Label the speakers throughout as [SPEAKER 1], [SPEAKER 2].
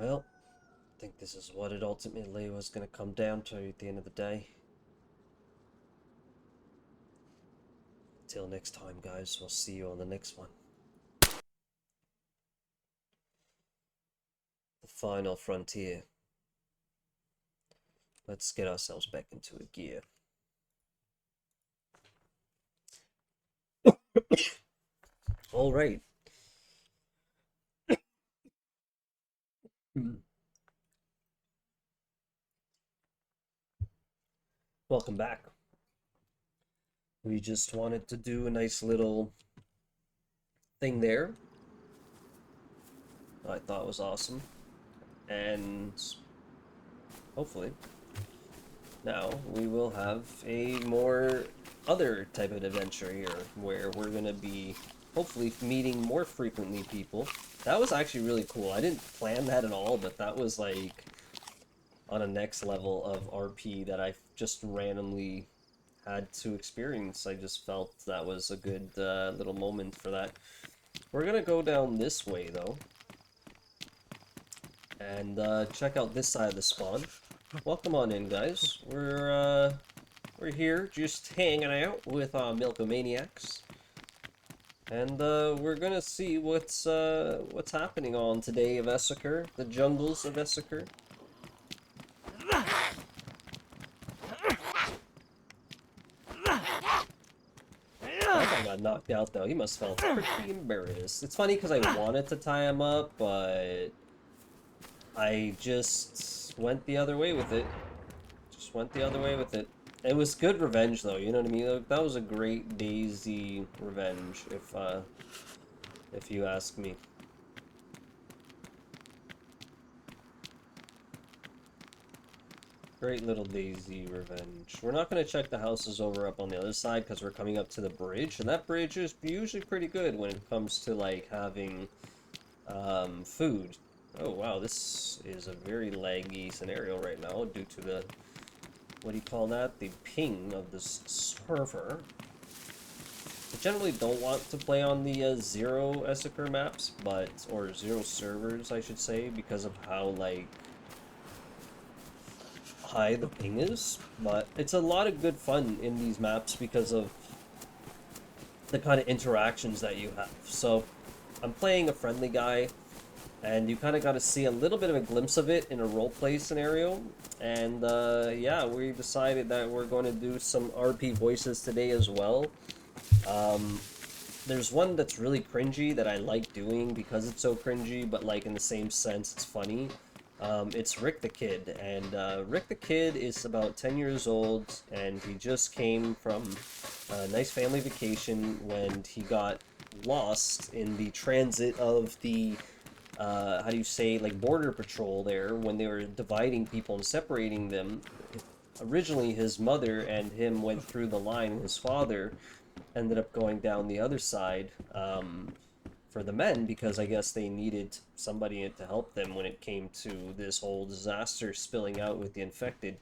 [SPEAKER 1] Well, I think this is what it ultimately was going to come down to at the end of the day. Till next time, guys, we'll see you on the next one. The final frontier. Let's get ourselves back into a gear. All right. Welcome back. We just wanted to do a nice little thing there. I thought was awesome. And hopefully now we will have a more other type of adventure here where we're going to be hopefully meeting more frequently people. That was actually really cool. I didn't plan that at all, but that was like on a next level of RP that I just randomly had to experience. I just felt that was a good little moment for that. We're gonna go down this way though, and check out this side of the spawn. Welcome on in, guys. We're here just hanging out with Milkomaniacs, and we're gonna see what's happening on today of Essaker, the jungles of Essaker. That guy got knocked out though. He must have felt pretty embarrassed. It's funny because I wanted to tie him up, but I just went the other way with it. Just went the other way with it. It was good revenge though, you know what I mean? That was a great Daisy revenge, if you ask me. Great little Daisy revenge. We're not going to check the houses over up on the other side because we're coming up to the bridge, and that bridge is usually pretty good when it comes to like having food. Oh wow, this is a very laggy scenario right now due to the, what do you call that? The ping of this server. I generally don't want to play on the zero Essaker maps, or zero servers, I should say, because of how like high the ping is, but it's a lot of good fun in these maps because of the kind of interactions that you have. So I'm playing a friendly guy, and you kind of got to see a little bit of a glimpse of it in a roleplay scenario. And yeah, we decided that we're going to do some RP voices today as well. There's one that's really cringy that I like doing because it's so cringy, but like in the same sense, it's funny. It's Rick the Kid, and Rick the Kid is about 10 years old, and he just came from a nice family vacation when he got lost in the transit of the, how do you say, like border patrol there, when they were dividing people and separating them. Originally, his mother and him went through the line, and his father ended up going down the other side. For the men, because I guess they needed somebody to help them when it came to this whole disaster spilling out with the infected.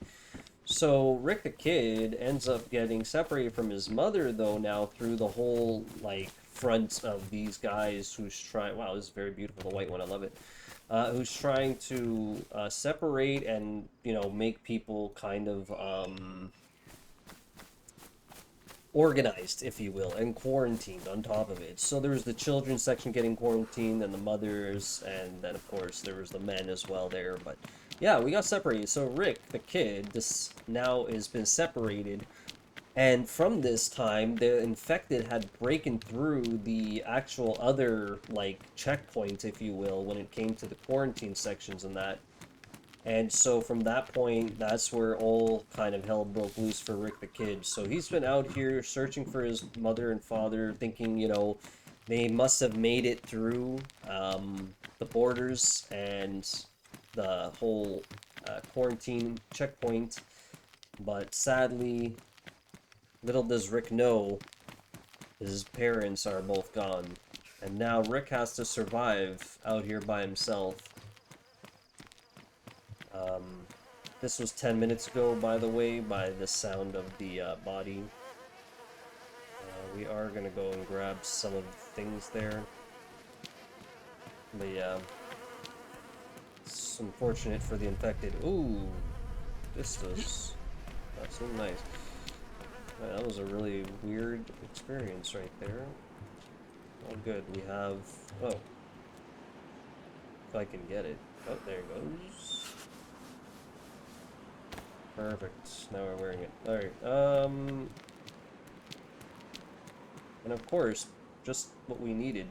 [SPEAKER 1] So Rick the Kid ends up getting separated from his mother though now through the whole like front of these guys who's trying, wow, this is very beautiful, the white one, I love it, who's trying to separate and, you know, make people kind of organized, if you will, and quarantined on top of it. So there was the children's section getting quarantined, and the mothers, and then of course there was the men as well there. But yeah, we got separated. So Rick, the kid, this now has been separated, and from this time, the infected had broken through the actual other like checkpoint, if you will, when it came to the quarantine sections and that. And so from that point, that's where all kind of hell broke loose for Rick the Kid. So he's been out here searching for his mother and father, thinking, you know, they must have made it through the borders and the whole quarantine checkpoint. But sadly, little does Rick know, his parents are both gone. And now Rick has to survive out here by himself. Um, this was 10 minutes ago, by the way, by the sound of the body. We are going to go and grab some of the things there. But yeah. It's unfortunate for the infected. Ooh, this does not so nice. Man, that was a really weird experience right there. Oh, good. We have. Oh, if I can get it. Oh, there it goes. Perfect. Now we're wearing it. Alright, and of course, just what we needed.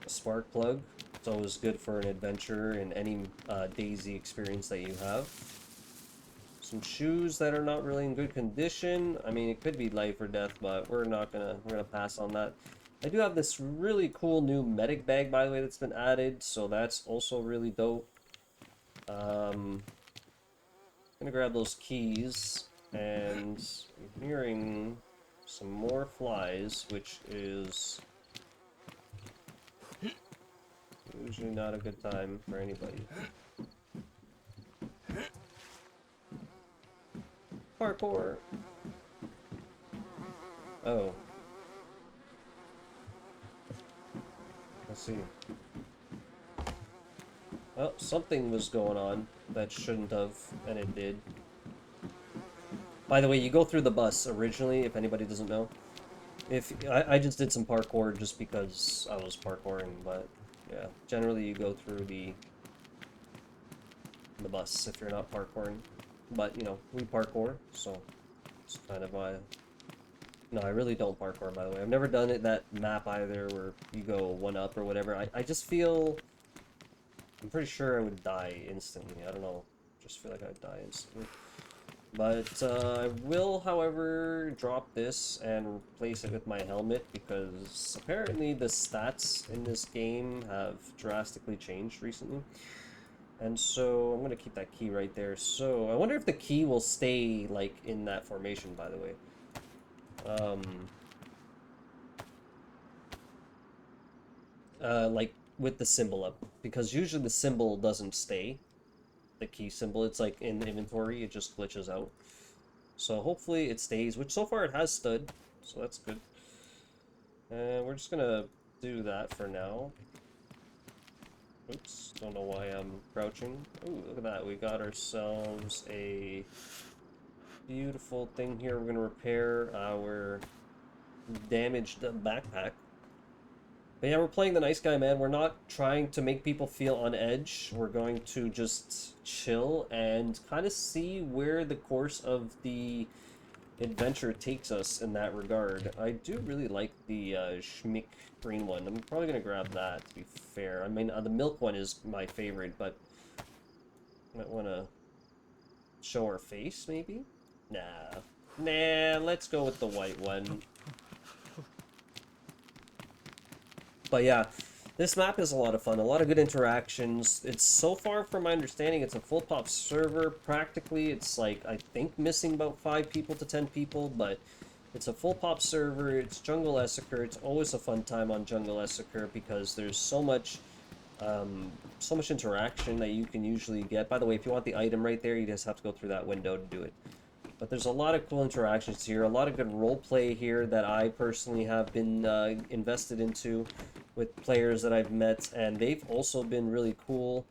[SPEAKER 1] A spark plug. It's always good for an adventure in any Daisy experience that you have. Some shoes that are not really in good condition. I mean, it could be life or death, but we're gonna pass on that. I do have this really cool new medic bag, by the way, that's been added, so that's also really dope. Gonna grab those keys, and I'm hearing some more flies, which is usually not a good time for anybody. Parkour! Oh. Let's see. Well, something was going on that shouldn't have, and it did. By the way, you go through the bus originally, if anybody doesn't know. If I just did some parkour just because I was parkouring, but yeah, generally you go through the bus if you're not parkouring. But you know, we parkour, so it's kind of my. No, I really don't parkour, by the way. I've never done it that map either, where you go one up or whatever. I just feel. I'm pretty sure I would die instantly. I don't know. Just feel like I would die instantly. But I will, however, drop this and replace it with my helmet because apparently the stats in this game have drastically changed recently. And so I'm going to keep that key right there. So I wonder if the key will stay like in that formation, by the way. Like with the symbol up, because usually the symbol doesn't stay. The key symbol, it's like in the inventory, it just glitches out. So hopefully it stays, which so far it has stood, so that's good. And we're just gonna do that for now. Oops, don't know why I'm crouching. Ooh, look at that, we got ourselves a beautiful thing here. We're gonna repair our damaged backpack. But yeah, we're playing the nice guy, man. We're not trying to make people feel on edge. We're going to just chill and kind of see where the course of the adventure takes us in that regard. I do really like the Schmick green one. I'm probably going to grab that, to be fair. I mean, the milk one is my favorite, but might want to show our face, maybe? Nah, let's go with the white one. But yeah, this map is a lot of fun, a lot of good interactions. It's so far, from my understanding, it's a full pop server. Practically, it's like, I think, missing about 5 people to 10 people, but it's a full pop server. It's Jungle Essaker. It's always a fun time on Jungle Essaker because there's so much interaction that you can usually get. By the way, if you want the item right there, you just have to go through that window to do it. But there's a lot of cool interactions here, a lot of good role play here that I personally have been invested into with players that I've met, and they've also been really cool.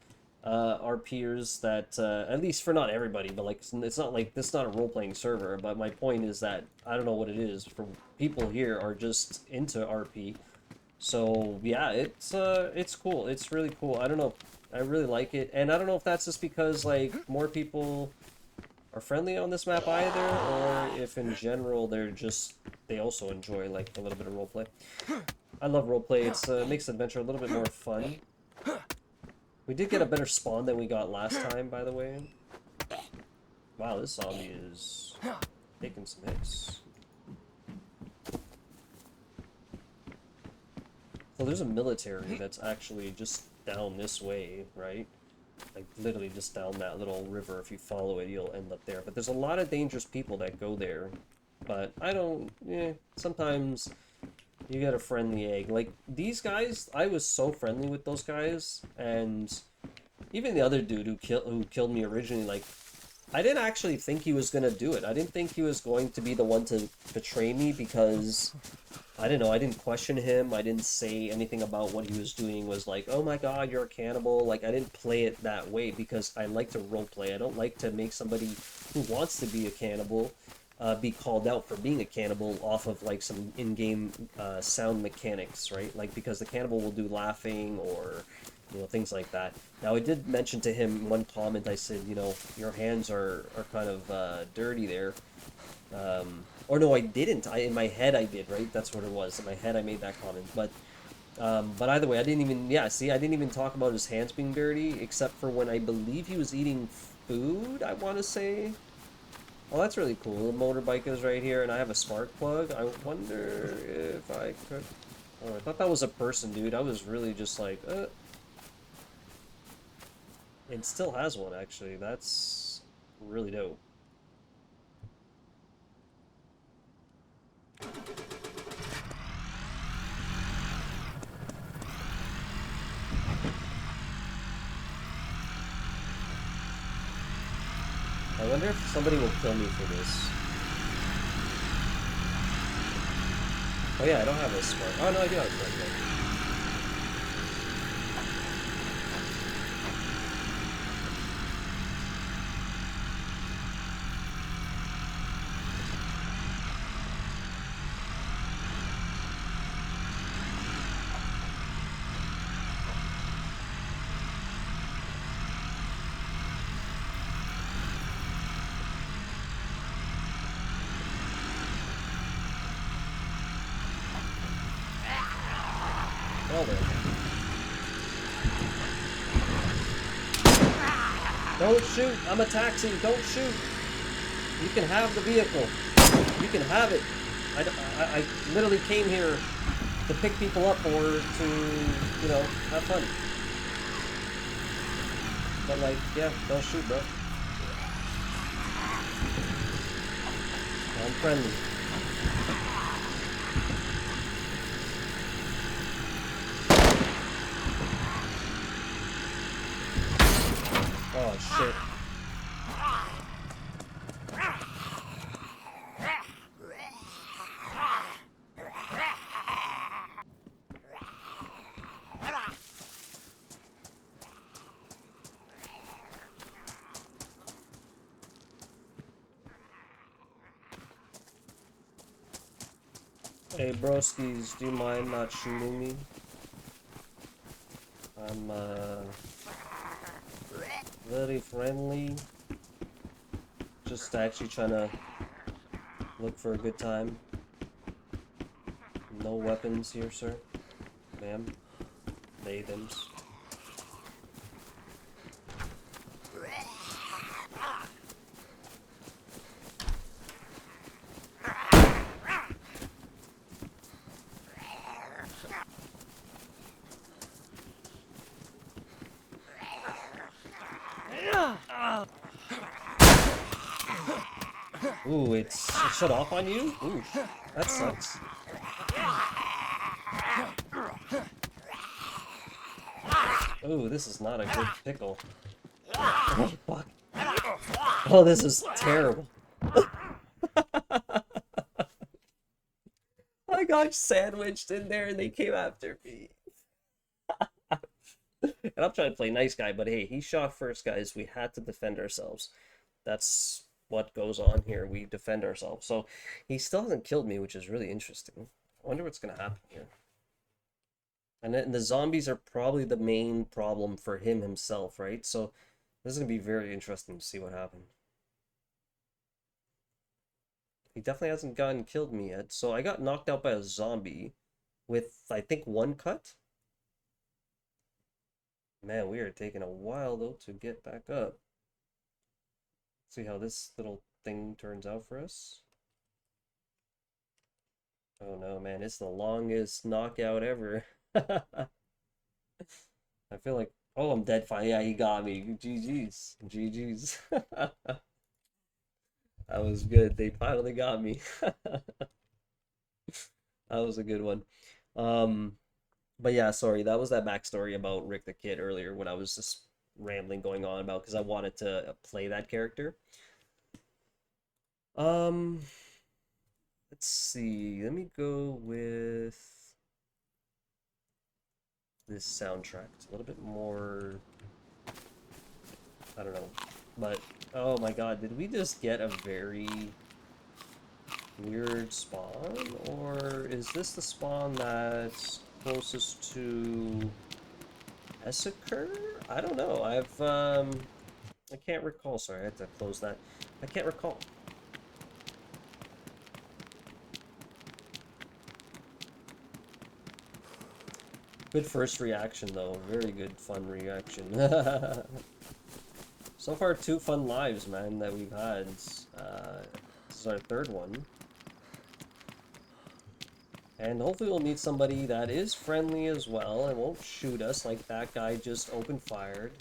[SPEAKER 1] Our peers that, at least for not everybody, but like it's not like this is not a role-playing server, but my point is that I don't know what it is for people here are just into RP. So yeah, it's cool. It's really cool. I don't know. I really like it, and I don't know if that's just because like more people are friendly on this map either, or if in general they also enjoy like a little bit of roleplay. I love roleplay. It's makes the adventure a little bit more fun. We did get a better spawn than we got last time, by the way. Wow, this zombie is taking some hits. So there's a military that's actually just down this way, right? Like literally just down that little river. If you follow it, you'll end up there. But there's a lot of dangerous people that go there. But I don't, sometimes you get a friendly egg. Like these guys, I was so friendly with those guys, and even the other dude who killed me originally, like I didn't actually think he was gonna do it. I didn't think he was going to be the one to betray me because I didn't know. I didn't question him. I didn't say anything about what he was doing was like, oh my god, you're a cannibal. Like, I didn't play it that way because I like to role play. I don't like to make somebody who wants to be a cannibal be called out for being a cannibal off of like some in-game sound mechanics, right? Like, because the cannibal will do laughing or, things like that. Now, I did mention to him one comment. I said, your hands are kind of dirty there. Or no, I didn't. In my head I did, right? That's what it was. In my head I made that comment. But either way, I didn't even. Yeah, see, I didn't even talk about his hands being dirty, except for when I believe he was eating food. I want to say. Oh, that's really cool. The motorbike is right here, and I have a spark plug. I wonder if I could. Oh, I thought that was a person, dude. I was really just like, It still has one actually. That's really dope. I wonder if somebody will kill me for this. Oh yeah, I don't have a spark. Oh no, I do have a spark plug. Well then. Don't shoot! I'm a taxi! Don't shoot! You can have the vehicle. You can have it. I literally came here to pick people up or to, have fun. But like, yeah, don't shoot, bro. I'm friendly. Oh shit. Hey broskies, do you mind not shooting me? I'm very friendly. Just actually trying to look for a good time. No weapons here, sir. Ma'am. They, thems. Ooh, it shut off on you? Ooh, that sucks. Ooh, this is not a good pickle. Oh, fuck. Oh, this is terrible. I got sandwiched in there and they came after me. And I'm trying to play nice guy, but hey, he shot first, guys. We had to defend ourselves. That's what goes on here. We defend ourselves. So he still hasn't killed me, which is really interesting. I wonder what's going to happen here. And then the zombies are probably the main problem for him himself, right? So this is going to be very interesting to see what happens. He definitely hasn't gotten killed me yet. So I got knocked out by a zombie with, I think, one cut. Man, we are taking a while, though, to get back up. See how this little thing turns out for us. Oh no, man, it's the longest knockout ever. I feel like, oh, I'm dead fine. Yeah, he got me. GG's. GG's. That was good. They finally got me. That was a good one. Um, but yeah, sorry, that was that backstory about Rick the Kid earlier when I was just rambling going on about because I wanted to play that character. Um, let's see. Let me go with this soundtrack. It's a little bit more, I don't know. But oh my god, did we just get a very weird spawn? Or is this the spawn that's closest to Essaker? I don't know. I can't recall. Sorry, I had to close that. I can't recall. Good first reaction, though. Very good, fun reaction. So far, 2 fun lives, man, that we've had. This is our third one. And hopefully we'll meet somebody that is friendly as well and won't shoot us like that guy just open fired.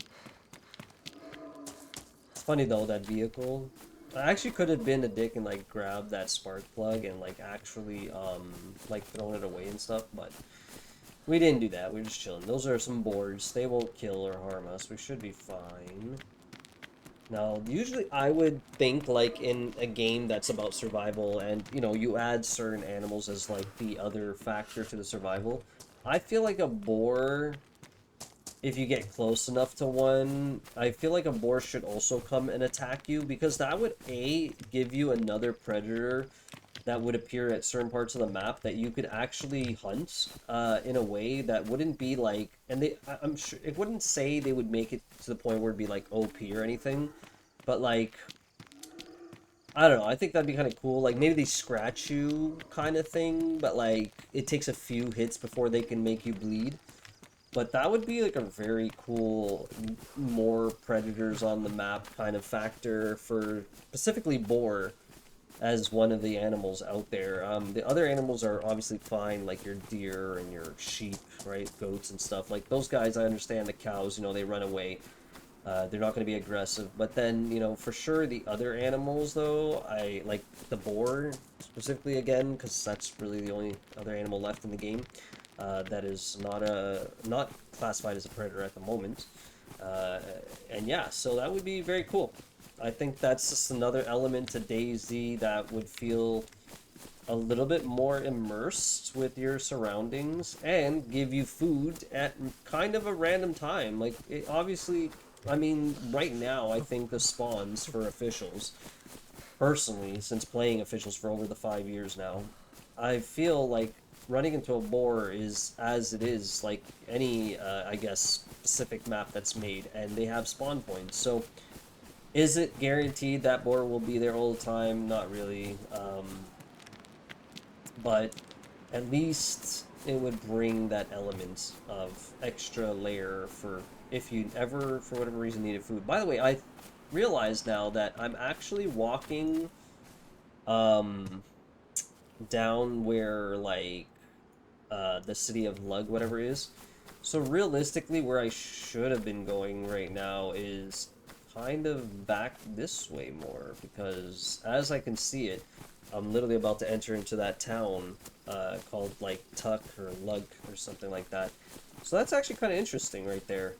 [SPEAKER 1] It's funny, though, that vehicle. I actually could have been a dick and, like, grabbed that spark plug and, like, actually, like, thrown it away and stuff, but we didn't do that. We're just chilling. Those are some boards. They won't kill or harm us. We should be fine. Now, usually I would think, like, in a game that's about survival and, you know, you add certain animals as, like, the other factor to the survival. I feel like a boar, if you get close enough to one, I feel like a boar should also come and attack you because that would, A, give you another predator that would appear at certain parts of the map that you could actually hunt in a way that wouldn't be like, and I'm sure it wouldn't say they would make it to the point where it'd be like OP or anything, but like, I don't know, I think that'd be kind of cool. Like maybe they scratch you kind of thing, but like it takes a few hits before they can make you bleed. But that would be like a very cool, more predators on the map kind of factor for specifically boar as one of the animals out there. The other animals are obviously fine, like your deer and your sheep, right? Goats and stuff. Like those guys, I understand the cows, you know, they run away. They're not going to be aggressive. But then, you know, for sure the other animals, though, I like the boar specifically again, because that's really the only other animal left in the game that is not classified as a predator at the moment. Uh, and yeah, so that would be very cool. I think that's just another element to DayZ that would feel a little bit more immersed with your surroundings and give you food at kind of a random time. Like, it, obviously, I mean, right now, I think the spawns for officials, personally, since playing officials for over the 5 years now, I feel like running into a boar is as it is like any, I guess, specific map that's made, and they have spawn points. So, is it guaranteed that boar will be there all the time? Not really. But at least it would bring that element of extra layer for if you ever, for whatever reason, needed food. By the way, I realize now that I'm actually walking um, down where, like, the city of Lug, whatever it is. So realistically, where I should have been going right now is kind of back this way more, because as I can see it, I'm literally about to enter into that town called like Tuck or Lug or something like that. So that's actually kind of interesting right there,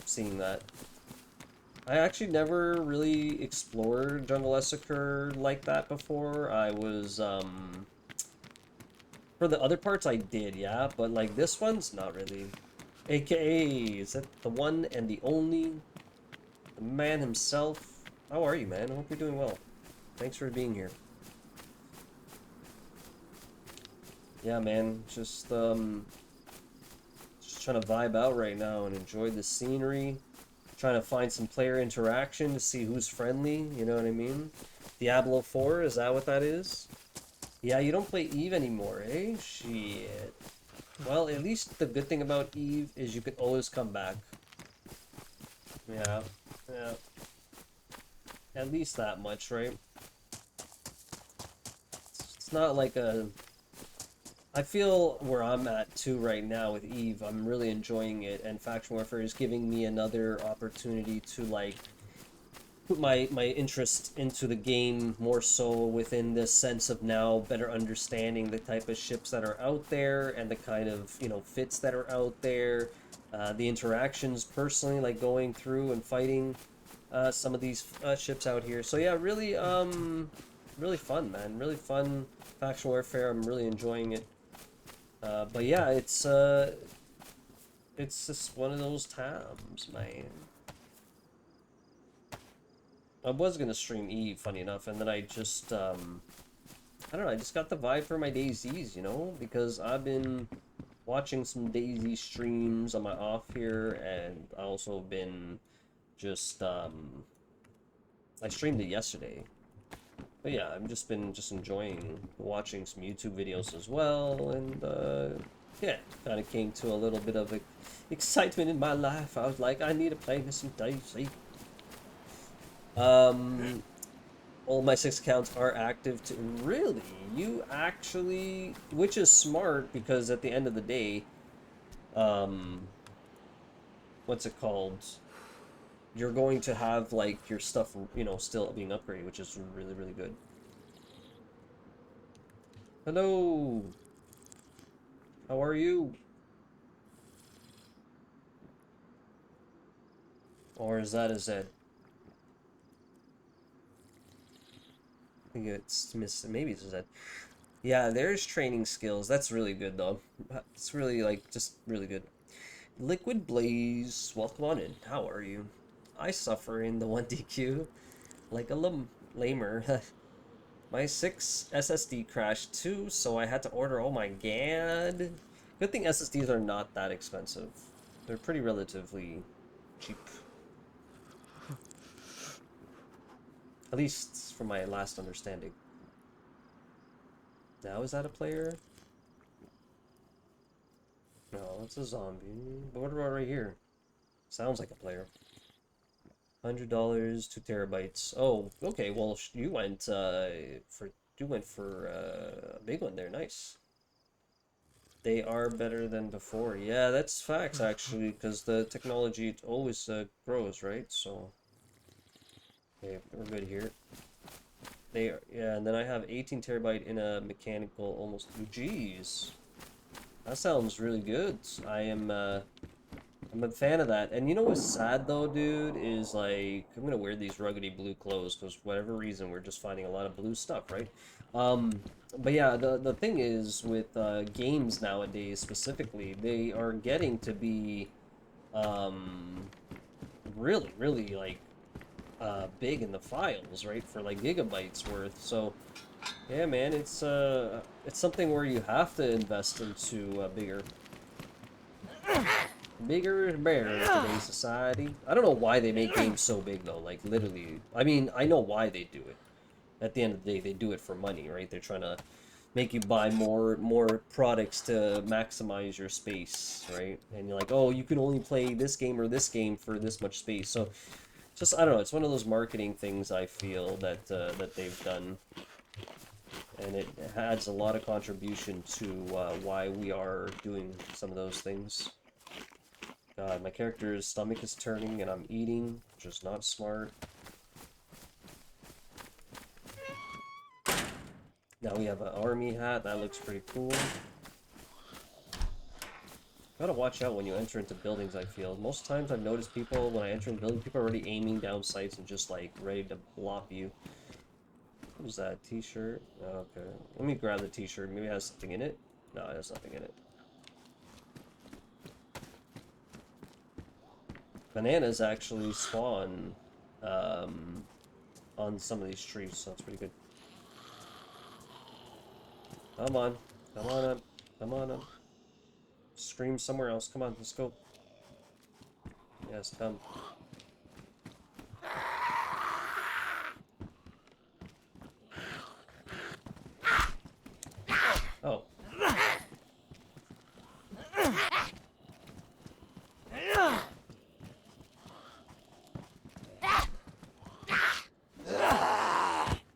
[SPEAKER 1] seeing that. I actually never really explored Jungle Essaker like that before. I was, for the other parts I did, yeah, but like this one's not really. AKA, is that the one and the only, the man himself? How are you, man? I hope you're doing well. Thanks for being here. Yeah, man, just trying to vibe out right now and enjoy the scenery. Trying to find some player interaction to see who's friendly, you know what I mean? Diablo 4, is that what that is? Yeah, you don't play Eve anymore, eh? Shit. Well, at least the good thing about Eve is you can always come back. Yeah, yeah. At least that much, right? It's not like a... I feel where I'm at too right now with Eve, I'm really enjoying it, and Faction Warfare is giving me another opportunity to, like, put my interest into the game more so within this sense of now better understanding the type of ships that are out there and the kind of, you know, fits that are out there. the interactions personally, like going through and fighting some of these ships out here. So yeah, really, really fun, man. Really fun faction warfare. I'm really enjoying it. But yeah, it's just one of those times, man. I was gonna stream E, funny enough, and then I just, I don't know, I just got the vibe for my DayZs, you know? Because I've been watching some DayZ streams on my off here, and I also been just, I streamed it yesterday. But yeah, I've just been enjoying watching some YouTube videos as well, and, yeah, kind of came to a little bit of excitement in my life. I was like, I need to play me some DayZ. All my 6 accounts are active too. Really? You actually, which is smart because at the end of the day, um, what's it called? You're going to have like your stuff, you know, still being upgraded, which is really, really good. Hello. How are you? Or is that a Z? I think it's maybe it's a Z. Yeah, there's training skills. That's really good though. It's really like just really good. Liquid Blaze, welcome on in. How are you? I suffer in the 1DQ like a lamer. My 6 SSD crashed too, so I had to order. Oh my god. Good thing SSDs are not that expensive. They're pretty relatively cheap. At least from my last understanding. Now is that a player? No, it's a zombie. But what about right here? Sounds like a player. $100, 2 TB. Oh, okay. Well, you went for a big one there. Nice. They are better than before. Yeah, that's facts actually, because the technology always grows, right? So, okay, we're good here. They are, yeah, and then I have 18 TB in a mechanical almost. Jeez, that sounds really good. I'm a fan of that. And you know what's sad though, dude, is like I'm gonna wear these ruggedy blue clothes because whatever reason we're just finding a lot of blue stuff, right? Um, but yeah, the thing is with games nowadays specifically, they are getting to be um, really, really like big in the files, right? For like gigabytes worth. So yeah, man, it's something where you have to invest into bigger is better in today's society. I don't know why they make games so big though. Like literally, I mean, I know why they do it. At the end of the day, they do it for money, right? They're trying to make you buy more products to maximize your space, right? And you're like, oh, you can only play this game or this game for this much space. So, just I don't know. It's one of those marketing things I feel that that they've done, and it adds a lot of contribution to why we are doing some of those things. God, my character's stomach is turning and I'm eating, which is not smart. Now we have an army hat, that looks pretty cool. Gotta watch out when you enter into buildings, I feel. Most times I've noticed people, when I enter in buildings, people are already aiming down sights and just like ready to blop you. What was that, t-shirt? Okay, let me grab the t-shirt, maybe it has something in it? No, it has nothing in it. Bananas actually spawn on some of these trees, so that's pretty good. Come on. Come on up. Come on up. Scream somewhere else. Come on, let's go. Yes, come. Oh.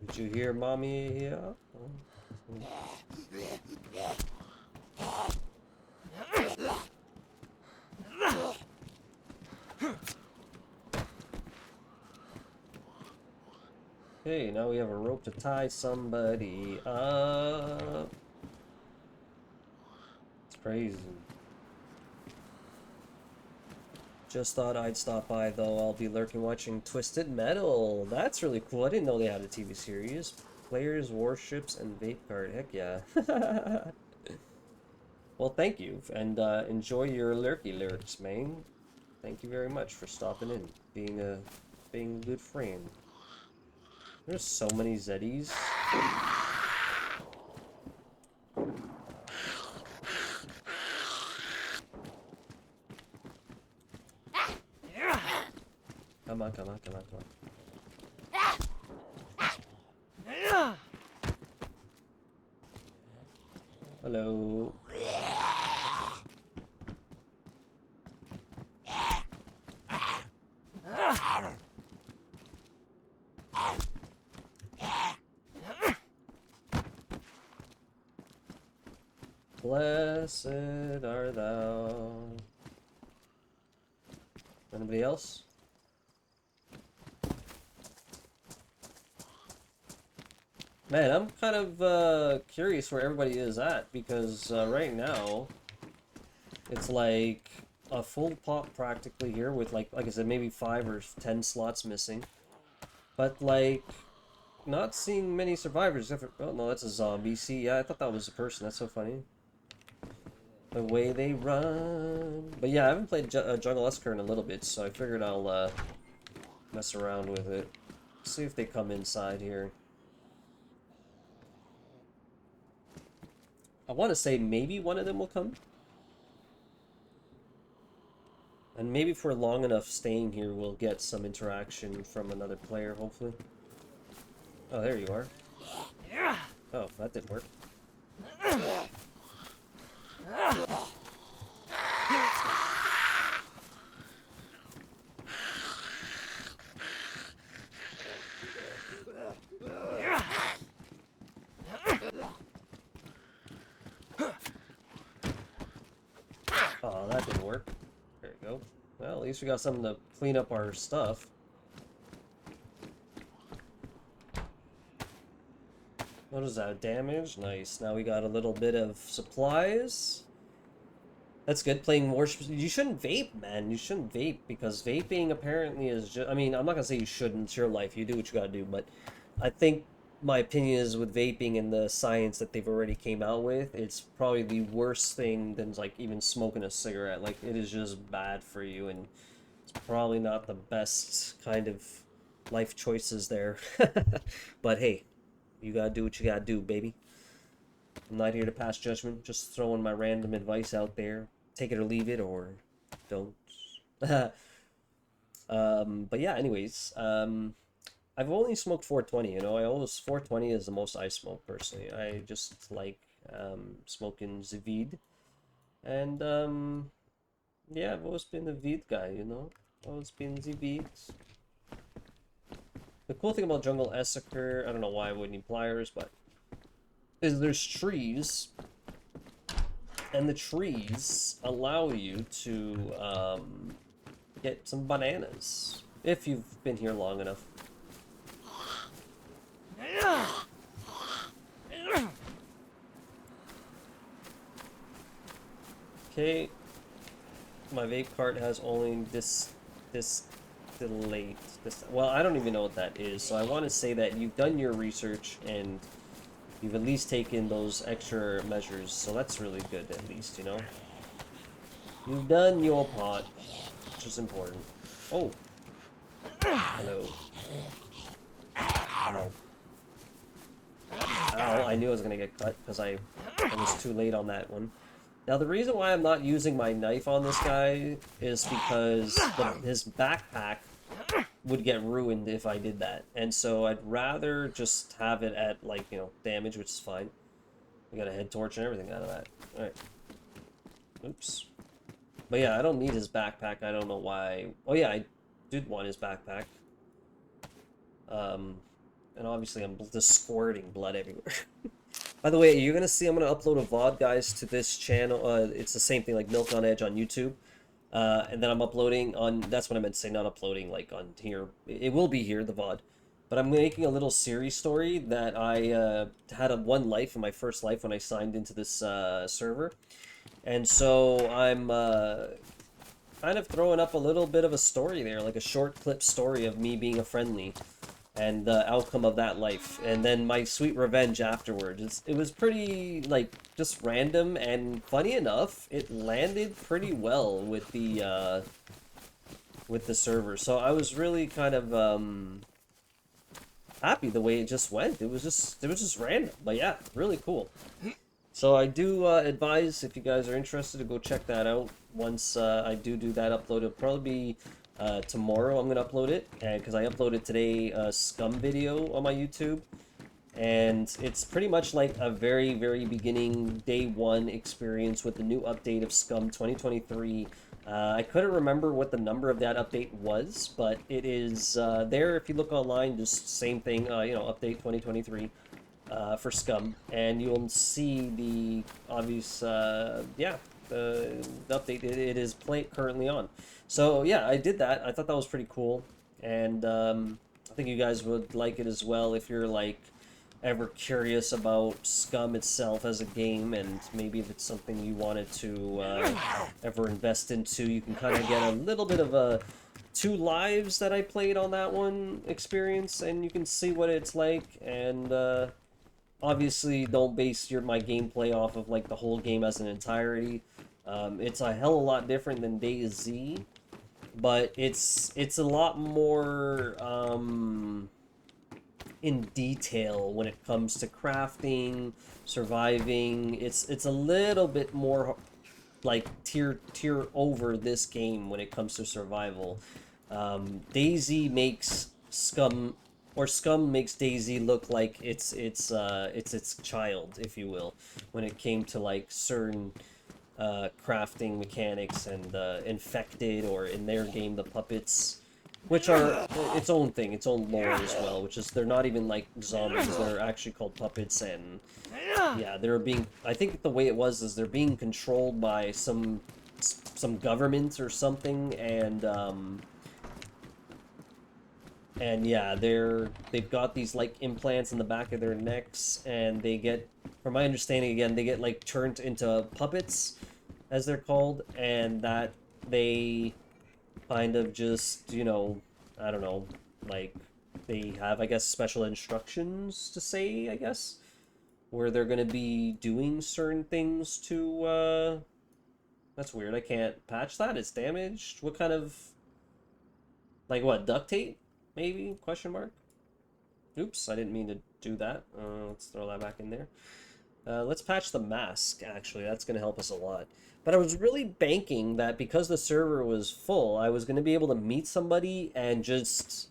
[SPEAKER 1] Did you hear mommy here? Oh. Hey, now we have a rope to tie somebody up. It's crazy. Just thought I'd stop by, though. I'll be lurking watching Twisted Metal. That's really cool. I didn't know they had a TV series. Players, warships, and vape card. Heck yeah. Well, thank you, and enjoy your lurky lurks, man. Thank you very much for stopping in, being a good friend. There's so many Zeddies. Come on, come on, come on, come on. Hello. Blessed are thou. Anybody else? Man, I'm kind of curious where everybody is at, because right now it's like a full pop practically here with like I said, maybe 5 or 10 slots missing. But like not seeing many survivors. Oh no, that's a zombie. See, yeah, I thought that was a person. That's so funny. The way they run. But yeah, I haven't played Jungle Esker in a little bit, so I figured I'll mess around with it. See if they come inside here. I want to say maybe one of them will come. And maybe if we're long enough staying here, we'll get some interaction from another player, hopefully. Oh, there you are. Oh, that didn't work. Oh, that didn't work. There you go. Well, at least we got something to clean up our stuff. What is that? Damage? Nice. Now we got a little bit of supplies. That's good. Playing warships. You shouldn't vape, man. You shouldn't vape, because vaping apparently is just... I mean, I'm not gonna say you shouldn't. It's your life. You do what you gotta do. But I think my opinion is with vaping and the science that they've already came out with, it's probably the worst thing than like even smoking a cigarette. Like, it is just bad for you, and it's probably not the best kind of life choices there. But hey, you gotta do what you gotta do, baby. I'm not here to pass judgment, just throwing my random advice out there. Take it or leave it, or don't. But yeah, anyways, I've only smoked 420, you know. 420 is the most I smoke, personally. I just like smoking the weed. And yeah, I've always been a weed guy, you know. Always been the weed. The cool thing about Jungle Essaker, I don't know why I wouldn't need pliers, but is there's trees, and the trees allow you to get some bananas if you've been here long enough. Okay, my vape cart has only this delate. Well, I don't even know what that is, so I want to say that you've done your research and you've at least taken those extra measures, so that's really good, at least, you know? You've done your part, which is important. Oh. Hello. Ow. Ow, I knew I was gonna get cut, because I was too late on that one. Now, the reason why I'm not using my knife on this guy is because his backpack would get ruined if I did that. And so I'd rather just have it at, like, you know, damage, which is fine. We got a head torch and everything out of that. Alright. Oops. But yeah, I don't need his backpack. I don't know why. Oh yeah, I did want his backpack. And obviously I'm just squirting blood everywhere. By the way, you're gonna see I'm gonna upload a VOD, guys, to this channel. It's the same thing like Milk on Edge on YouTube. And then I'm uploading on, that's what I meant to say, not uploading like on here. It will be here, the VOD. But I'm making a little series story that I had one life in my first life when I signed into this server. And so I'm kind of throwing up a little bit of a story there, like a short clip story of me being a friendly and the outcome of that life, and then my sweet revenge afterwards. It was pretty, like, just random, and funny enough, it landed pretty well with the server. So I was really kind of happy the way it just went. It was just random, but yeah, really cool. So I do advise, if you guys are interested, to go check that out. Once I do that upload, it'll probably be tomorrow. I'm gonna upload it, because I uploaded today a Scum video on my YouTube, and it's pretty much like a very, very beginning day one experience with the new update of Scum 2023. I couldn't remember what the number of that update was, but it is there if you look online. Just same thing, update 2023 for Scum, and you'll see the obvious, the update it is currently on. So yeah, I did that. I thought that was pretty cool, and I think you guys would like it as well if you're like ever curious about Scum itself as a game, and maybe if it's something you wanted to ever invest into. You can kind of get a little bit of a 2 lives that I played on that one experience, and you can see what it's like. And obviously, don't base my gameplay off of like the whole game as an entirety. It's a hell of a lot different than DayZ, but it's a lot more in detail when it comes to crafting, surviving. It's a little bit more like tier over this game when it comes to survival. DayZ makes Scum, or Scum makes DayZ look like it's its child, if you will, when it came to like certain crafting mechanics, and infected, or in their game the puppets, which are its own thing, its own lore as well, which is they're not even like zombies, they're actually called puppets. And yeah, they're being, I think the way it was is they're being controlled by some government or something, and yeah, they've got these like implants in the back of their necks, and they get, from my understanding again, they get like turned into puppets, as they're called, and that they kind of just, I don't know, like, they have, I guess, special instructions to say, I guess, where they're gonna be doing certain things to, that's weird, I can't patch that, it's damaged. What kind of, like, what, duct tape? Maybe? Question mark? Oops, I didn't mean to do that. Let's throw that back in there. Let's patch the mask, actually. That's going to help us a lot. But I was really banking that because the server was full, I was going to be able to meet somebody and just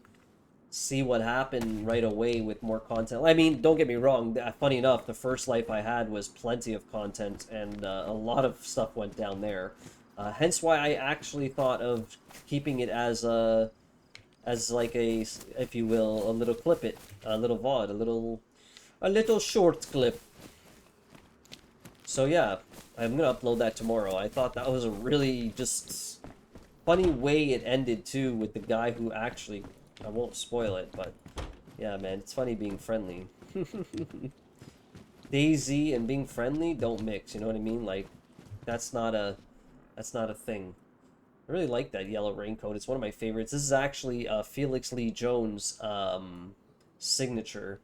[SPEAKER 1] see what happened right away with more content. I mean, don't get me wrong. Funny enough, the first life I had was plenty of content, and a lot of stuff went down there. Hence why I actually thought of keeping it as like a, if you will, a little a little VOD, a little short clip. So yeah, I'm gonna upload that tomorrow. I thought that was a really just funny way it ended too, with the guy who actually, I won't spoil it, but yeah, man, it's funny being friendly. DayZ and being friendly don't mix, you know what I mean? Like, that's not a thing. I really like that yellow raincoat. It's one of my favorites. This is actually Felix Lee Jones' signature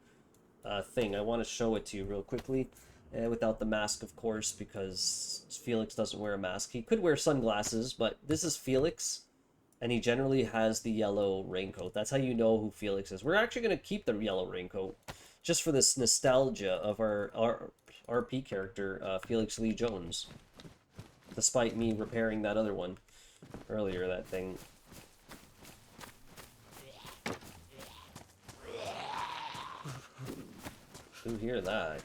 [SPEAKER 1] thing. I want to show it to you real quickly. Without the mask, of course, because Felix doesn't wear a mask. He could wear sunglasses, but this is Felix, and he generally has the yellow raincoat. That's how you know who Felix is. We're actually going to keep the yellow raincoat, just for this nostalgia of our RP character, Felix Lee Jones, despite me repairing that other one earlier, that thing. Who hear that?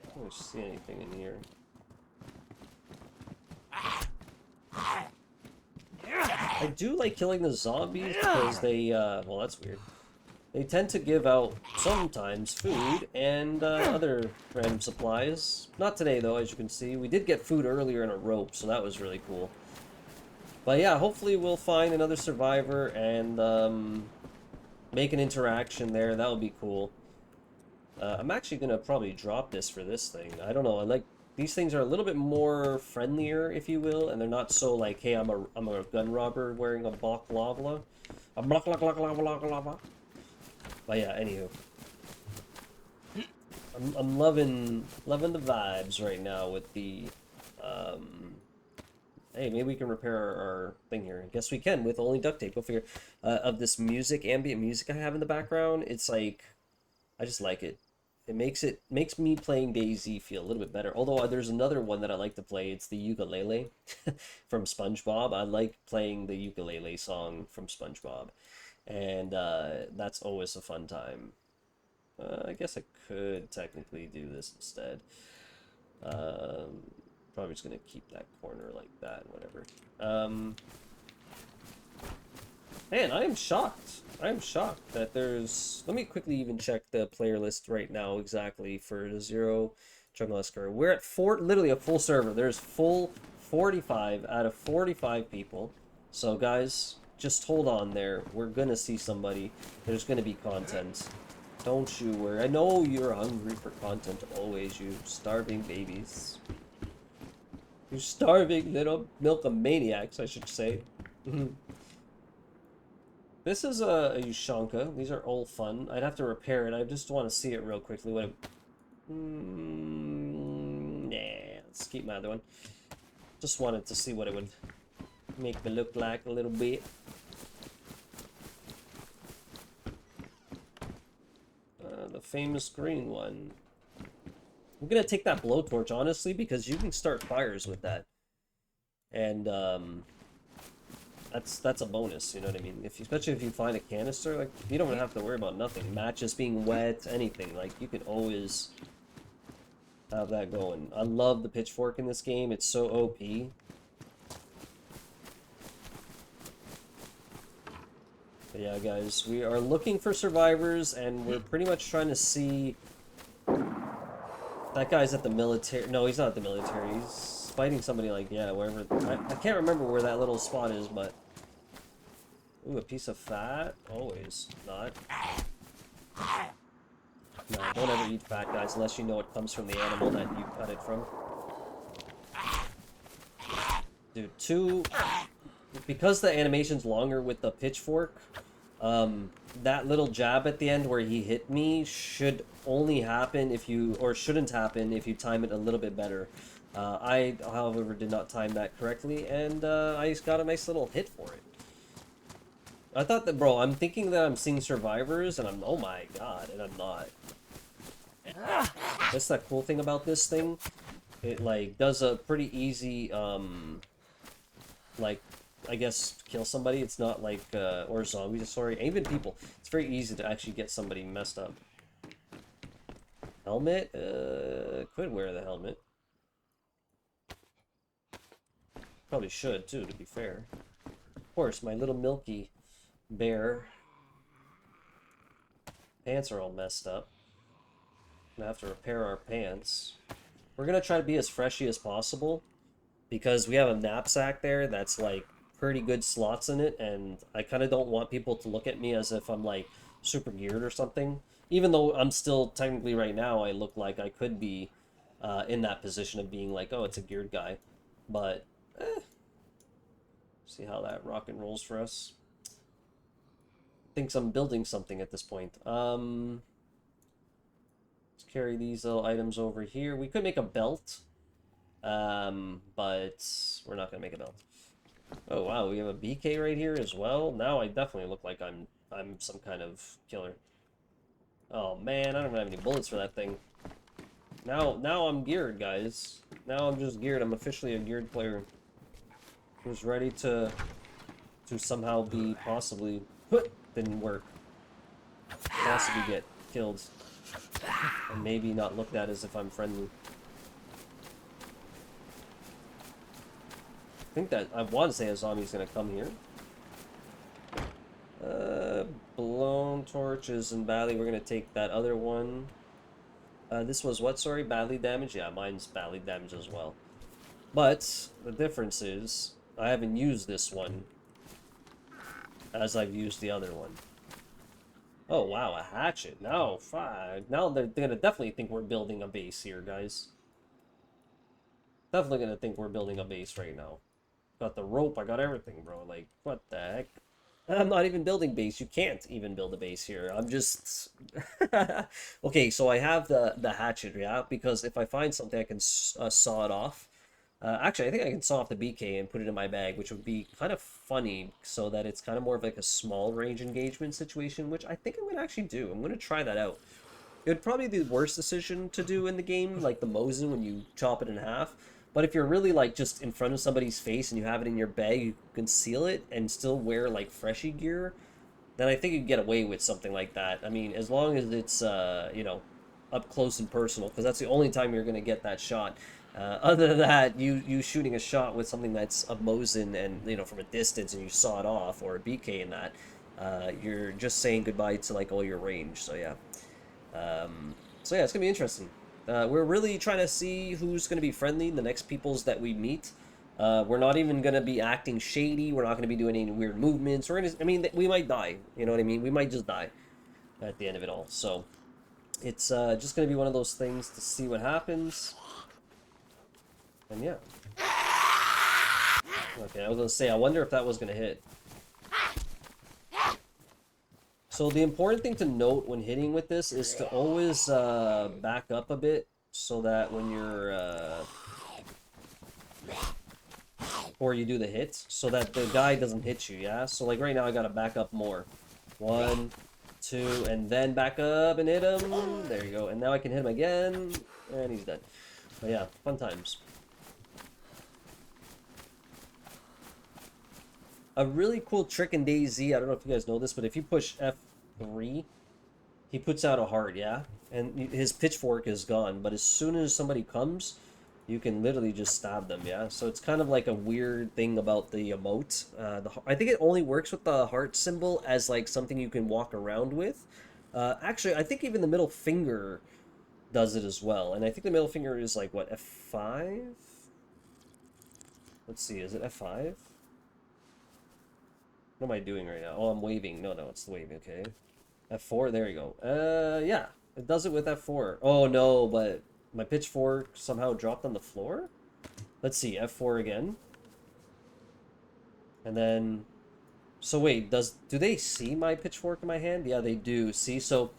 [SPEAKER 1] I don't see anything in here. I do like killing the zombies because they, well, that's weird. They tend to give out, sometimes, food and other random supplies. Not today, though, as you can see. We did get food earlier in a rope, so that was really cool. But yeah, hopefully we'll find another survivor and make an interaction there. That would be cool. I'm actually gonna probably drop this for this thing. I don't know. I like these things are a little bit more friendlier, if you will, and they're not so like, hey, I'm a gun robber wearing a balaclava, a balaclava. But yeah, anywho, I'm loving the vibes right now with the um. Hey, maybe we can repair our thing here. I guess we can with only duct tape. Go figure. Of this music, ambient music I have in the background, it's like I just like it. It makes me playing Daisy feel a little bit better. Although there's another one that I like to play. It's the ukulele from SpongeBob. I like playing the ukulele song from SpongeBob, and that's always a fun time. I guess I could technically do this instead. Um, Probably just gonna keep that corner like that, whatever. Um, Man, I am shocked. I am shocked that there's. Let me quickly even check the player list right now exactly for the Zero Jungle Escort. We're at literally a full server. There's full 45 out of 45 people. So guys, just hold on there. We're gonna see somebody. There's gonna be content. Don't you worry. I know you're hungry for content always, you starving babies. You starving little milkomaniacs, I should say. This is a Ushanka. These are all fun. I'd have to repair it. I just want to see it real quickly. What? Nah, let's keep my other one. Just wanted to see what it would make me look like a little bit. The famous green one. I'm gonna take that blowtorch honestly because you can start fires with that, and that's a bonus, you know what I mean? Especially if you find a canister, like you don't even have to worry about nothing. Matches being wet, anything. Like you can always have that going. I love the pitchfork in this game. It's so OP. But yeah, guys, we are looking for survivors, and we're pretty much trying to see. That guy's at the military. No, he's not at the military. He's fighting somebody like, yeah, wherever. I can't remember where that little spot is, but. Ooh, a piece of fat? Always. Not. No, don't ever eat fat, guys, unless you know it comes from the animal that you cut it from. Dude, because the animation's longer with the pitchfork, that little jab at the end where he hit me should only happen if you, or shouldn't happen if you time it a little bit better. I, however, did not time that correctly, and I just got a nice little hit for it. I thought that, bro, I'm thinking that I'm seeing survivors, and oh my god, and I'm not. That's the cool thing about this thing. It, like, does a pretty easy, like, I guess, kill somebody. It's not like, or zombies, sorry, even people. It's very easy to actually get somebody messed up. Helmet? Could wear the helmet. Probably should, too, to be fair. Of course, my little Milky Bear. Pants are all messed up. Gonna have to repair our pants. We're gonna try to be as freshy as possible because we have a knapsack there that's like pretty good slots in it, and I kind of don't want people to look at me as if I'm like super geared or something. Even though I'm still technically right now, I look like I could be in that position of being like, oh, it's a geared guy, but see how that rock and rolls for us. Thinks I'm building something at this point. Let's carry these little items over here. We could make a belt, but we're not gonna make a belt. Oh wow, we have a BK right here as well. Now I definitely look like I'm some kind of killer. Oh man, I don't have any bullets for that thing. Now I'm geared, guys. Now I'm just geared. I'm officially a geared player who's ready to somehow be possibly didn't work. Possibly get killed. And maybe not looked at as if I'm friendly. I think that I want to say a zombie's gonna come here. Blown torches and badly. We're gonna take that other one. This was what? Sorry, badly damaged. Yeah, mine's badly damaged as well. But the difference is I haven't used this one as I've used the other one. Oh wow, a hatchet. Now, fuck. Now they're gonna definitely think we're building a base here, guys. Definitely gonna think we're building a base right now. Got the rope, I got everything, bro. Like, what the heck? I'm not even building base. You can't even build a base here. I'm just... Okay, so I have the hatchet, yeah? Because if I find something, I can saw it off. Actually, I think I can saw off the BK and put it in my bag, which would be kind of funny, so that it's kind of more of like a small range engagement situation, which I think I'm going to actually do. I'm going to try that out. It would probably be the worst decision to do in the game, like the Mosin when you chop it in half. But if you're really like just in front of somebody's face and you have it in your bag, you conceal it and still wear like freshy gear, then I think you can get away with something like that. I mean, as long as it's you know, up close and personal, because that's the only time you're gonna get that shot. Other than that, you shooting a shot with something that's a Mosin and you know from a distance and you saw it off or a BK in that, you're just saying goodbye to like all your range. So yeah. So yeah, it's gonna be interesting. We're really trying to see who's gonna be friendly, the next peoples that we meet. We're not even gonna be acting shady. We're not gonna be doing any weird movements. We're gonna, I mean, we might die. You know what I mean? We might just die at the end of it all. So it's just gonna be one of those things to see what happens. And yeah. Okay, I was gonna say, I wonder if that was gonna hit. So the important thing to note when hitting with this is to always back up a bit so that when you're or you do the hits so that the guy doesn't hit you, yeah? So like right now I gotta back up more. One, two, and then back up and hit him. There you go. And now I can hit him again, and he's dead. But yeah, fun times. A really cool trick in DayZ, I don't know if you guys know this, but if you push F3, he puts out a heart, yeah? And his pitchfork is gone, but as soon as somebody comes, you can literally just stab them, yeah? So it's kind of like a weird thing about the emote. I think it only works with the heart symbol as like something you can walk around with. Actually, I think even the middle finger does it as well. And I think the middle finger is like, what, F5? Let's see, is it F5? What am I doing right now? Oh, I'm waving. No, no, it's the waving, okay. F4, there you go. Yeah, it does it with F4. Oh no, but my pitchfork somehow dropped on the floor? Let's see, F4 again. And then, so wait, do they see my pitchfork in my hand? Yeah, they do. See, so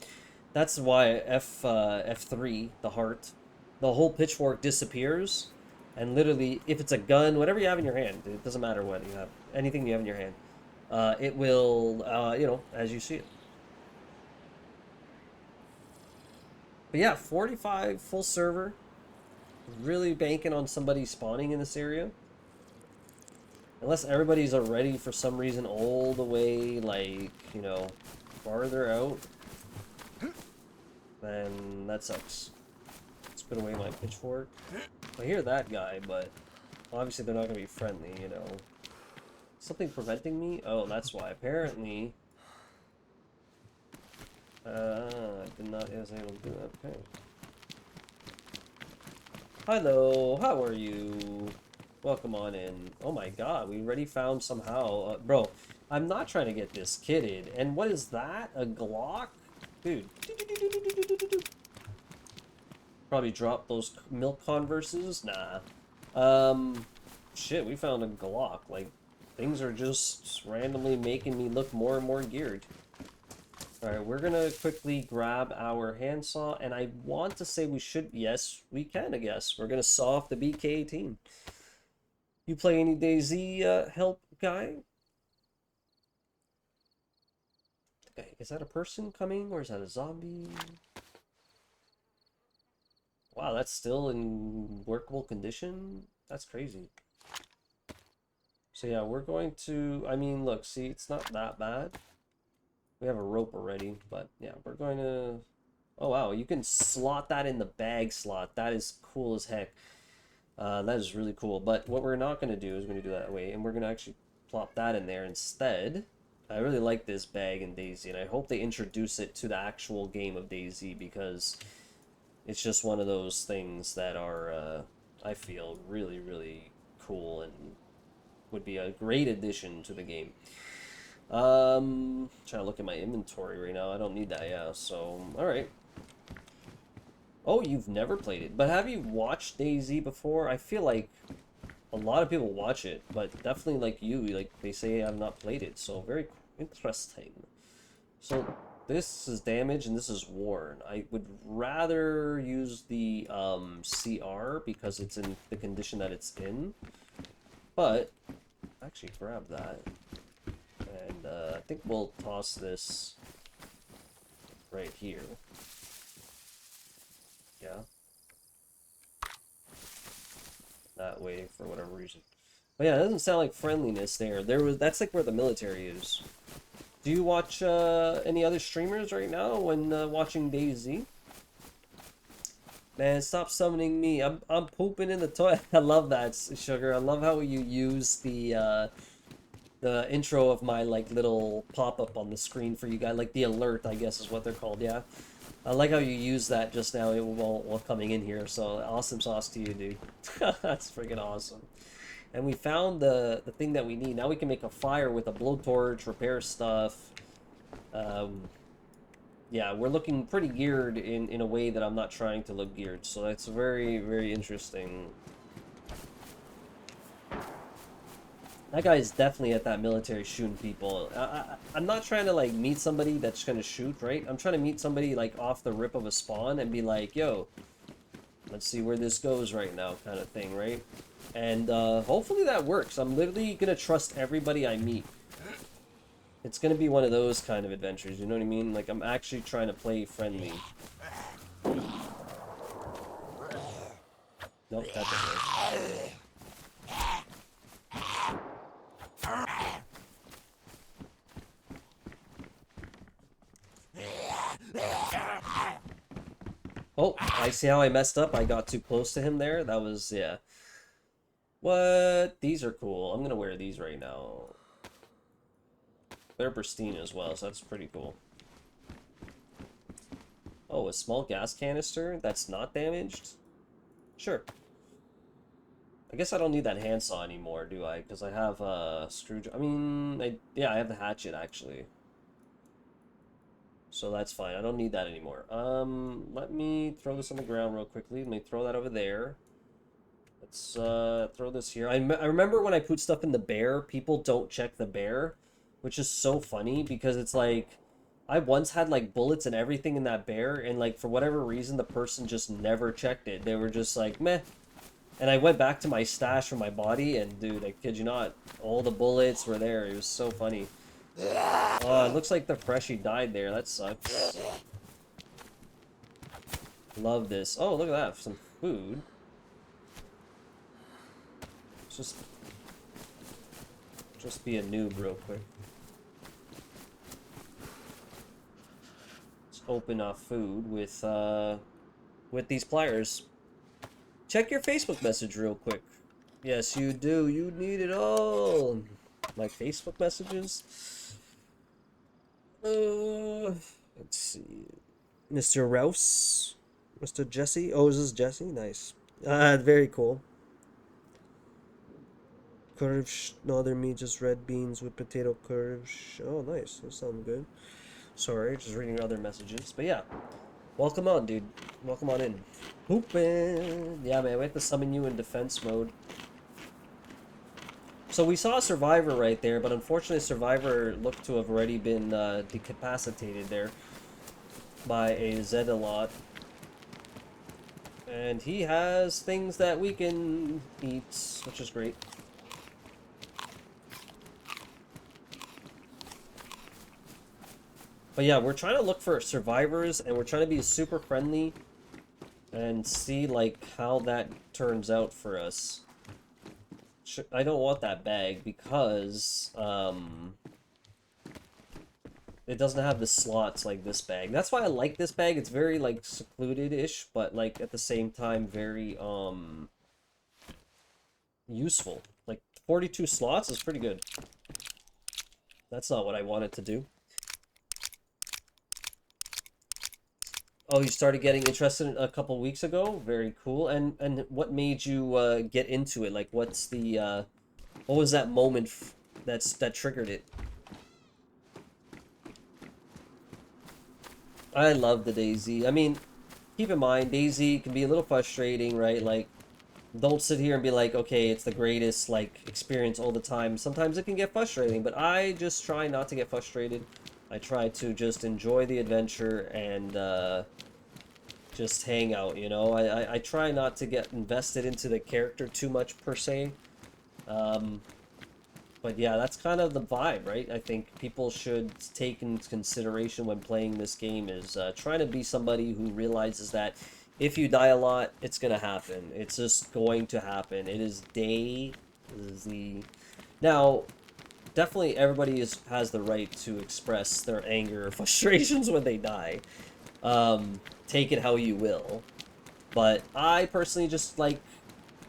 [SPEAKER 1] that's why F3, the heart, the whole pitchfork disappears. And literally, if it's a gun, whatever you have in your hand, it doesn't matter what you have, anything you have in your hand, it will, you know, as you see it. But yeah, 45 full server. Really banking on somebody spawning in this area. Unless everybody's already, for some reason, all the way, like, you know, farther out. Then that sucks. Let's put away my pitchfork. I hear that guy, but obviously they're not going to be friendly, you know. Something preventing me? Oh, that's why. Apparently... I did not... I was able to do that. Okay. Hello, how are you? Welcome on in. Oh my god, we already found somehow... bro, I'm not trying to get this kitted. And what is that? A Glock? Dude. Probably drop those milk Converses? Nah. Shit, we found a Glock. Like, things are just randomly making me look more and more geared. Alright, we're gonna quickly grab our handsaw, and I want to say we should, yes, we can, I guess. We're gonna saw off the BK-18. You play any DayZ help guy? Okay, is that a person coming, or is that a zombie? Wow, that's still in workable condition? That's crazy. So yeah, we're going to, I mean, look, see, it's not that bad. We have a rope already, but yeah, we're going to... Oh wow, you can slot that in the bag slot. That is cool as heck. That is really cool. But what we're not going to do is we're going to do that way, and we're going to actually plop that in there instead. I really like this bag in DayZ, and I hope they introduce it to the actual game of DayZ, because it's just one of those things that are, I feel, really, really cool and would be a great addition to the game. Trying to look at my inventory right now. I don't need that, yeah. So, all right. Oh, you've never played it, but have you watched DayZ before? I feel like a lot of people watch it, but definitely like you, like they say I've not played it. So very interesting. So this is damaged and this is worn. I would rather use the CR because it's in the condition that it's in. But actually grab that. And I think we'll toss this right here. Yeah. That way for whatever reason. But yeah, it doesn't sound like friendliness there. That's like where the military is. Do you watch any other streamers right now when watching DayZ? Man, stop summoning me. I'm pooping in the toilet. I love that, Sugar. I love how you use the intro of my like little pop-up on the screen for you guys, like the alert, I guess is what they're called. Yeah, I like how you used that just now while coming in here. So awesome sauce to you, dude. That's freaking awesome. And we found the thing that we need. Now we can make a fire with a blowtorch, repair stuff. Yeah, we're looking pretty geared in a way that I'm not trying to look geared. So that's very, very interesting. That guy is definitely at that military shooting people. I'm not trying to like meet somebody that's gonna shoot, right? I'm trying to meet somebody like off the rip of a spawn and be like, yo, let's see where this goes right now, kind of thing, right? And hopefully that works. I'm literally gonna trust everybody I meet. It's gonna be one of those kind of adventures, you know what I mean? Like I'm actually trying to play friendly. Nope, that didn't work. Oh, I see how I messed up. I got too close to him there. That was, yeah. What? These are cool. I'm gonna wear these right now. They're pristine as well, so that's pretty cool. Oh, a small gas canister that's not damaged? Sure. I guess I don't need that handsaw anymore, do I? Because I have a screwdriver. I mean, yeah, I have the hatchet, actually. So that's fine. I don't need that anymore. Let me throw this on the ground real quickly. Let me throw that over there. Let's throw this here. I remember when I put stuff in the bear, people don't check the bear, which is so funny because it's like I once had like bullets and everything in that bear, and like for whatever reason the person just never checked it. They were just like meh. And I went back to my stash for my body, and dude, I kid you not, all the bullets were there. It was so funny. Oh, it looks like the freshie died there. That sucks. Love this. Oh, look at that. Some food. Just be a noob real quick. Let's open up food with these pliers. Check your Facebook message real quick. Yes, you do. You need it all. My Facebook messages. Let's see. Mr. Rouse. Mr. Jesse. Oh, is this Jesse? Nice. Very cool. Curve. No other meat, just red beans with potato curve. Oh, nice. That sounds good. Sorry, just reading other messages. But yeah. Welcome on, dude. Welcome on in. Hoopin'. Yeah, man, we have to summon you in defense mode. So we saw a survivor right there, but unfortunately survivor looked to have already been decapacitated there by a Zedalot. And he has things that we can eat, which is great. But yeah, we're trying to look for survivors, and we're trying to be super friendly and see like how that turns out for us. I don't want that bag because it doesn't have the slots like this bag. That's why I like this bag. It's very like secluded-ish, but like at the same time very useful. Like 42 slots is pretty good. That's not what I wanted to do. Oh, you started getting interested a couple weeks ago? Very cool. And what made you get into it? Like what's the what was that moment that triggered it? I love the Daisy. I mean, keep in mind, Daisy can be a little frustrating, right? Like, don't sit here and be like, okay, it's the greatest like experience all the time. Sometimes it can get frustrating, but I just try not to get frustrated. I try to just enjoy the adventure and just hang out. You know, I try not to get invested into the character too much per se. Um, but yeah, that's kind of the vibe, right? I think people should take into consideration when playing this game is trying to be somebody who realizes that if you die a lot, it's gonna happen. It's just going to happen. It is day the now. Definitely, everybody has the right to express their anger or frustrations when they die. Take it how you will. But I personally just like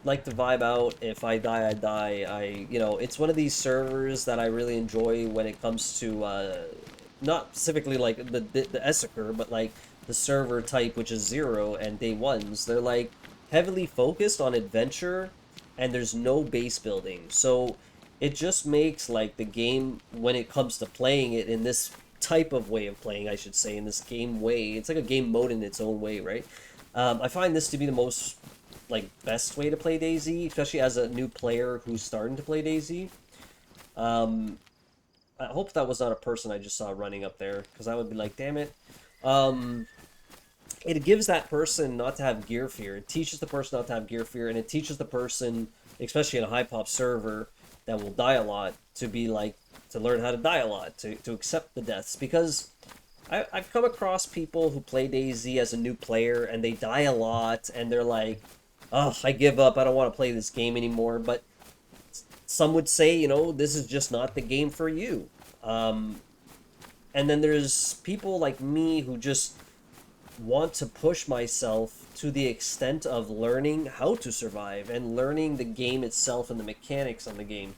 [SPEAKER 1] to vibe out. If I die, I die. It's one of these servers that I really enjoy when it comes to not specifically like the Essaker, but like the server type, which is 0 and day ones. They're like heavily focused on adventure, and there's no base building. So it just makes like the game when it comes to playing it in this type of way of playing, I should say, in this game way. It's like a game mode in its own way, right? I find this to be the most like best way to play Daisy, especially as a new player who's starting to play Daisy. Um, I hope that was not a person I just saw running up there, because I would be like, damn it. Um, it gives that person not to have gear fear. It teaches the person not to have gear fear, and it teaches the person, especially in a high pop server that will die a lot, to be like to learn how to die a lot, to accept the deaths, because I've come across people who play Daisy as a new player and they die a lot and they're like, oh, I give up. I don't want to play this game anymore. But some would say, this is just not the game for you. Um, and then there's people like me who just want to push myself to the extent of learning how to survive and learning the game itself and the mechanics on the game.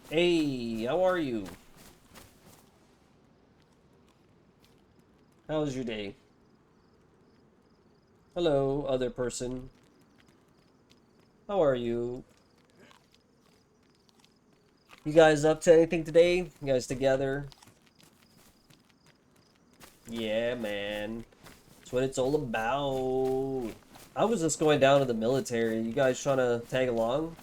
[SPEAKER 1] Hey, how are you? How was your day? Hello, other person. How are you? You guys up to anything today? You guys together? Yeah, man. That's what it's all about. I was just going down to the military. You guys trying to tag along?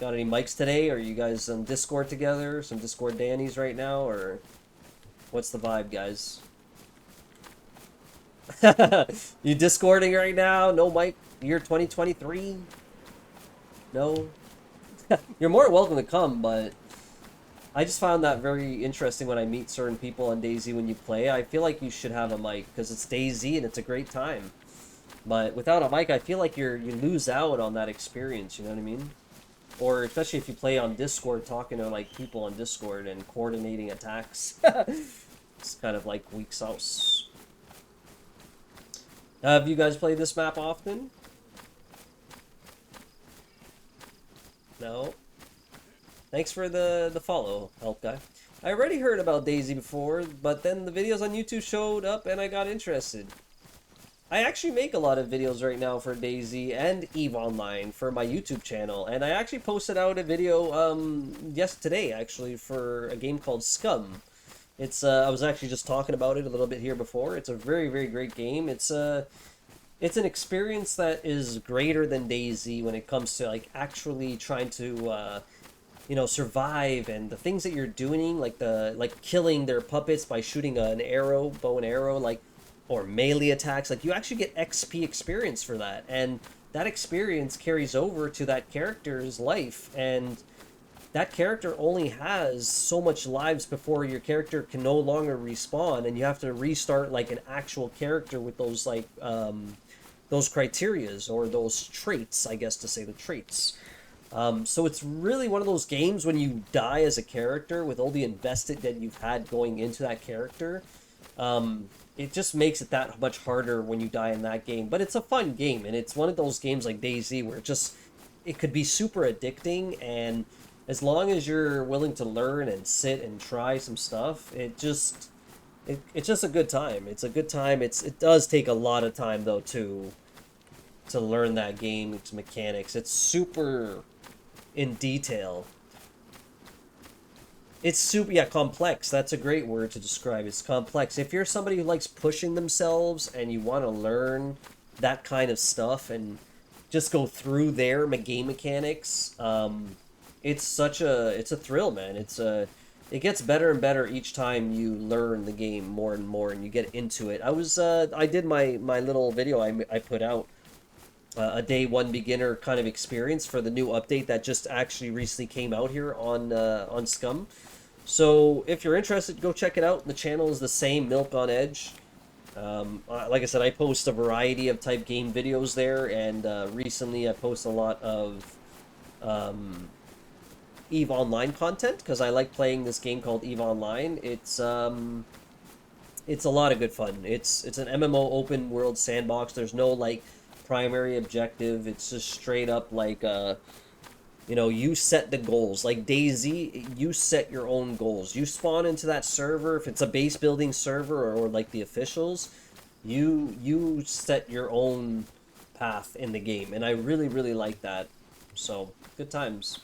[SPEAKER 1] Got any mics today? Are you guys on Discord together? Some Discord Dannies right now? Or what's the vibe, guys? You Discording right now? No mic? Year 2023? No? You're more welcome to come, but I just found that very interesting when I meet certain people on DayZ when you play. I feel like you should have a mic because it's DayZ and it's a great time. But without a mic, I feel like you lose out on that experience. You know what I mean? Or especially if you play on Discord, talking to like people on Discord and coordinating attacks. It's kind of like weak sauce. Have you guys played this map often? No. Thanks for the follow, help guy. I already heard about DayZ before, but then the videos on YouTube showed up and I got interested. I actually make a lot of videos right now for DayZ and EVE Online for my YouTube channel, and I actually posted out a video today actually for a game called Scum. It's I was actually just talking about it a little bit here before. It's a very very great game. It's an experience that is greater than DayZ when it comes to like actually trying to survive, and the things that you're doing, like killing their puppets by shooting an arrow, bow and arrow, or melee attacks. Like you actually get XP experience for that, and that experience carries over to that character's life, and that character only has so much lives before your character can no longer respawn, and you have to restart like an actual character with those criterias or those traits, I guess to say the traits. So it's really one of those games when you die as a character with all the invested that you've had going into that character. It just makes it that much harder when you die in that game. But it's a fun game, and it's one of those games like DayZ where it could be super addicting, and as long as you're willing to learn and sit and try some stuff, it's just a good time. It's a good time. It does take a lot of time though to learn that game, its mechanics. It's super in detail. It's super, yeah, complex. That's a great word to describe. It's complex. If you're somebody who likes pushing themselves and you want to learn that kind of stuff and just go through their game mechanics, it's a thrill, man. It gets better and better each time you learn the game more and more and you get into it. I did my little video I put out, a day one beginner kind of experience for the new update that just actually recently came out here on Scum. So if you're interested, go check it out. The channel is the same, Milk on Edge. Like I said, I post a variety of type game videos there, and recently I post a lot of um, EVE Online content because I like playing this game called EVE Online. It's a lot of good fun. It's an MMO open world sandbox. There's no like primary objective. It's just straight up like you set the goals. Like DayZ, you set your own goals. You spawn into that server. If it's a base building server or like the officials, you set your own path in the game, and I really really like that. So good times.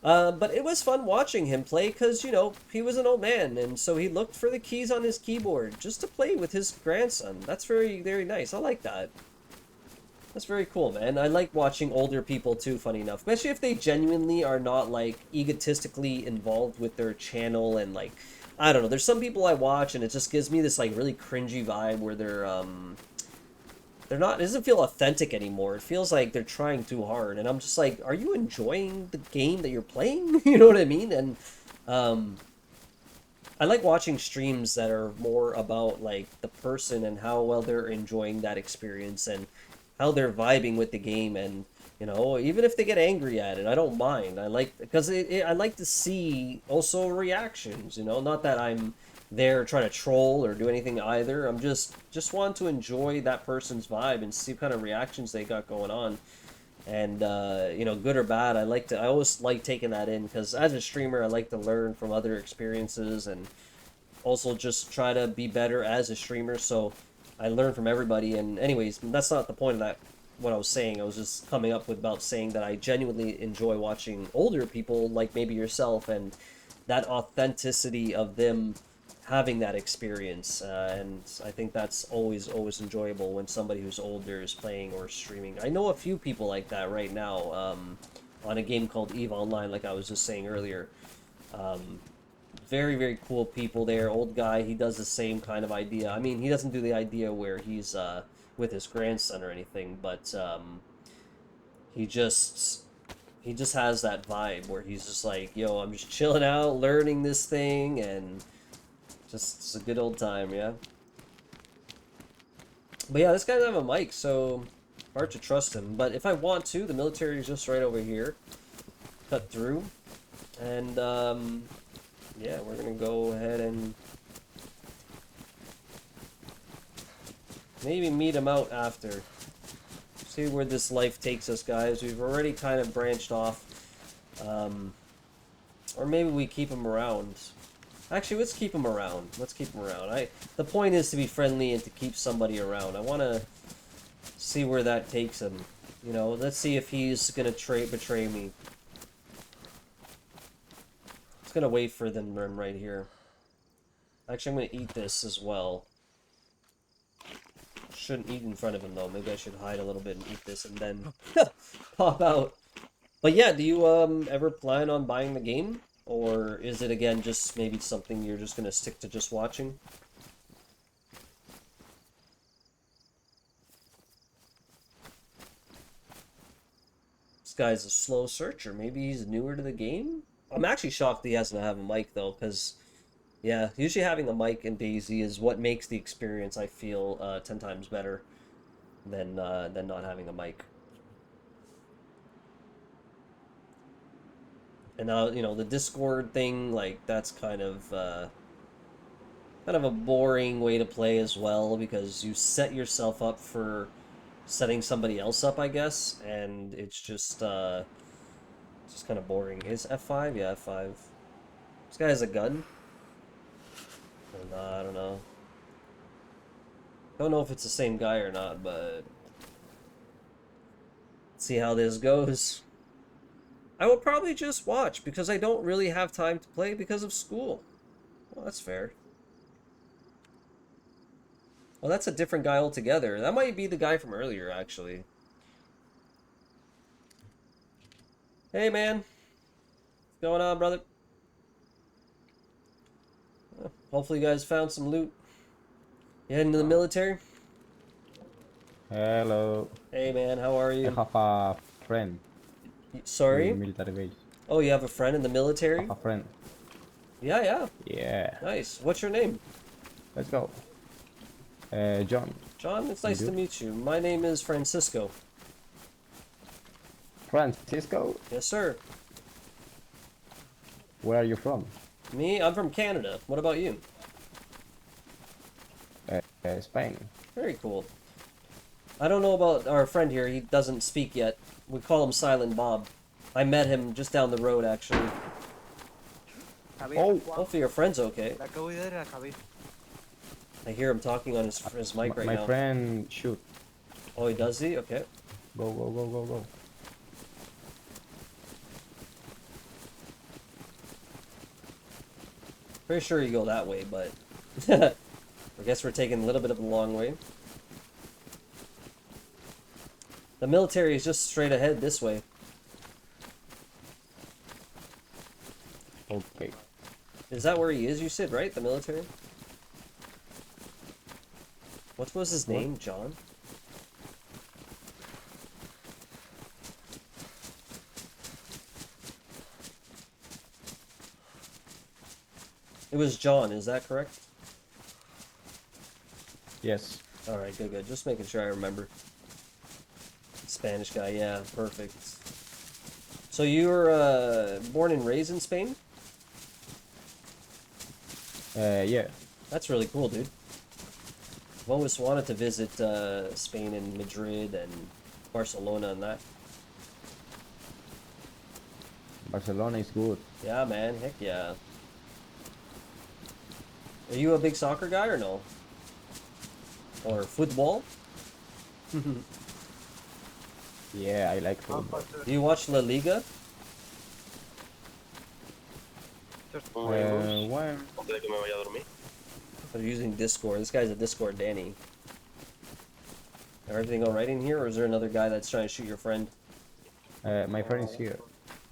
[SPEAKER 1] But it was fun watching him play because, he was an old man, and so he looked for the keys on his keyboard just to play with his grandson. That's very, very nice. I like that. That's very cool, man. I like watching older people too, funny enough. Especially if they genuinely are not, like, egotistically involved with their channel and, like, I don't know. There's some people I watch and it just gives me this, like, really cringy vibe where they're not, it doesn't feel authentic anymore. It feels like they're trying too hard. And I'm just like, are you enjoying the game that you're playing? You know what I mean? And um, I like watching streams that are more about like the person and how well they're enjoying that experience and how they're vibing with the game. And even if they get angry at it, I don't mind. I like because I like to see also reactions. Not that I'm there trying to troll or do anything either. I'm just want to enjoy that person's vibe and see what kind of reactions they got going on. And good or bad, I always like taking that in because as a streamer, I like to learn from other experiences and also just try to be better as a streamer. So I learn from everybody. And anyways, that's not the point of that. What I was saying, I was just coming up with about saying that I genuinely enjoy watching older people like maybe yourself and that authenticity of them having that experience, and I think that's always enjoyable when somebody who's older is playing or streaming. I know a few people like that right now, on a game called EVE Online, like I was just saying earlier. Um, Very very cool people there. Old guy, he does the same kind of idea. I mean, he doesn't do the idea where he's with his grandson or anything, but he just he just has that vibe where he's just like, yo, I'm just chilling out, learning this thing, and just it's a good old time, yeah. But yeah, this guy doesn't have a mic, so hard to trust him. But if I want to, the military is just right over here. Cut through. And, yeah, we're gonna go ahead and maybe meet him out after. See where this life takes us, guys. We've already kind of branched off. Um, or maybe we keep him around. Actually, let's keep him around. Let's keep him around. The point is to be friendly and to keep somebody around. I want to see where that takes him. Let's see if he's gonna betray me. Just gonna wait for them right here. Actually, I'm gonna eat this as well. Shouldn't eat in front of him though. Maybe I should hide a little bit and eat this and then pop out. But yeah, do you ever plan on buying the game? Or is it again just maybe something you're just gonna stick to just watching? This guy's a slow searcher. Maybe he's newer to the game? I'm actually shocked he hasn't have a mic though, because yeah, usually having a mic in DayZ is what makes the experience, I feel, 10 times better than not having a mic. And now, the Discord thing, like, that's kind of a boring way to play as well because you set yourself up for setting somebody else up, I guess, and it's just kind of boring. Is F5? Yeah, F5. This guy has a gun? Or not, I don't know. Don't know if it's the same guy or not, but let's see how this goes. I will probably just watch because I don't really have time to play because of school. Well, that's fair. Well, that's a different guy altogether. That might be the guy from earlier, actually. Hey, man. What's going on, brother? Hopefully you guys found some loot. You heading to the military?
[SPEAKER 2] Hello.
[SPEAKER 1] Hey, man. How are
[SPEAKER 2] I
[SPEAKER 1] you?
[SPEAKER 2] have a friend in
[SPEAKER 1] Sorry?
[SPEAKER 2] military base.
[SPEAKER 1] Oh, you have a friend in the
[SPEAKER 2] I
[SPEAKER 1] military?
[SPEAKER 2] have a friend.
[SPEAKER 1] Yeah, yeah.
[SPEAKER 2] Yeah.
[SPEAKER 1] Nice. What's your name?
[SPEAKER 2] Let's go. John.
[SPEAKER 1] John, it's
[SPEAKER 2] And
[SPEAKER 1] nice to
[SPEAKER 2] you?
[SPEAKER 1] meet you. My name is Francisco.
[SPEAKER 2] Francisco?
[SPEAKER 1] Yes, sir.
[SPEAKER 2] Where are you from?
[SPEAKER 1] Me, I'm from Canada. What about you?
[SPEAKER 2] Spain.
[SPEAKER 1] Very cool. I don't know about our friend here. He doesn't speak yet. We call him Silent Bob. I met him just down the road, actually.
[SPEAKER 2] Oh!
[SPEAKER 1] Hopefully your friend's okay.
[SPEAKER 3] La acabo de dar, la acabé.
[SPEAKER 1] I hear him talking on his mic right
[SPEAKER 2] My
[SPEAKER 1] now.
[SPEAKER 2] friend shoot.
[SPEAKER 1] Oh, he does he? Okay.
[SPEAKER 2] Go, go, go, go, go.
[SPEAKER 1] Pretty sure you go that way, but I guess we're taking a little bit of a long way. The military is just straight ahead this way.
[SPEAKER 2] Okay.
[SPEAKER 1] Is that where he is, you said, right? The military? What was his name? John? It was John, is that correct?
[SPEAKER 2] Yes.
[SPEAKER 1] Alright, good, good. Just making sure I remember. Spanish guy, yeah, perfect. So you were born and raised in Spain?
[SPEAKER 2] Yeah.
[SPEAKER 1] That's really cool, dude. I've always wanted to visit Spain and Madrid and Barcelona and that.
[SPEAKER 2] Barcelona is good.
[SPEAKER 1] Yeah, man, heck yeah. Are you a big soccer guy or no? Or football?
[SPEAKER 2] Yeah, I like football.
[SPEAKER 1] Do you watch La Liga?
[SPEAKER 2] When?
[SPEAKER 4] Antes de que me vaya a dormir.
[SPEAKER 1] I'm using Discord. This guy's a Discord Danny. Everything alright in here, or is there another guy that's trying to shoot your friend?
[SPEAKER 2] My friend is here.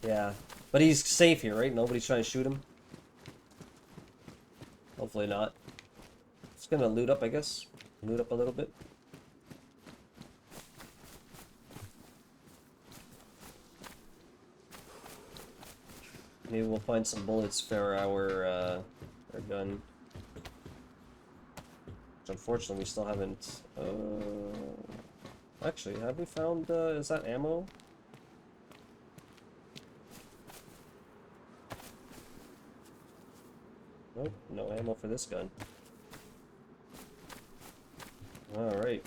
[SPEAKER 1] Yeah. But he's safe here, right? Nobody's trying to shoot him? Hopefully not. Just gonna loot up, I guess. Loot up a little bit. Maybe we'll find some bullets for our gun. Which unfortunately we still haven't... Actually, have we found... is that ammo? Nope, no ammo for this gun. Alright.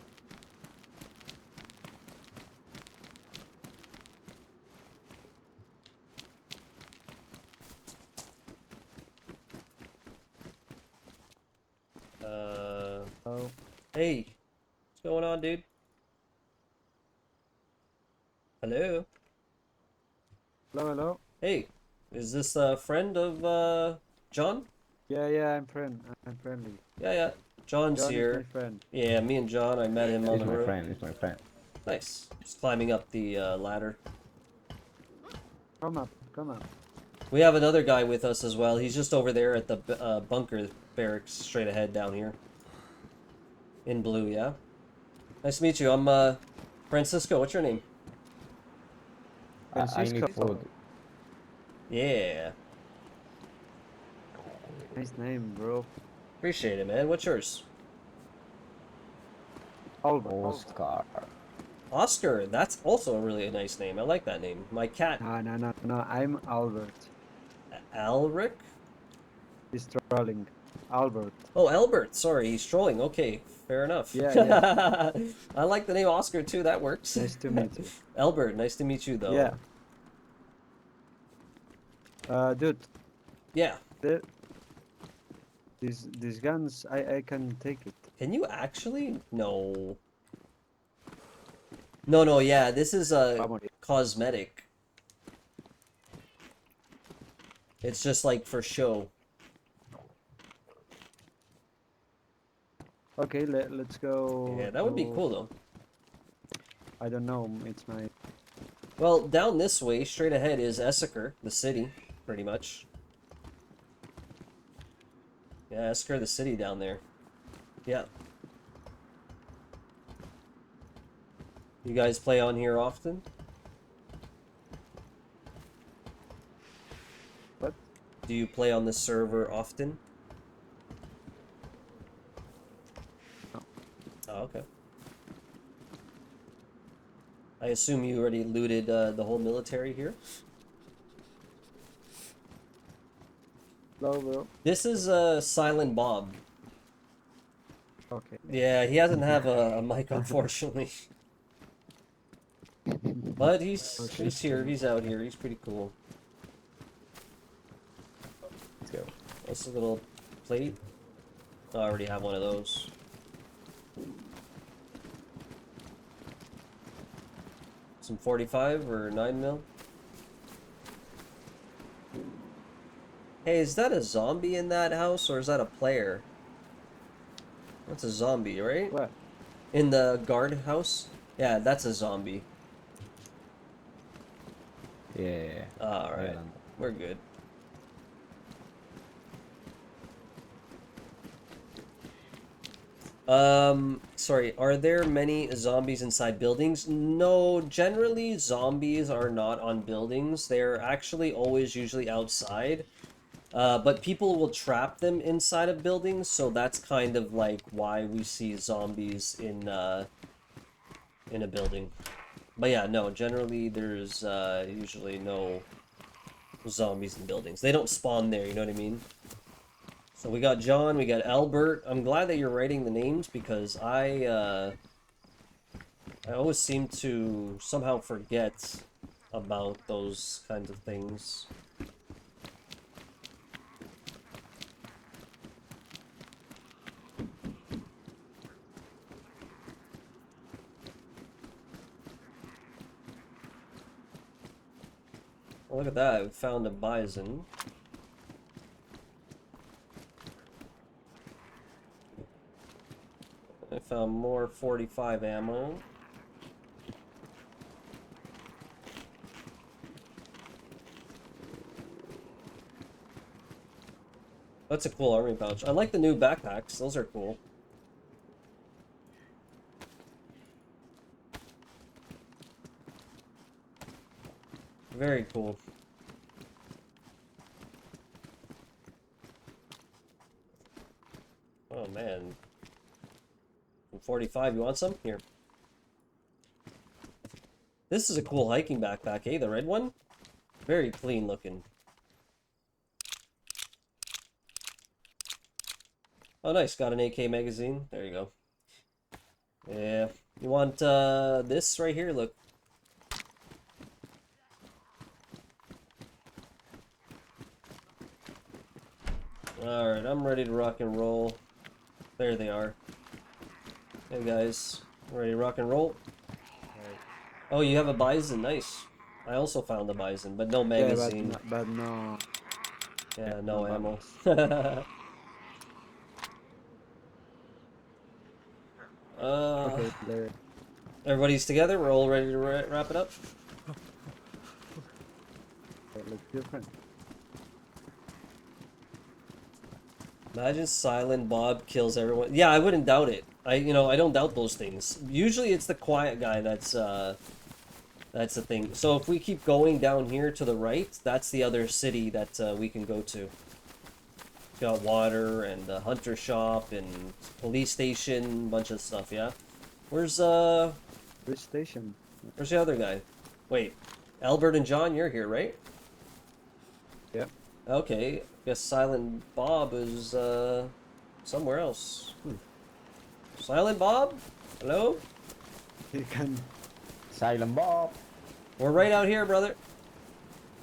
[SPEAKER 3] Oh.
[SPEAKER 1] Hey, what's going on, dude? Hello?
[SPEAKER 3] Hello, hello.
[SPEAKER 1] Hey, is this a friend of, John?
[SPEAKER 3] Yeah, I'm friendly.
[SPEAKER 1] Yeah, yeah. John's
[SPEAKER 3] John
[SPEAKER 1] here.
[SPEAKER 3] is my friend.
[SPEAKER 1] Yeah, me and John, I met him on
[SPEAKER 2] He's
[SPEAKER 1] the
[SPEAKER 2] my
[SPEAKER 1] road.
[SPEAKER 2] friend. He's my friend.
[SPEAKER 1] Nice. Just climbing up the ladder.
[SPEAKER 3] Come up, come up.
[SPEAKER 1] We have another guy with us as well. He's just over there at the bunker barracks, straight ahead down here. In blue, yeah? Nice to meet you. I'm, Francisco. What's your name?
[SPEAKER 2] I need
[SPEAKER 3] Francisco.
[SPEAKER 2] food.
[SPEAKER 1] Yeah.
[SPEAKER 3] Nice name, bro.
[SPEAKER 1] Appreciate it, man. What's yours?
[SPEAKER 3] Albert.
[SPEAKER 2] Oscar.
[SPEAKER 1] Oscar. That's also a really nice name. I like that name. My cat,
[SPEAKER 3] No. I'm Albert.
[SPEAKER 1] Alric?
[SPEAKER 3] He's trolling. Albert.
[SPEAKER 1] Oh, Albert. Sorry, he's trolling. Okay, fair enough.
[SPEAKER 3] Yeah.
[SPEAKER 1] I like the name Oscar too. That works.
[SPEAKER 3] Nice to meet you.
[SPEAKER 1] Albert, nice to meet you, though.
[SPEAKER 3] Yeah. Dude,
[SPEAKER 1] Yeah.
[SPEAKER 3] the, these guns, I can take it.
[SPEAKER 1] Can you actually? No. No, yeah. This is a
[SPEAKER 3] Vamos.
[SPEAKER 1] cosmetic. It's just like for show.
[SPEAKER 3] Okay, let's go.
[SPEAKER 1] Yeah, that would be cool though.
[SPEAKER 3] I don't know. It's my.
[SPEAKER 1] Well, down this way, straight ahead, is Esseker, the city, pretty much. Yeah, Esseker, the city down there. Yeah. You guys play on here often?
[SPEAKER 3] What?
[SPEAKER 1] Do you play on this server often?
[SPEAKER 3] No.
[SPEAKER 1] Oh, okay. I assume you already looted the whole military here?
[SPEAKER 3] Hello, bro.
[SPEAKER 1] This is Silent Bob.
[SPEAKER 3] Okay.
[SPEAKER 1] Yeah, he doesn't have a mic, unfortunately. But he's here, he's out here, he's pretty cool.
[SPEAKER 2] Let's go.
[SPEAKER 1] What's the little plate? Oh, I already have one of those. Some 45 or 9mm? Hey, is that a zombie in that house or is that a player? That's a zombie, right?
[SPEAKER 3] What?
[SPEAKER 1] In the guard house? Yeah, that's a zombie.
[SPEAKER 2] Yeah.
[SPEAKER 1] Alright,
[SPEAKER 2] Island.
[SPEAKER 1] we're good. Sorry, are there many zombies inside buildings? No, generally zombies are not on buildings. They're actually always usually outside. But people will trap them inside of buildings, so that's kind of like why we see zombies in a building. But yeah, no, generally there's usually no zombies in buildings. They don't spawn there, you know what I mean? So we got John, we got Albert. I'm glad that you're writing the names because I always seem to somehow forget about those kinds of things. Oh, look at that, we found a bison. I found more 45 ammo. That's a cool army pouch. I like the new backpacks, those are cool. Very cool. Oh man. 45, you want some? Here. This is a cool hiking backpack, eh? The red one? Very clean looking. Oh nice, got an AK magazine. There you go. Yeah. You want this right here? Look. Alright, I'm ready to rock and roll. There they are. Hey guys, ready to rock and roll? Oh, you have a bison, nice. I also found a bison, but no magazine.
[SPEAKER 3] Yeah, but no.
[SPEAKER 1] Yeah, no
[SPEAKER 3] no
[SPEAKER 1] ammo.
[SPEAKER 3] Okay, there.
[SPEAKER 1] Everybody's together, we're all ready to wrap it up?
[SPEAKER 3] It looks different.
[SPEAKER 1] Imagine Silent Bob kills everyone. Yeah, I wouldn't doubt it. I don't doubt those things. Usually it's the quiet guy that's the thing. So if we keep going down here to the right, that's the other city that we can go to. Got water and the hunter shop and police station, bunch of stuff, yeah? Where's
[SPEAKER 3] Which station?
[SPEAKER 1] where's the other guy? Wait, Albert and John, you're here, right?
[SPEAKER 3] Yep.
[SPEAKER 1] Okay, guess Silent Bob is somewhere else. Silent Bob? Hello?
[SPEAKER 3] You can.
[SPEAKER 2] Silent Bob.
[SPEAKER 1] We're right out here, brother.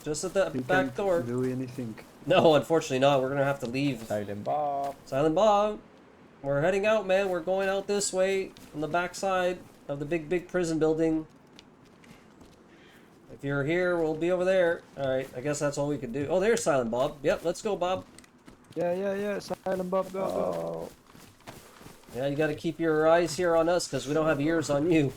[SPEAKER 1] Just at the
[SPEAKER 3] You
[SPEAKER 1] back
[SPEAKER 3] can't
[SPEAKER 1] door.
[SPEAKER 3] do anything.
[SPEAKER 1] No, unfortunately not. We're gonna have to leave.
[SPEAKER 2] Silent Bob.
[SPEAKER 1] Silent Bob, we're heading out, man. We're going out this way on the back side of the big prison building. If you're here, we'll be over there. Alright, I guess that's all we could do. Oh, there's Silent Bob. Yep, let's go, Bob.
[SPEAKER 3] Yeah. Silent Bob, go, go.
[SPEAKER 2] Oh.
[SPEAKER 1] Yeah, you gotta keep your eyes here on us, because we don't have ears on you.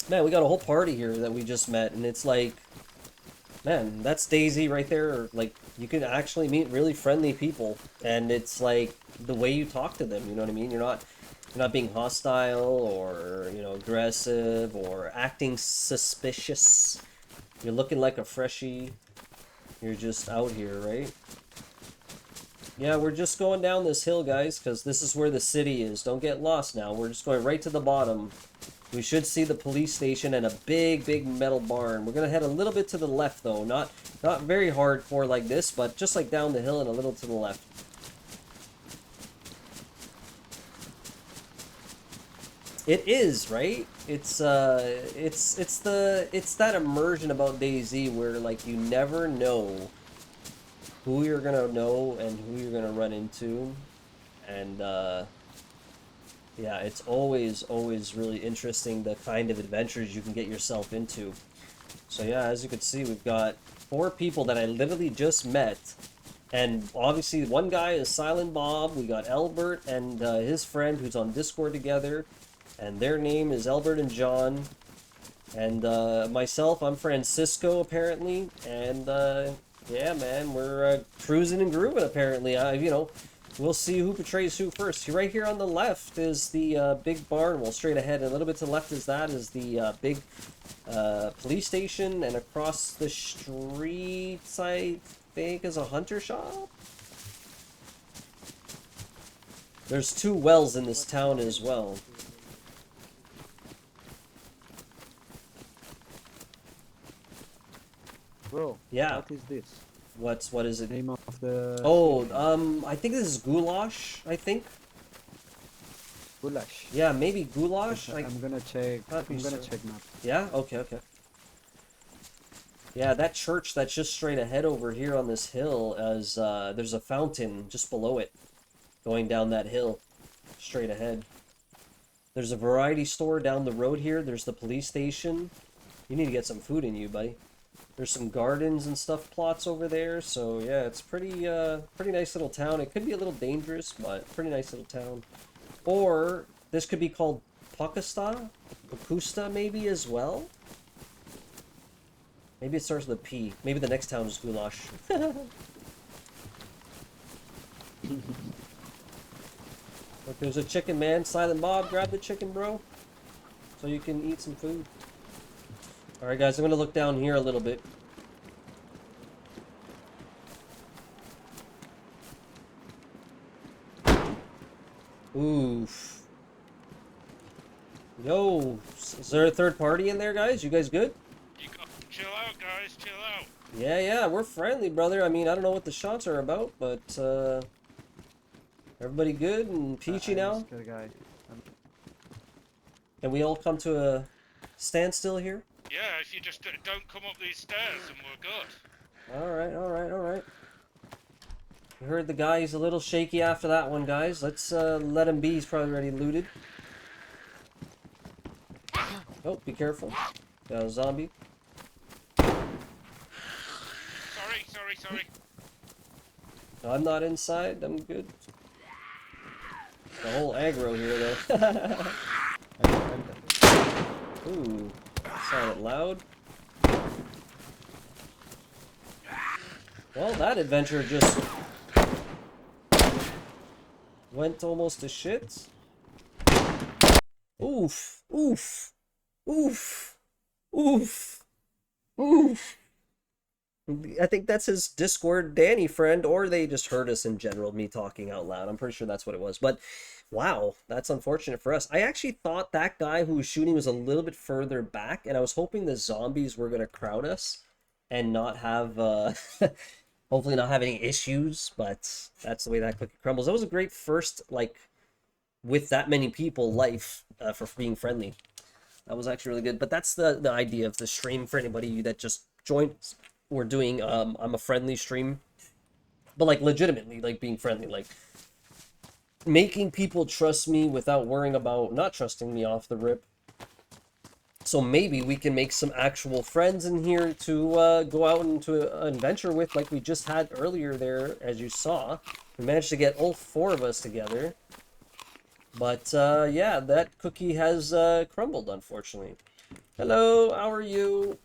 [SPEAKER 1] Man, we got a whole party here that we just met, and it's like... Man, that's Daisy right there. Like, you can actually meet really friendly people, and it's like the way you talk to them, you know what I mean? You're not being hostile or, you know, aggressive or acting suspicious. You're looking like a freshie. You're just out here, right? Yeah, we're just going down this hill, guys, because this is where the city is. Don't get lost now. We're just going right to the bottom. We should see the police station and a big metal barn. We're gonna head a little bit to the left, though. Not very hardcore like this, but just like down the hill and a little to the left. It is, right? It's that immersion about DayZ where like you never know who you're gonna know and who you're gonna run into, and yeah, it's always really interesting the kind of adventures you can get yourself into. So yeah, as you can see, we've got 4 people that I literally just met. And obviously one guy is Silent Bob, we got Albert and his friend who's on Discord together. And their name is Albert and John. And myself, I'm Francisco apparently. And yeah man, we're cruising and grooving apparently. You know, we'll see who betrays who first. Right here on the left is the big barn. Well, straight ahead, and a little bit to the left is the big police station, and across the street, I think, is a hunter shop. There's 2 wells in this town as well.
[SPEAKER 3] Bro,
[SPEAKER 1] Yeah.
[SPEAKER 3] what is this?
[SPEAKER 1] What is it?
[SPEAKER 3] Name of the...
[SPEAKER 1] Oh,
[SPEAKER 3] city?
[SPEAKER 1] I think this is goulash, I think.
[SPEAKER 3] Goulash.
[SPEAKER 1] Yeah, maybe goulash.
[SPEAKER 3] I'm gonna check.
[SPEAKER 1] Not
[SPEAKER 3] I'm
[SPEAKER 1] be
[SPEAKER 3] gonna
[SPEAKER 1] sure.
[SPEAKER 3] check map.
[SPEAKER 1] Yeah? Okay. Yeah, that church that's just straight ahead over here on this hill is, there's a fountain just below it, going down that hill, straight ahead. There's a variety store down the road here. There's the police station. You need to get some food in you, buddy. There's some gardens and stuff plots over there, so yeah, it's pretty nice little town. It could be a little dangerous, but pretty nice little town. Or this could be called Pakusta maybe as well. Maybe it starts with a P. Maybe the next town is goulash. Look, there's a chicken, man. Silent Bob, grab the chicken, bro, so you can eat some food. Alright guys, I'm gonna look down here a little bit. Oof. Yo, is there a third party in there, guys? You guys good?
[SPEAKER 4] You got chill out, guys. Chill out.
[SPEAKER 1] Yeah, we're friendly, brother. I mean, I don't know what the shots are about, but everybody good and peachy now?
[SPEAKER 3] Good guy.
[SPEAKER 1] Can we all come to a standstill here?
[SPEAKER 4] Yeah, if you just don't come up these stairs, and we're good.
[SPEAKER 1] Alright. You heard the guy, he's a little shaky after that one, guys. Let's let him be, he's probably already looted. Oh, be careful. Got a zombie.
[SPEAKER 4] Sorry.
[SPEAKER 1] No, I'm not inside, I'm good. The whole aggro here, though. Ooh, sounded loud. Well, that adventure just went almost to shit. Oof. I think that's his Discord Danny friend, or they just heard us in general, me talking out loud. I'm pretty sure that's what it was. But wow, that's unfortunate for us. I actually thought that guy who was shooting was a little bit further back, and I was hoping the zombies were going to crowd us and not have, hopefully not have any issues, but that's the way that cookie crumbles. That was a great first, like, with that many people, life for being friendly. That was actually really good. But that's the idea of the stream for anybody that just joined. We're doing I'm a friendly stream, but like legitimately, like being friendly, like making people trust me without worrying about not trusting me off the rip. So maybe we can make some actual friends in here to go out into an adventure with, like we just had earlier there, as you saw. We managed to get all 4 of us together. But yeah, that cookie has crumbled, unfortunately. Hello, how are you?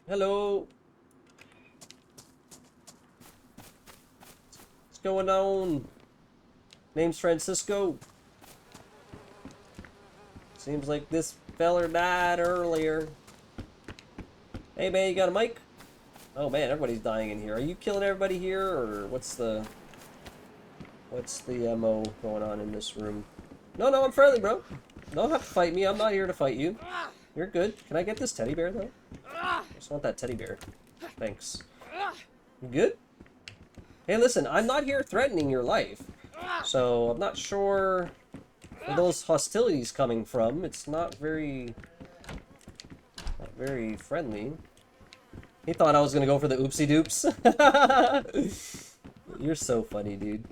[SPEAKER 1] Hello. What's going on? Name's Francisco. Seems like this feller died earlier. Hey man, you got a mic? Oh man, everybody's dying in here. Are you killing everybody here, or what's the MO going on in this room? No, I'm friendly, bro. Don't have to fight me. I'm not here to fight you. You're good. Can I get this teddy bear though? I just want that teddy bear. Thanks. You good? Hey, listen, I'm not here threatening your life. So, I'm not sure where those hostilities coming from. It's not very friendly. He thought I was gonna go for the oopsie doops. You're so funny, dude.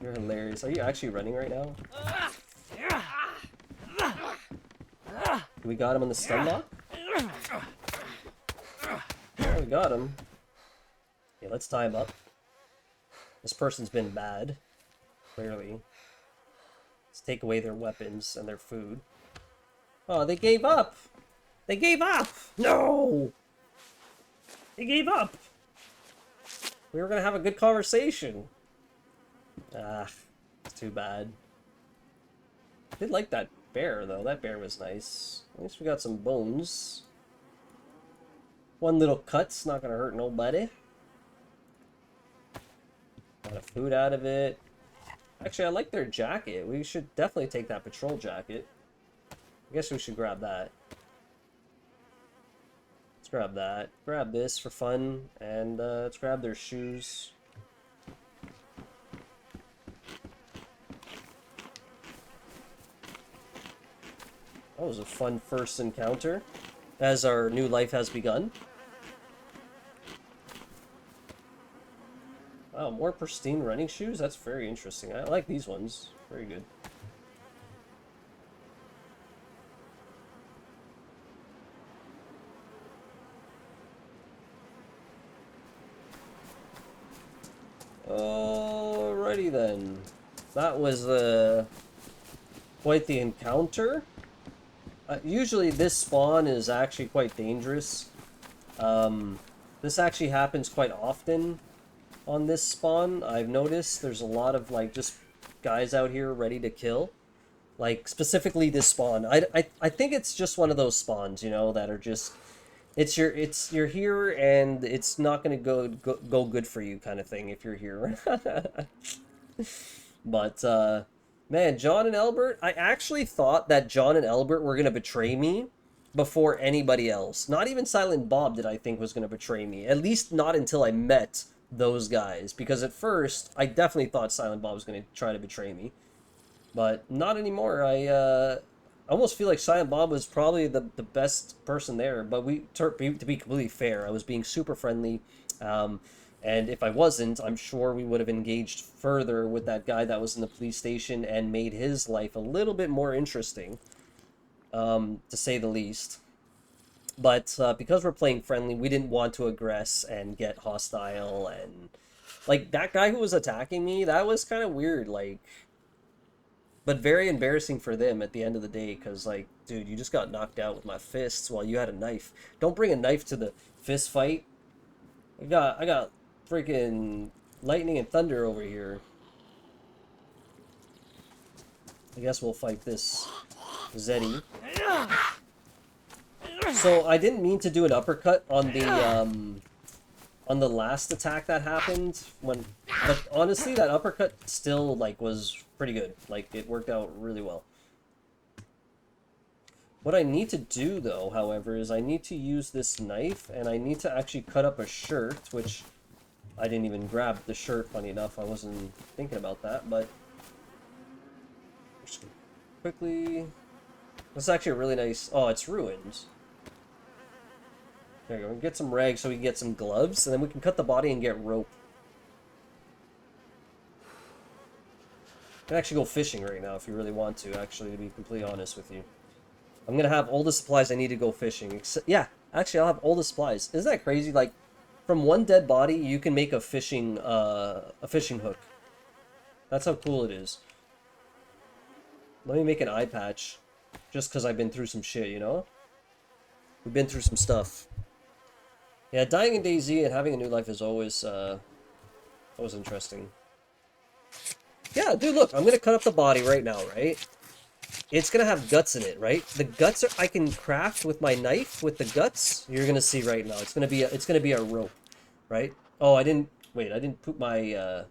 [SPEAKER 1] You're hilarious. Are you actually running right now? We got him on the stun lock? Oh, we got him. Okay, let's tie him up. This person's been bad. Clearly. Let's take away their weapons and their food. Oh, they gave up! They gave up! No! They gave up! We were gonna have a good conversation. Ah, it's too bad. I did like that bear, though. That bear was nice. At least we got some bones. One little cut's not gonna hurt nobody. Got a food out of it. Actually, I like their jacket. We should definitely take that patrol jacket. I guess we should grab that. Let's grab that. Grab this for fun. And let's grab their shoes. That was a fun first encounter, as our new life has begun. Wow, more pristine running shoes? That's very interesting. I like these ones. Very good. Alrighty then. That was quite the encounter. Usually this spawn is actually quite dangerous. This actually happens quite often on this spawn. I've noticed there's a lot of like just guys out here ready to kill. Like specifically this spawn. I think it's just one of those spawns, you know, that are just you're here and it's not gonna go good for you kind of thing if you're here. But man, John and Albert, I actually thought that John and Albert were gonna betray me before anybody else. Not even Silent Bob did I think was gonna betray me. At least not until I met those guys. Because at first, I definitely thought Silent Bob was gonna try to betray me. But not anymore. I almost feel like Silent Bob was probably the best person there. But to be completely fair, I was being super friendly. And if I wasn't, I'm sure we would have engaged further with that guy that was in the police station and made his life a little bit more interesting, to say the least. But because we're playing friendly, we didn't want to aggress and get hostile. And like that guy who was attacking me, that was kind of weird. Like, but very embarrassing for them at the end of the day, because like, dude, you just got knocked out with my fists while you had a knife. Don't bring a knife to the fist fight. I got freaking lightning and thunder over here. I guess we'll fight this Zeddy. So I didn't mean to do an uppercut on the last attack that happened but honestly that uppercut still like was pretty good. Like it worked out really well. What I need to do though, however, is I need to use this knife and I need to actually cut up a shirt, which I didn't even grab the shirt, funny enough. I wasn't thinking about that, but just quickly. This is actually a really nice. Oh, it's ruined. There you go. Get some rags so we can get some gloves, and then we can cut the body and get rope. You can actually go fishing right now if you really want to, actually, to be completely honest with you. I'm going to have all the supplies I need to go fishing. Yeah, actually, I'll have all the supplies. Isn't that crazy? Like, from one dead body, you can make a fishing hook. That's how cool it is. Let me make an eye patch. Just because I've been through some shit, you know? We've been through some stuff. Yeah, dying in DayZ and having a new life is always interesting. Yeah, dude, look, I'm gonna cut up the body right now, right? It's gonna have guts in it, right? The guts I can craft with my knife with the guts. You're gonna see right now. It's gonna be a rope, right? Oh, I didn't put my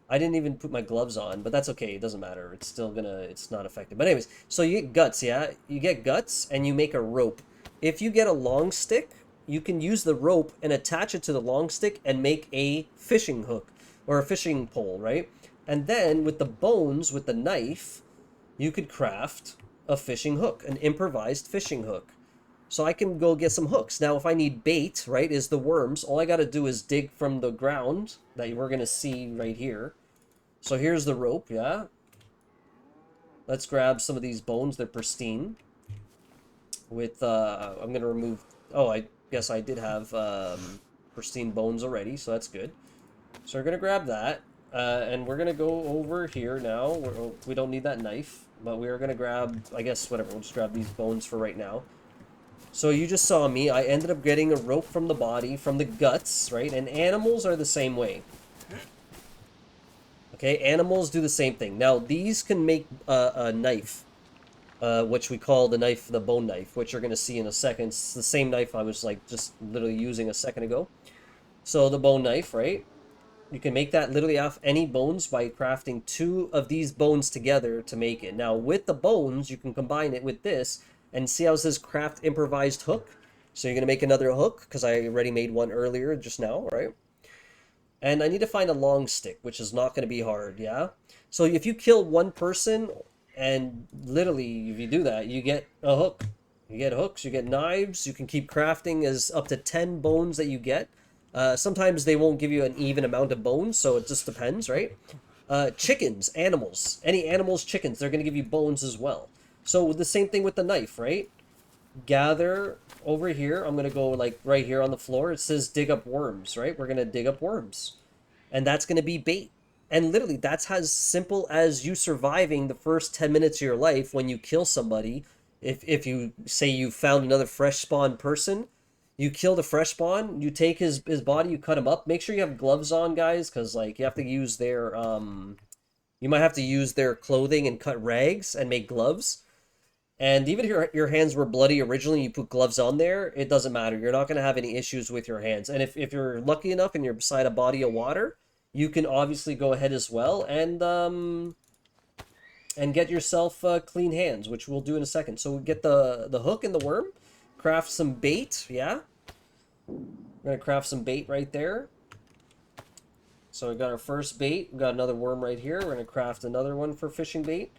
[SPEAKER 1] I didn't even put my gloves on, but that's okay. It doesn't matter. It's not affected. But anyways, so you get guts, yeah? You get guts and you make a rope. If you get a long stick, you can use the rope and attach it to the long stick and make a fishing hook or a fishing pole, right? And then with the bones, with the knife, you could craft a fishing hook, an improvised fishing hook. So I can go get some hooks. Now, if I need bait, right, is the worms, all I got to do is dig from the ground that we're going to see right here. So here's the rope, yeah? Let's grab some of these bones. They're pristine. With, I'm going to remove... Oh, I guess I did have pristine bones already, so that's good. So we're going to grab that. And we're going to go over here now. We don't need that knife. But we are going to grab, I guess, whatever. We'll just grab these bones for right now. So you just saw me. I ended up getting a rope from the body, from the guts, right? And animals are the same way. Okay, animals do the same thing. Now, these can make a knife, which we call the bone knife, which you're going to see in a second. It's the same knife I was, like, just literally using a second ago. So the bone knife, right? You can make that literally off any bones by crafting 2 of these bones together to make it. Now, with the bones, you can combine it with this, and see how it says craft improvised hook? So you're going to make another hook, because I already made one earlier just now, right? And I need to find a long stick, which is not going to be hard, yeah? So if you kill one person, and literally, if you do that, you get a hook. You get hooks, you get knives, you can keep crafting as up to 10 bones that you get. Sometimes they won't give you an even amount of bones, so it just depends, right? Chickens, animals. Any animals, chickens, they're going to give you bones as well. So the same thing with the knife, right? Gather over here. I'm going to go like right here on the floor. It says dig up worms, right? We're going to dig up worms. And that's going to be bait. And literally, that's as simple as you surviving the first 10 minutes of your life when you kill somebody. If you say you found another fresh spawn person, you kill the fresh spawn, you take his body, you cut him up. Make sure you have gloves on, guys, because like you have to use their you might have to use their clothing and cut rags and make gloves. And even if your hands were bloody originally, you put gloves on there, it doesn't matter. You're not going to have any issues with your hands. And if you're lucky enough and you're beside a body of water, you can obviously go ahead as well and get yourself clean hands, which we'll do in a second. So we get the hook and the worm, craft some bait, yeah? We're going to craft some bait right there. So we got our first bait. We got another worm right here. We're going to craft another one for fishing bait.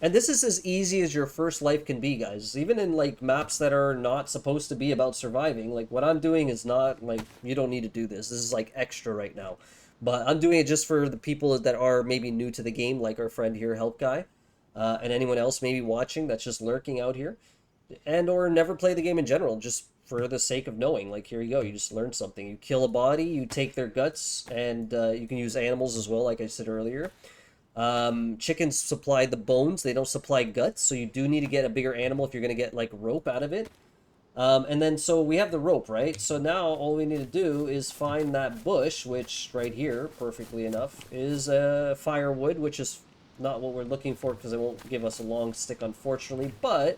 [SPEAKER 1] And this is as easy as your first life can be, guys. Even in, like, maps that are not supposed to be about surviving. Like, what I'm doing is not, like, you don't need to do this. This is, like, extra right now. But I'm doing it just for the people that are maybe new to the game, like our friend here, Help Guy. And anyone else maybe watching that's just lurking out here. And or never play the game in general, just for the sake of knowing. Like, here you go. You just learned something. You kill a body, you take their guts, and you can use animals as well, like I said earlier. Chickens supply the bones, they don't supply guts, so you do need to get a bigger animal if you're going to get, like, rope out of it. And then, so we have the rope, right? So now all we need to do is find that bush, which right here, perfectly enough, is firewood, which is not what we're looking for because it won't give us a long stick, unfortunately. But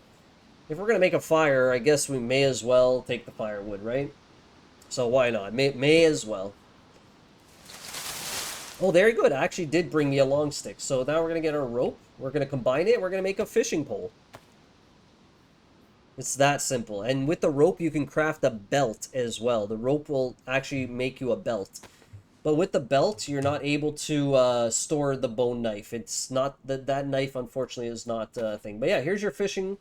[SPEAKER 1] if we're going to make a fire, I guess we may as well take the firewood, right? So why not? May as well. Oh, very good. I actually did bring me a long stick. So now we're going to get our rope. We're going to combine it. We're going to make a fishing pole. It's that simple. And with the rope, you can craft a belt as well. The rope will actually make you a belt. But with the belt, you're not able to store the bone knife. It's not... That knife, unfortunately, is not a thing. But yeah, here's your fishing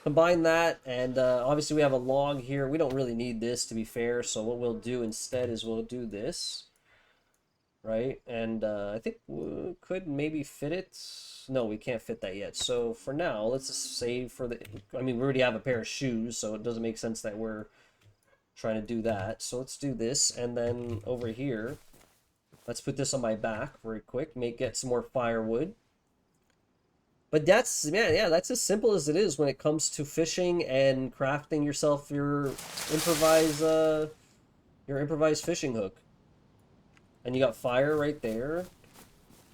[SPEAKER 1] combine that, and obviously we have a log here. We don't really need this, to be fair, so what we'll do instead is we'll do this, right? And I think we could maybe fit it. No, we can't fit that yet. So for now, let's just save for the... I mean, we already have a pair of shoes, so it doesn't make sense that we're trying to do that. So let's do this, and then over here, let's put this on my back very quick. Get some more firewood. But that's, yeah, that's as simple as it is when it comes to fishing and crafting yourself your improvised fishing hook. And you got fire right there.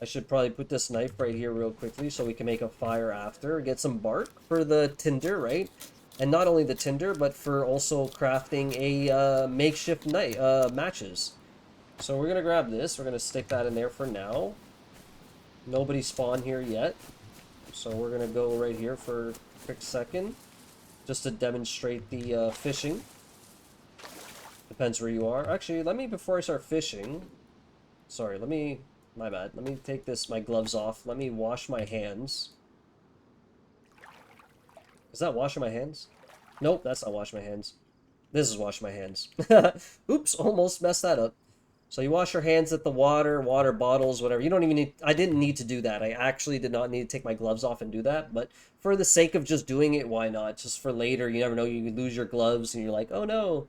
[SPEAKER 1] I should probably put this knife right here real quickly so we can make a fire after. Get some bark for the tinder, right? And not only the tinder, but for also crafting a makeshift matches. So we're gonna grab this. We're gonna stick that in there for now. Nobody spawned here yet. So we're gonna go right here for a quick second, just to demonstrate the fishing. Depends where you are. Actually, before I start fishing, sorry, my bad. Let me take my gloves off. Let me wash my hands. Is that washing my hands? Nope, that's not washing my hands. This is washing my hands. Oops, almost messed that up. So you wash your hands at the water bottles, whatever. You don't even need... I didn't need to do that. I actually did not need to take my gloves off and do that. But for the sake of just doing it, why not? Just for later, you never know. You lose your gloves and you're like, oh no.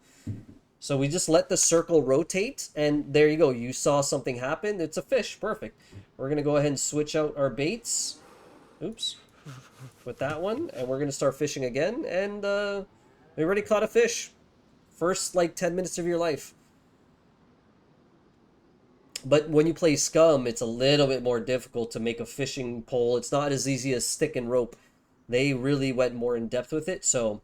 [SPEAKER 1] So we just let the circle rotate. And there you go. You saw something happen. It's a fish. Perfect. We're going to go ahead and switch out our baits. Oops. With that one. And we're going to start fishing again. And we already caught a fish. First, like, 10 minutes of your life. But when you play Scum, it's a little bit more difficult to make a fishing pole. It's not as easy as stick and rope. They really went more in depth with it. So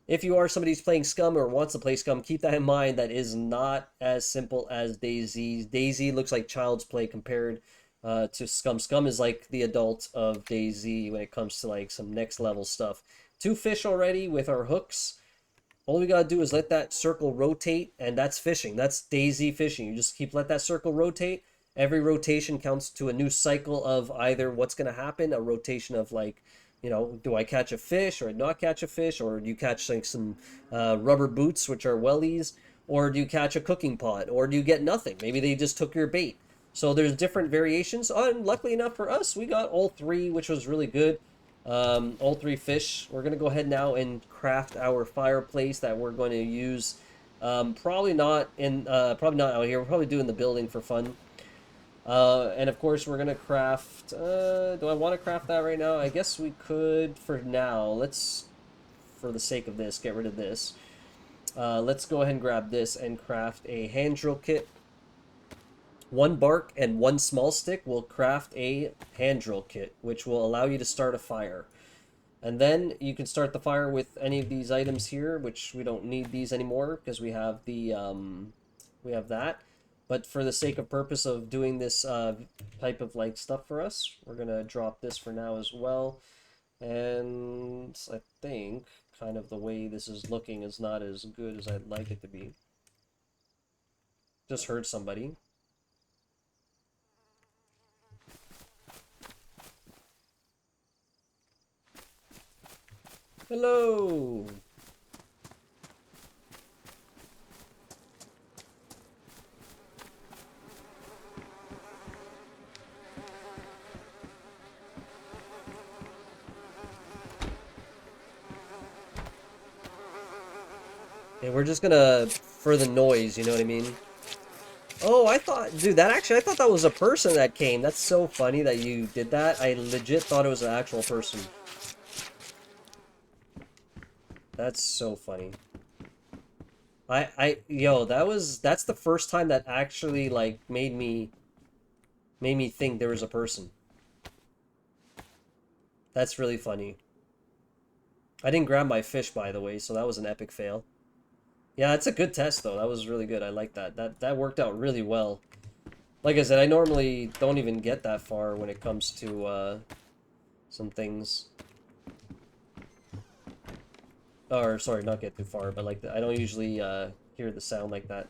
[SPEAKER 1] if you are somebody who's playing Scum or wants to play Scum, keep that in mind. That is not as simple as DayZ. DayZ looks like child's play compared to Scum. Scum is like the adult of DayZ when it comes to like some next level stuff. 2 fish already with our hooks. All we gotta do is let that circle rotate, and that's fishing. That's DayZ fishing. You just let that circle rotate. Every rotation counts to a new cycle of either what's gonna happen, a rotation of like, you know, do I catch a fish or not catch a fish, or do you catch like some rubber boots, which are wellies, or do you catch a cooking pot, or do you get nothing? Maybe they just took your bait. So there's different variations. And luckily enough for us, we got all 3, which was really good. All 3 fish. We're gonna go ahead now and craft our fireplace that we're going to use. Probably not out here. We're probably doing the building for fun. And of course we're gonna craft. Do I want to craft that right now? I guess we could for now. Let's, for the sake of this, get rid of this. Let's go ahead and grab this and craft a hand drill kit. 1 bark and 1 small stick will craft a hand drill kit, which will allow you to start a fire. And then you can start the fire with any of these items here, which we don't need these anymore because we have the we have that. But for the sake of purpose of doing this type of like stuff for us, we're gonna drop this for now as well. And I think kind of the way this is looking is not as good as I'd like it to be. Just heard somebody. Hello! Yeah, we're just gonna, for the noise, you know what I mean? Oh, I thought, dude, I thought that was a person that came. That's so funny that you did that. I legit thought it was an actual person. That's so funny. Yo, that's the first time that actually, like, made me think there was a person. That's really funny. I didn't grab my fish, by the way, so that was an epic fail. Yeah, it's a good test, though. That was really good. I like that. That worked out really well. Like I said, I normally don't even get that far when it comes to, some things. Or, sorry, not get too far, but, like, I don't usually, hear the sound like that.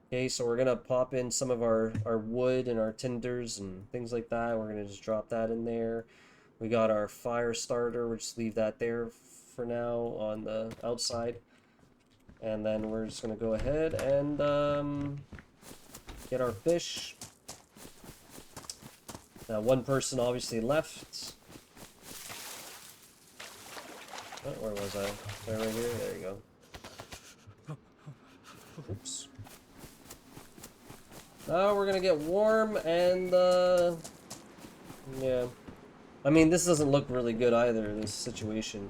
[SPEAKER 1] Okay, so we're gonna pop in some of our wood and our tinders and things like that. We're gonna just drop that in there. We got our fire starter. We'll just leave that there for now on the outside. And then we're just going to go ahead and get our fish. Now, one person obviously left. Oh, where was I? Right here? There you go. Oops. Now we're going to get warm and, yeah. I mean, this doesn't look really good either, this situation.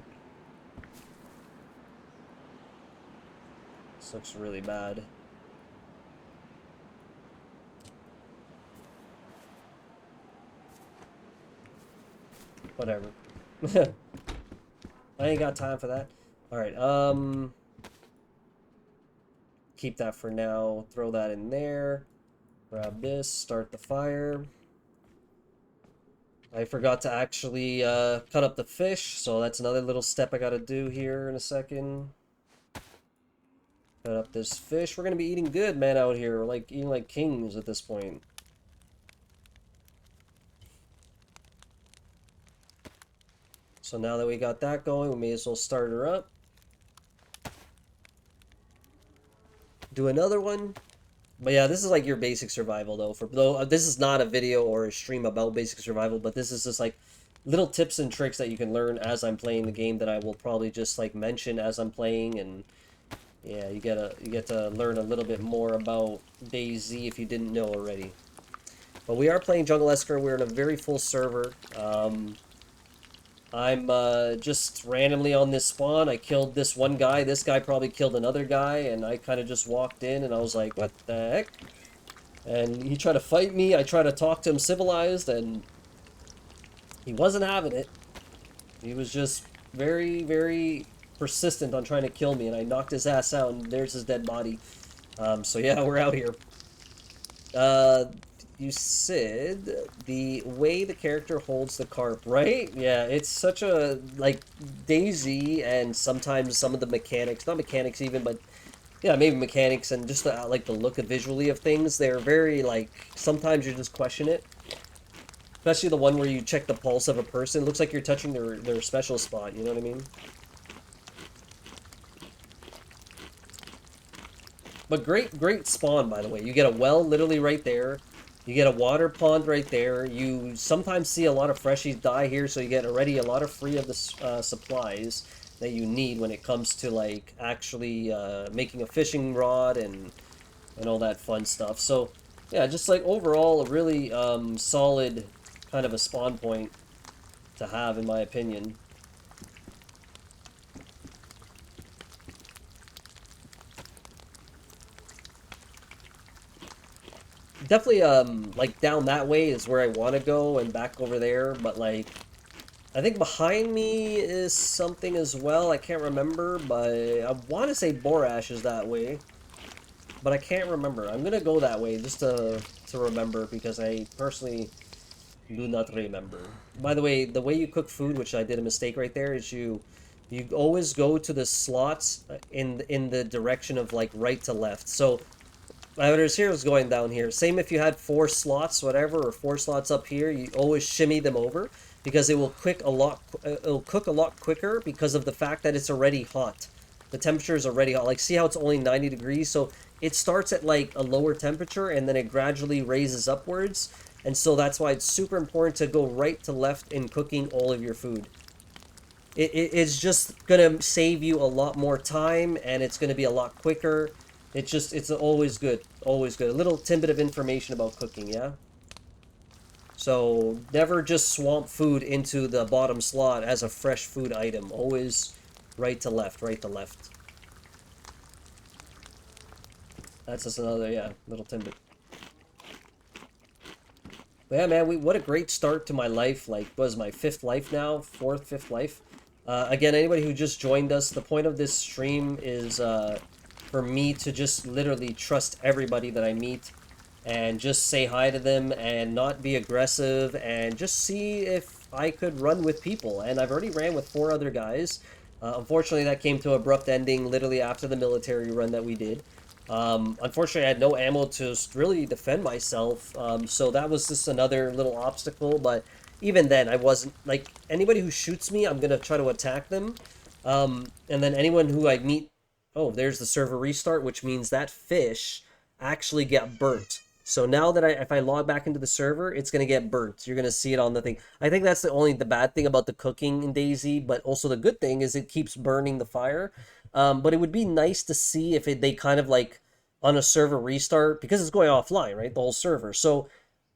[SPEAKER 1] This looks really bad. Whatever. I ain't got time for that. Alright, keep that for now. Throw that in there. Grab this, start the fire. I forgot to actually cut up the fish, so that's another little step I gotta do here in a second. Cut up this fish. We're gonna be eating good, man, out here. We're like eating like kings at this point. So now that we got that going, we may as well start her up. Do another one. But yeah, this is like your basic survival though. This is not a video or a stream about basic survival, but this is just like little tips and tricks that you can learn as I'm playing the game that I will probably just like mention as I'm playing. And yeah, you get to learn a little bit more about DayZ if you didn't know already. But we are playing Jungle Esker. We're in a very full server. I'm just randomly on this spawn. I killed this one guy. This guy probably killed another guy, and I kind of just walked in, and I was like, what the heck? And he tried to fight me. I tried to talk to him civilized, and he wasn't having it. He was just very, very persistent on trying to kill me, and I knocked his ass out, and there's his dead body. So yeah, we're out here. You said the way the character holds the carp, right? Yeah, it's such a, like, DayZ and sometimes some of the mechanics, not mechanics even, but, yeah, maybe mechanics and just, the, like, the look of visually of things, they're very, like, sometimes you just question it. Especially the one where you check the pulse of a person. It looks like you're touching their special spot, you know what I mean? But great spawn, by the way. You get a well literally right there. You get a water pond right there. You sometimes see a lot of freshies die here, so you get already a lot of free of the supplies that you need when it comes to like actually making a fishing rod and all that fun stuff. So yeah, just like overall a really solid kind of a spawn point to have in my opinion. Definitely, like, down that way is where I want to go, and back over there, but, like, I think behind me is something as well, I can't remember, but I want to say Borash is that way, but I can't remember. I'm gonna go that way, just to remember, because I personally do not remember. By the way you cook food, which I did a mistake right there, is you always go to the slots in the direction of, like, right to left, so there's heroes going down here. Same if you had 4 slots, whatever, or 4 slots up here, you always shimmy them over because it will it'll cook a lot quicker because of the fact that it's already hot. The temperature is already hot. Like, see how it's only 90 degrees? So it starts at like a lower temperature and then it gradually raises upwards. And so that's why it's super important to go right to left in cooking all of your food. It's just gonna save you a lot more time and it's gonna be a lot quicker. It's always good. Always good. A little tidbit of information about cooking, yeah? So, never just swamp food into the bottom slot as a fresh food item. Always right to left, right to left. That's just another, yeah, little tidbit. But yeah, man, what a great start to my life. Like, was my 5th life now? 4th, 5th life? Again, anybody who just joined us, the point of this stream is, for me to just literally trust everybody that I meet and just say hi to them and not be aggressive and just see if I could run with people. And I've already ran with 4 other guys. Unfortunately, that came to an abrupt ending literally after the military run that we did. Unfortunately, I had no ammo to really defend myself, so that was just another little obstacle, but even then, I wasn't like anybody who shoots me, I'm gonna try to attack them. And then anyone who I meet, oh, there's the server restart, which means that fish actually get burnt. So now that if I log back into the server, it's gonna get burnt. You're gonna see it on the thing. I think that's the bad thing about the cooking in DayZ, but also the good thing is it keeps burning the fire. But it would be nice to see if they kind of like on a server restart because it's going offline, right? The whole server. So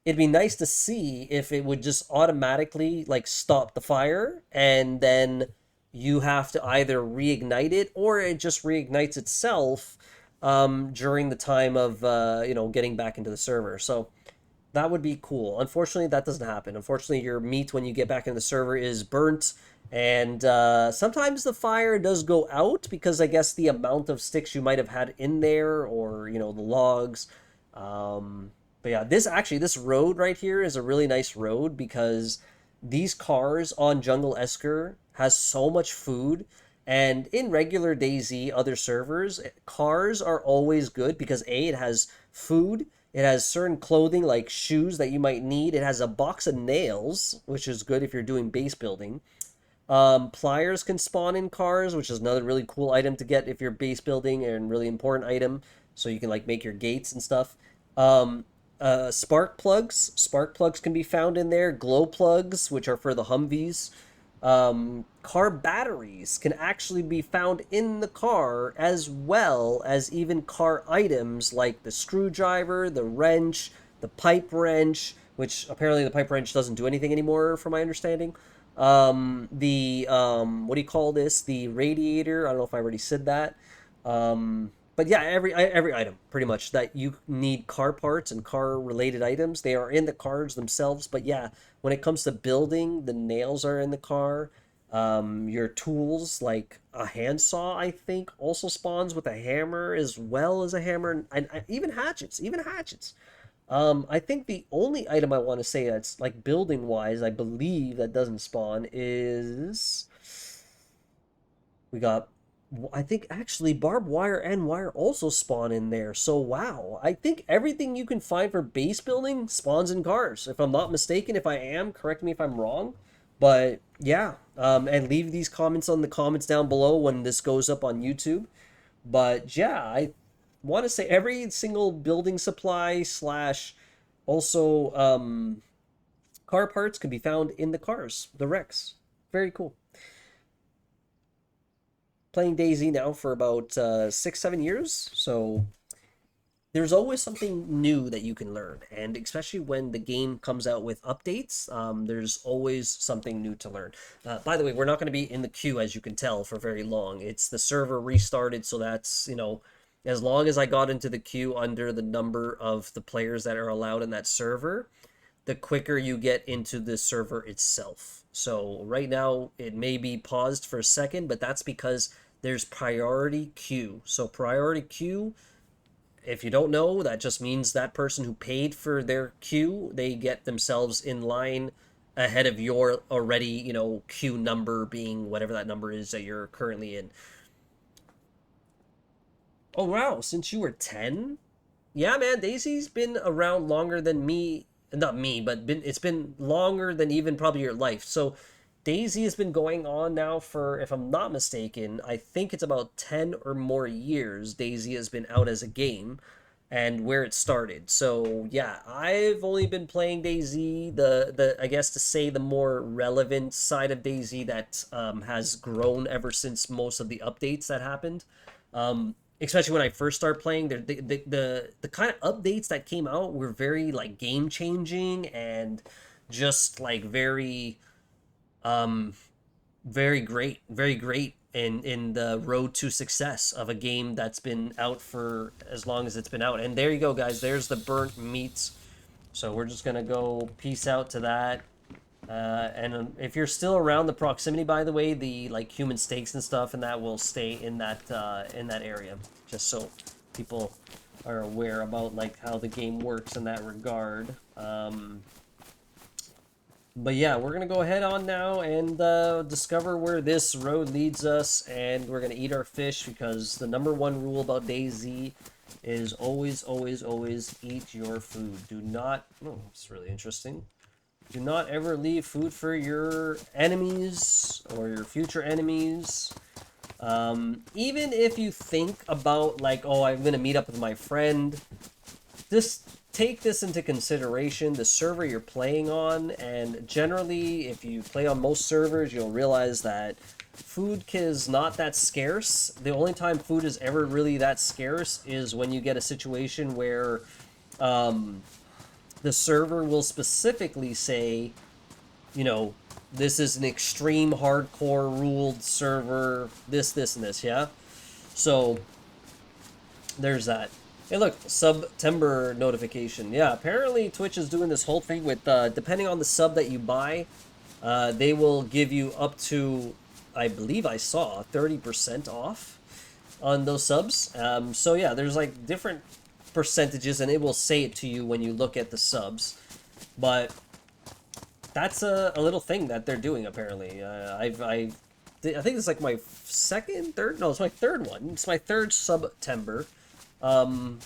[SPEAKER 1] it'd be nice to see if it would just automatically like stop the fire and then you have to either reignite it or it just reignites itself during the time of getting back into the server. So that would be cool. Unfortunately, that doesn't happen. Unfortunately, your meat when you get back in the server is burnt, and sometimes the fire does go out because I guess the amount of sticks you might have had in there, or the logs. But yeah, this road right here is a really nice road because these cars on Jungle Esker has so much food. And in regular DayZ, other servers, cars are always good because A, it has food, it has certain clothing like shoes that you might need. It has a box of nails, which is good if you're doing base building. Pliers can spawn in cars, which is another really cool item to get if you're base building and really important item. So you can like make your gates and stuff. Um, Spark plugs can be found in there. Glow plugs, which are for the Humvees. Car batteries can actually be found in the car, as well as even car items like the screwdriver, the wrench, the pipe wrench, which apparently the pipe wrench doesn't do anything anymore, from my understanding. The what do you call this? The radiator. I don't know if I already said that. But yeah, every item pretty much that you need car parts and car related items, they are in the cars themselves. But yeah, when it comes to building, the nails are in the car. Your tools like a handsaw, I think, also spawns with a hammer as well as a hammer, and even hatchets, I think the only item I want to say that's like building wise, I believe that doesn't spawn is we got. I think actually barbed wire and wire also spawn in there. So wow, I think everything you can find for base building spawns in cars. If I'm not mistaken, if I am, correct me if I'm wrong. But yeah, and leave these comments on the comments down below when this goes up on YouTube. But yeah, I want to say every single building supply slash also car parts can be found in the cars, the wrecks. Very cool. Playing DayZ now for about 6, 7 years, so there's always something new that you can learn, and especially when the game comes out with updates, there's always something new to learn. By the way, we're not going to be in the queue, as you can tell, for very long. It's the server restarted, so that's, as long as I got into the queue under the number of the players that are allowed in that server, the quicker you get into the server itself. So right now it may be paused for a second, but that's because there's priority queue. So priority queue, if you don't know, that just means that person who paid for their queue, they get themselves in line ahead of your already, queue number being whatever that number is that you're currently in. Oh wow, since you were 10? Yeah, man, Daisy's been around longer than me. Not me, but it's been longer than even probably your life. So Daisy has been going on now for, if I'm not mistaken, I think it's about 10 or more years Daisy has been out as a game and where it started. So yeah, I've only been playing Daisy, the I guess to say the more relevant side of Daisy that has grown ever since most of the updates that happened. Especially when I first started playing, the kind of updates that came out were very like game changing and just like um very great in the road to success of a game that's been out for as long as it's been out. And there you go, guys. There's the burnt meats. So we're just gonna go peace out to that. And if you're still around the proximity, by the way, the like human steaks and stuff, and that will stay in that area, just so people are aware about like how the game works in that regard. But yeah, we're gonna go ahead on now and discover where this road leads us, and we're gonna eat our fish because the #1 rule about DayZ is always, always, always eat your food. Do not. Oh, it's really interesting. Do not ever leave food for your enemies or your future enemies. Even if you think about like, oh, I'm gonna meet up with my friend, just take this into consideration, the server you're playing on, and generally, if you play on most servers, you'll realize that food is not that scarce. The only time food is ever really that scarce is when you get a situation where the server will specifically say, you know, this is an extreme hardcore ruled server, this, and this, yeah? So, there's that. Hey, look, September notification. Yeah, apparently Twitch is doing this whole thing with, depending on the sub that you buy, they will give you up to, I believe I saw, 30% off on those subs. So yeah, there's like different percentages, and it will say it to you when you look at the subs. But that's a little thing that they're doing apparently. I think it's like my second, third, no, it's my third one. It's my third September. And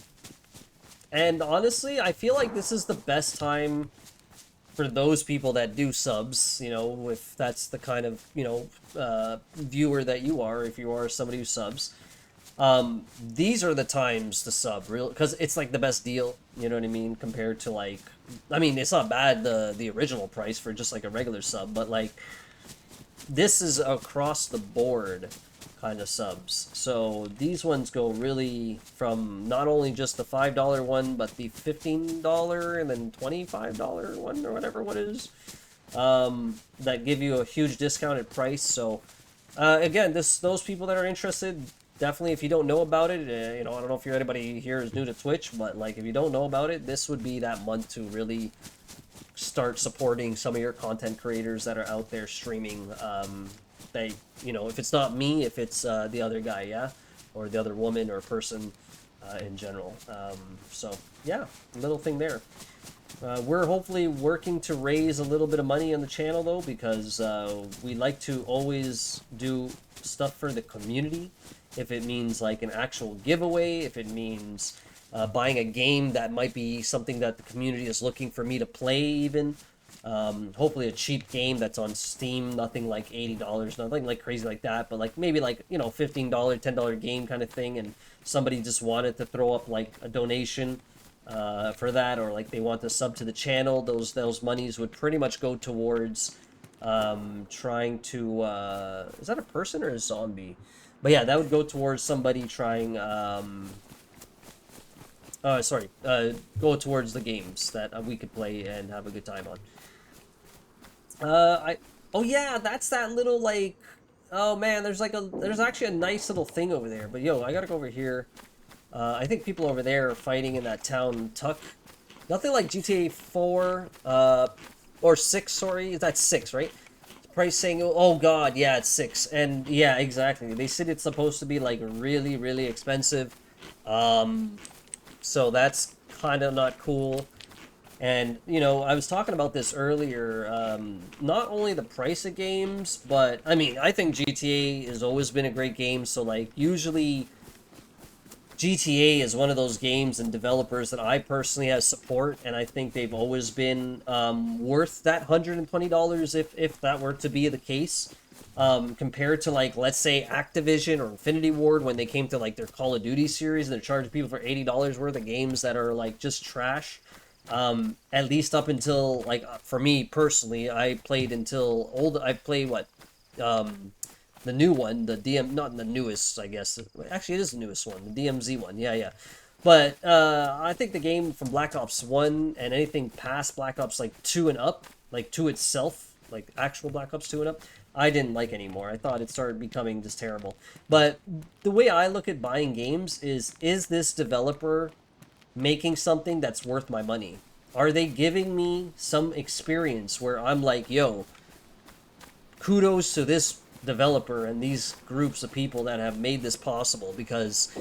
[SPEAKER 1] honestly, I feel like this is the best time for those people that do subs, you know, if that's the kind of, you know, viewer that you are, if you are somebody who subs. These are the times to sub, real, because it's like the best deal, you know what I mean, compared to like, I mean, it's not bad, the original price for just like a regular sub, but like, this is across the board kind of subs. So these ones go really from not only just the $5 one, but the $15 and then $25 one or whatever what it is, that give you a huge discounted price. So again, those people that are interested, definitely, if you don't know about it, you know, I don't know if you're anybody here is new to Twitch, but like if you don't know about it, this would be that month to really start supporting some of your content creators that are out there streaming. They, you know, if it's not me, if it's the other guy, yeah, or the other woman or person in general. So yeah, little thing there. We're hopefully working to raise a little bit of money on the channel though, because we like to always do stuff for the community. If it means like an actual giveaway, if it means buying a game that might be something that the community is looking for me to play even. Hopefully a cheap game that's on Steam, nothing like $80, nothing like crazy like that, but like maybe like, you know, $15, $10 game kind of thing, and somebody just wanted to throw up like a donation for that, or like they want to sub to the channel, those monies would pretty much go towards trying to, is that a person or a zombie? But yeah, that would go towards somebody trying, go towards the games that we could play and have a good time on. Oh yeah, that's that little like, oh man, there's actually a nice little thing over there. But yo, I gotta go over here. I think people over there are fighting in that town Tuck. Nothing like GTA 4, or 6, sorry. That's 6, right? Price saying, oh god, yeah, it's 6. And yeah, exactly. They said it's supposed to be like really, really expensive. So that's kind of not cool. And, you know, I was talking about this earlier, not only the price of games, but, I mean, I think GTA has always been a great game, so, like, usually GTA is one of those games and developers that I personally have support, and I think they've always been worth that $120 if that were to be the case. Compared to, like, let's say Activision or Infinity Ward when they came to, like, their Call of Duty series and they're charging people for $80 worth of games that are, like, just trash. At least up until, like, for me personally, I played until I played what, the new one, the not the newest, I guess. Actually, it is the newest one, the DMZ one. Yeah. But I think the game from Black Ops 1 and anything past Black Ops like 2 and up, like 2 itself, like actual Black Ops 2 and up, I didn't like anymore. I thought it started becoming just terrible. But the way I look at buying games is this developer making something that's worth my money? Are they giving me some experience where I'm like, yo, kudos to this developer and these groups of people that have made this possible? Because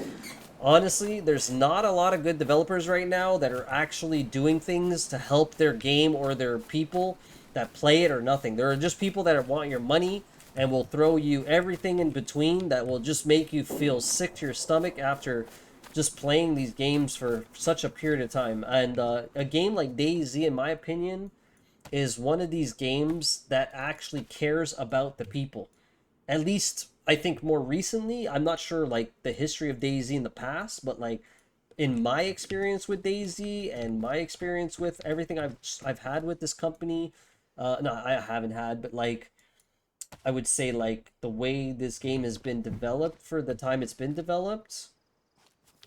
[SPEAKER 1] honestly, there's not a lot of good developers right now that are actually doing things to help their game or their people that play it or nothing. There are just people that want your money and will throw you everything in between that will just make you feel sick to your stomach after just playing these games for such a period of time. And a game like DayZ, in my opinion, is one of these games that actually cares about the people. At least I think more recently, I'm not sure like the history of DayZ in the past, but like in my experience with DayZ and my experience with everything I've had with this company, no, I haven't had, but like I would say like the way this game has been developed for the time it's been developed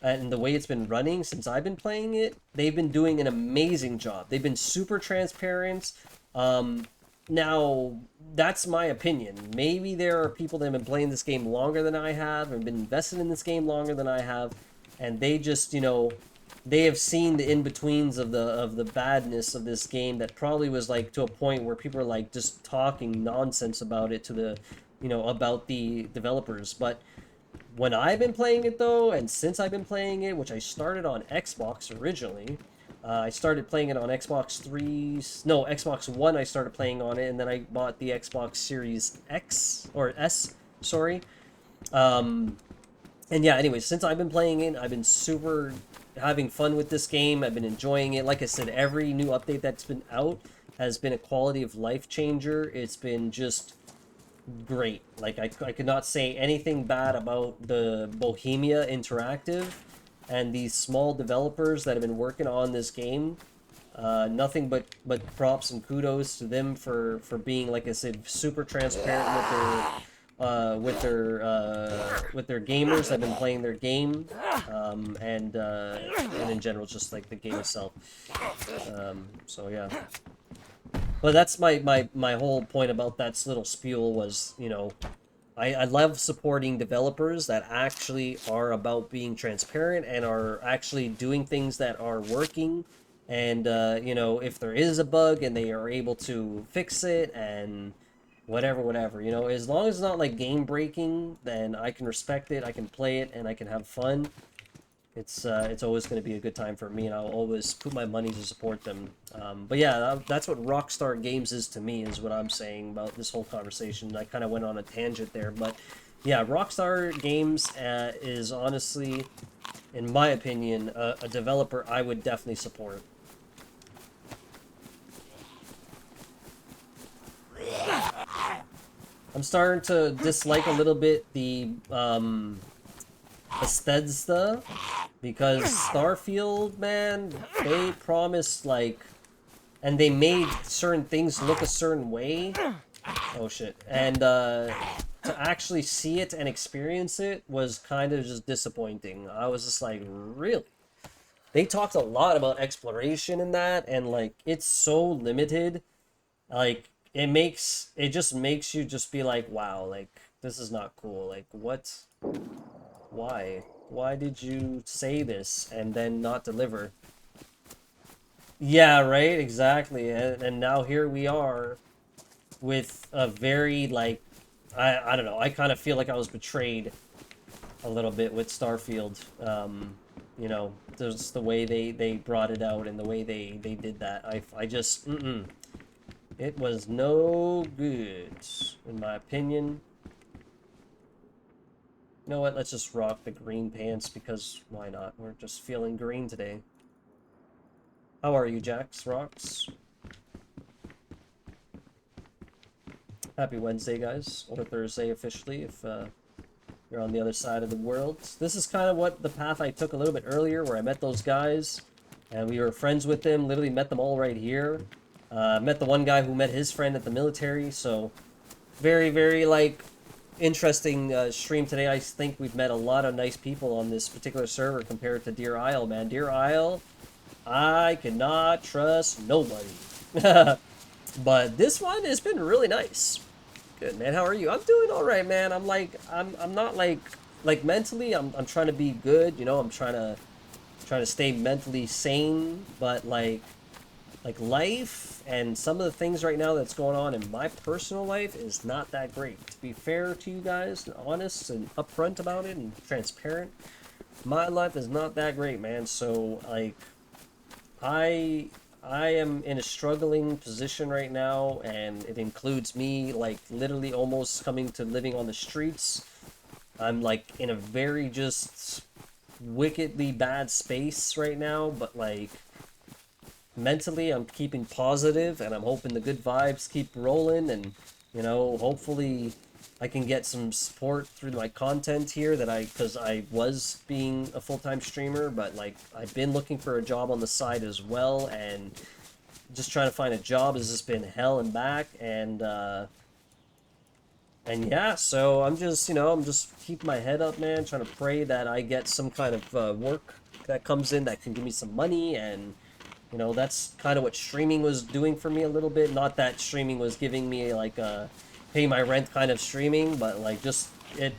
[SPEAKER 1] and the way it's been running since I've been playing it, they've been doing an amazing job. They've been super transparent. Um, Now, that's my opinion. Maybe there are people that have been playing this game longer than I have and been invested in this game longer than I have, and they just, they have seen the in-betweens of the badness of this game that probably was like to a point where people are like just talking nonsense about it to the, about the developers. But when I've been playing it though, and since I've been playing it, which I started on Xbox originally, I started playing it on Xbox 3, no, Xbox One I started playing on it, and then I bought the Xbox Series X, or S, sorry. Um, and yeah, anyway, since I've been playing it, I've been super having fun with this game. I've been enjoying it. Like I said, every new update that's been out has been a quality of life changer. It's been just great. Like I could not say anything bad about the Bohemia Interactive and these small developers that have been working on this game. Nothing but props and kudos to them for being, like I said, super transparent with their gamers that have been playing their game, and in general just like the game itself. So yeah. But that's my whole point about that little spiel was, I love supporting developers that actually are about being transparent and are actually doing things that are working. And, if there is a bug and they are able to fix it and whatever, as long as it's not like game breaking, then I can respect it, I can play it, and I can have fun. It's always going to be a good time for me, and I'll always put my money to support them. But yeah, that's what Rockstar Games is to me, is what I'm saying about this whole conversation. I kind of went on a tangent there, but yeah, Rockstar Games is honestly, in my opinion, a developer I would definitely support. I'm starting to dislike a little bit the Bethesda, because Starfield, man, they promised like, and they made certain things look a certain way. Oh shit! And to actually see it and experience it was kind of just disappointing. I was just like, really? They talked a lot about exploration in that, and like it's so limited. Like it just makes you just be like, wow, like this is not cool. Like what? Why? Why did you say this and then not deliver? Yeah, right, exactly. And now here we are with a very, like, I don't know, I kind of feel like I was betrayed a little bit with Starfield. Just the way they brought it out and the way they did that. I just, it was no good, in my opinion. You know what, let's just rock the green pants, because why not? We're just feeling green today. How are you, Jax Rocks? Happy Wednesday, guys. Or Thursday, officially, if you're on the other side of the world. This is kind of what the path I took a little bit earlier, where I met those guys, and we were friends with them, literally met them all right here. Met the one guy who met his friend at the military, so very, very, like, interesting stream today. I think we've met a lot of nice people on this particular server compared to Deer Isle, man. Deer Isle, I cannot trust nobody. But this one has been really nice. Good, man. How are you? I'm doing all right, man. I'm not like mentally. I'm trying to be good. I'm trying to stay mentally sane. But like life and some of the things right now that's going on in my personal life is not that great. To be fair to you guys, and honest and upfront about it and transparent, my life is not that great, man. So like, I am in a struggling position right now, and it includes me like literally almost coming to living on the streets. I'm like in a very just wickedly bad space right now, but like mentally I'm keeping positive, and I'm hoping the good vibes keep rolling, and you know, hopefully I can get some support through my content here because I was being a full-time streamer, but like I've been looking for a job on the side as well, and just trying to find a job has just been hell and back, and yeah, so I'm just, you know, I'm just keeping my head up, man, trying to pray that I get some kind of work that comes in that can give me some money, and you know, that's kind of what streaming was doing for me a little bit. Not that streaming was giving me like a pay my rent kind of streaming, but like just it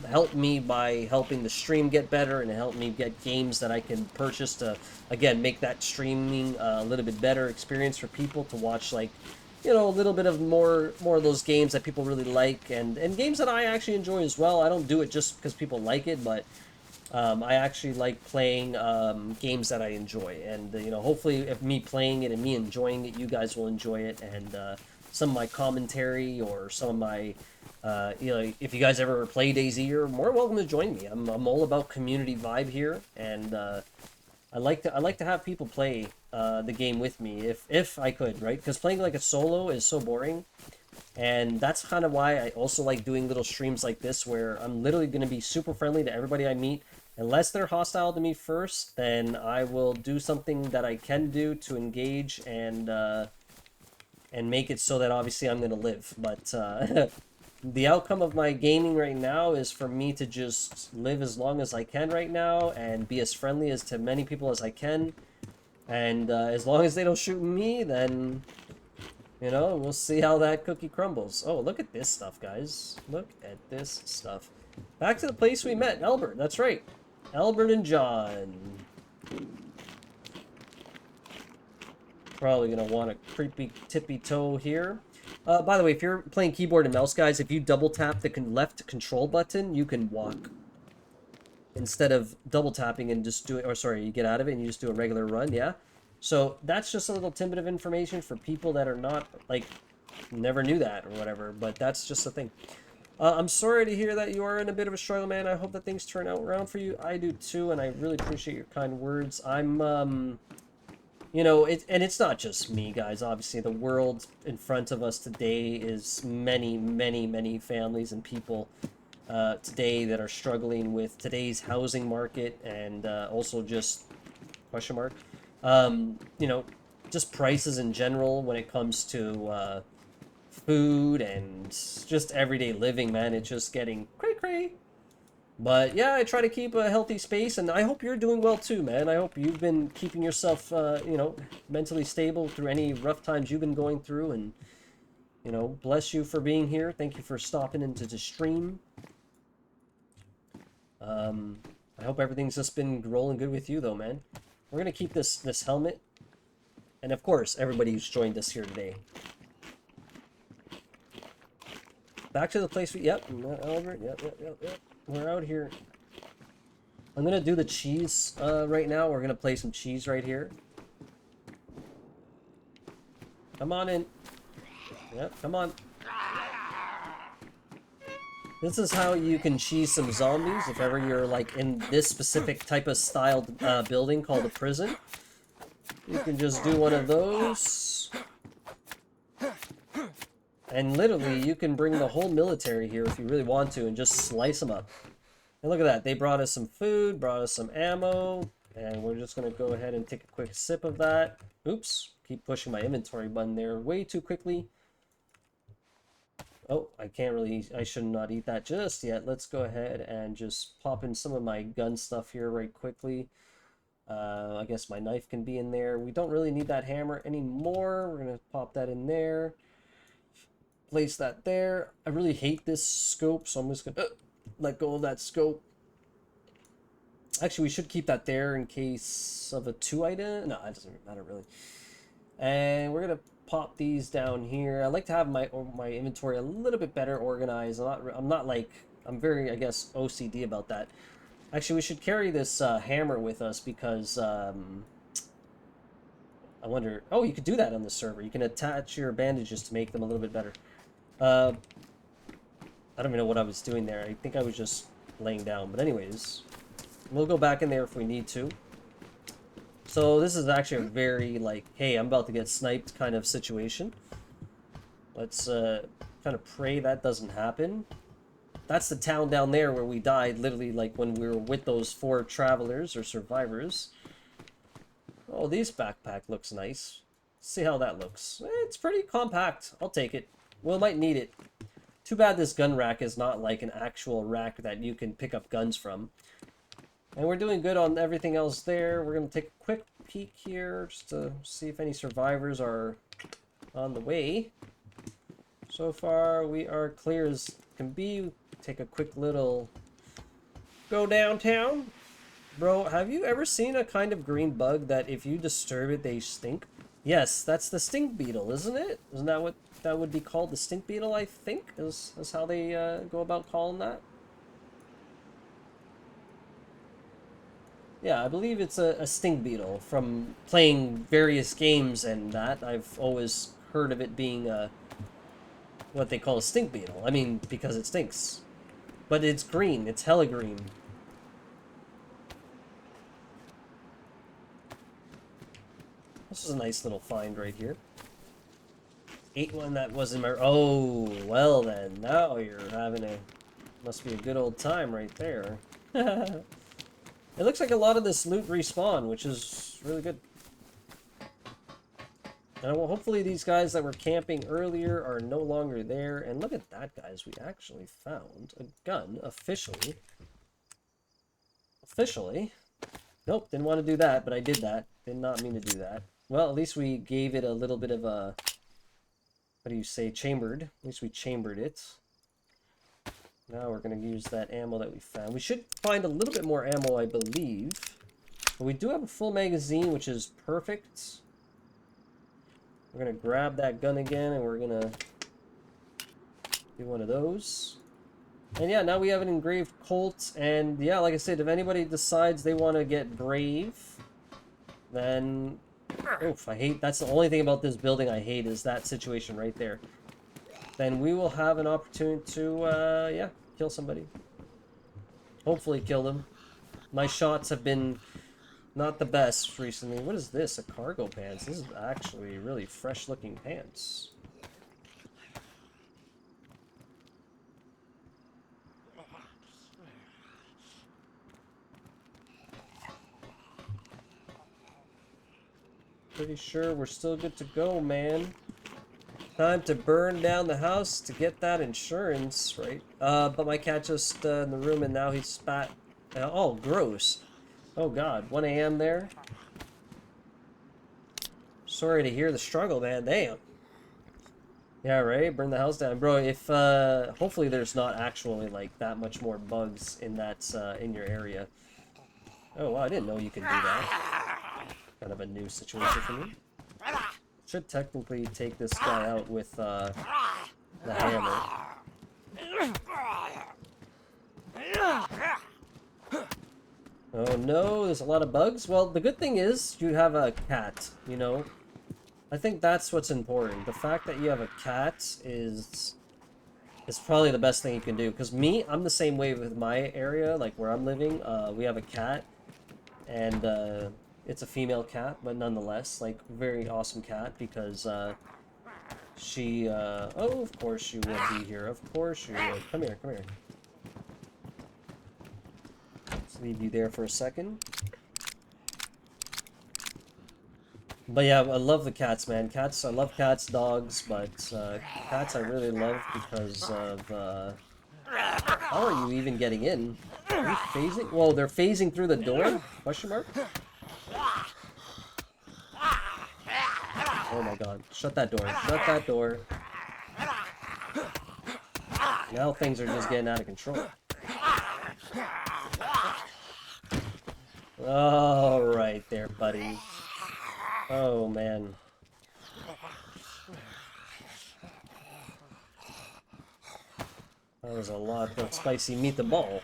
[SPEAKER 1] helped me by helping the stream get better, and it helped me get games that I can purchase to again make that streaming a little bit better experience for people to watch, like, you know, a little bit of more of those games that people really like, and games that I actually enjoy as well. I don't do it just because people like it, but I actually like playing games that I enjoy, and you know, hopefully, if me playing it and me enjoying it, you guys will enjoy it, and some of my commentary or some of my, you know, if you guys ever play DayZ, you're more welcome to join me. I'm all about community vibe here, and I like to have people play the game with me if I could, right? Because playing like a solo is so boring. And that's kind of why I also like doing little streams like this, where I'm literally going to be super friendly to everybody I meet. Unless they're hostile to me first, then I will do something that I can do to engage and make it so that obviously I'm going to live. But the outcome of my gaming right now is for me to just live as long as I can right now and be as friendly as to many people as I can. And as long as they don't shoot me, then you know, we'll see how that cookie crumbles. Oh, look at this stuff, guys. Look at this stuff. Back to the place we met, Albert. That's right. Albert and John. Probably going to want a creepy tippy toe here. By the way, if you're playing keyboard and mouse, guys, if you double tap the left control button, you can walk. Instead of double tapping and just do it, or sorry, you get out of it and you just do a regular run, yeah? So that's just a little tidbit of information for people that are not, like, never knew that or whatever, but that's just a thing. I'm sorry to hear that you are in a bit of a struggle, man. I hope that things turn out around for you. I do too, and I really appreciate your kind words. I'm, you know, and it's not just me, guys. Obviously, the world in front of us today is many, many, many families and people today that are struggling with today's housing market, and also just question mark, you know, just prices in general when it comes to food and just everyday living, man. It's just getting cray. But yeah, I try to keep a healthy space, and I hope you're doing well too, man. I hope you've been keeping yourself, you know, mentally stable through any rough times you've been going through, and you know, bless you for being here. Thank you for stopping into the stream. I hope everything's just been rolling good with you, though, man. We're gonna keep this helmet, and of course, everybody who's joined us here today. Back to the place we... Yep, Albert. Yep. We're out here. I'm gonna do the cheese right now. We're gonna play some cheese right here. Come on in. Yep, come on. This is how you can cheese some zombies if ever you're like in this specific type of styled building called a prison. You can just do one of those. And literally, you can bring the whole military here if you really want to and just slice them up. And look at that. They brought us some food, brought us some ammo, and we're just going to go ahead and take a quick sip of that. Oops. Keep pushing my inventory button there way too quickly. Oh, I can't really... I should not eat that just yet. Let's go ahead and just pop in some of my gun stuff here right quickly. I guess my knife can be in there. We don't really need that hammer anymore. We're going to pop that in there. Place that there. I really hate this scope, so I'm just gonna let go of that scope. Actually, we should keep that there in case of a 2 item. No, it doesn't matter really. And we're gonna pop these down here. I like to have my inventory a little bit better organized. I'm not like, I'm very, I guess, OCD about that. Actually, we should carry this hammer with us because I wonder. Oh, you could do that on the server. You can attach your bandages to make them a little bit better. I don't even know what I was doing there. I think I was just laying down. But anyways, we'll go back in there if we need to. So this is actually a very, like, hey, I'm about to get sniped kind of situation. Let's kind of pray that doesn't happen. That's the town down there where we died, literally, like, when we were with those 4 travelers or survivors. Oh, this backpack looks nice. See how that looks. It's pretty compact. I'll take it. We might need it. Too bad this gun rack is not like an actual rack that you can pick up guns from. And we're doing good on everything else there. We're going to take a quick peek here just to see if any survivors are on the way. So far, we are clear as can be. Take a quick little go downtown. Bro, have you ever seen a kind of green bug that if you disturb it, they stink? Yes, that's the stink beetle, isn't it? Isn't that what that would be called? The stink beetle, I think, is how they go about calling that. Yeah, I believe it's a stink beetle from playing various games and that. I've always heard of it being what they call a stink beetle. I mean, because it stinks. But it's green. It's hella green. This is a nice little find right here. Ate one that wasn't my... Oh, well then. Now you're having a... Must be a good old time right there. It looks like a lot of this loot respawn, which is really good. And hopefully these guys that were camping earlier are no longer there. And look at that, guys. We actually found a gun officially. Officially. Nope, didn't want to do that, but I did that. Did not mean to do that. Well, at least we gave it a little bit of a... What do you say? Chambered. At least we chambered it. Now we're going to use that ammo that we found. We should find a little bit more ammo, I believe. But we do have a full magazine, which is perfect. We're going to grab that gun again, and we're going to do one of those. And yeah, now we have an engraved Colt. And yeah, like I said, if anybody decides they want to get brave, then... Oof, I hate... That's the only thing about this building I hate is that situation right there. Then we will have an opportunity to, yeah, kill somebody. Hopefully kill them. My shots have been not the best recently. What is this? A cargo pants? This is actually really fresh-looking pants. Pretty sure we're still good to go, man. Time to burn down the house to get that insurance, right? But my cat just in the room and now he spat. Oh, gross. Oh god, 1 a.m. there. Sorry to hear the struggle, man. Damn. Yeah, right? Burn the house down. Bro, if, hopefully there's not actually, like, that much more bugs in that, in your area. Oh, wow, I didn't know you could do that. Kind of a new situation for me. Should technically take this guy out with the hammer. Oh no, there's a lot of bugs. Well, the good thing is you have a cat, you know. I think that's what's important. The fact that you have a cat is probably the best thing you can do. Because me, I'm the same way with my area, like where I'm living. We have a cat, and it's a female cat, but nonetheless, like, very awesome cat because she, oh, of course she would be here. Of course she would. Come here, come here. Let's leave you there for a second. But yeah, I love the cats, man. Cats, I love cats, dogs, but cats I really love because of, how are you even getting in? Are you phasing? Whoa, they're phasing through the door? Question mark? Oh my god. Shut that door. Shut that door. Now things are just getting out of control. Alright there, buddy. Oh, man. That was a lot of spicy meatball.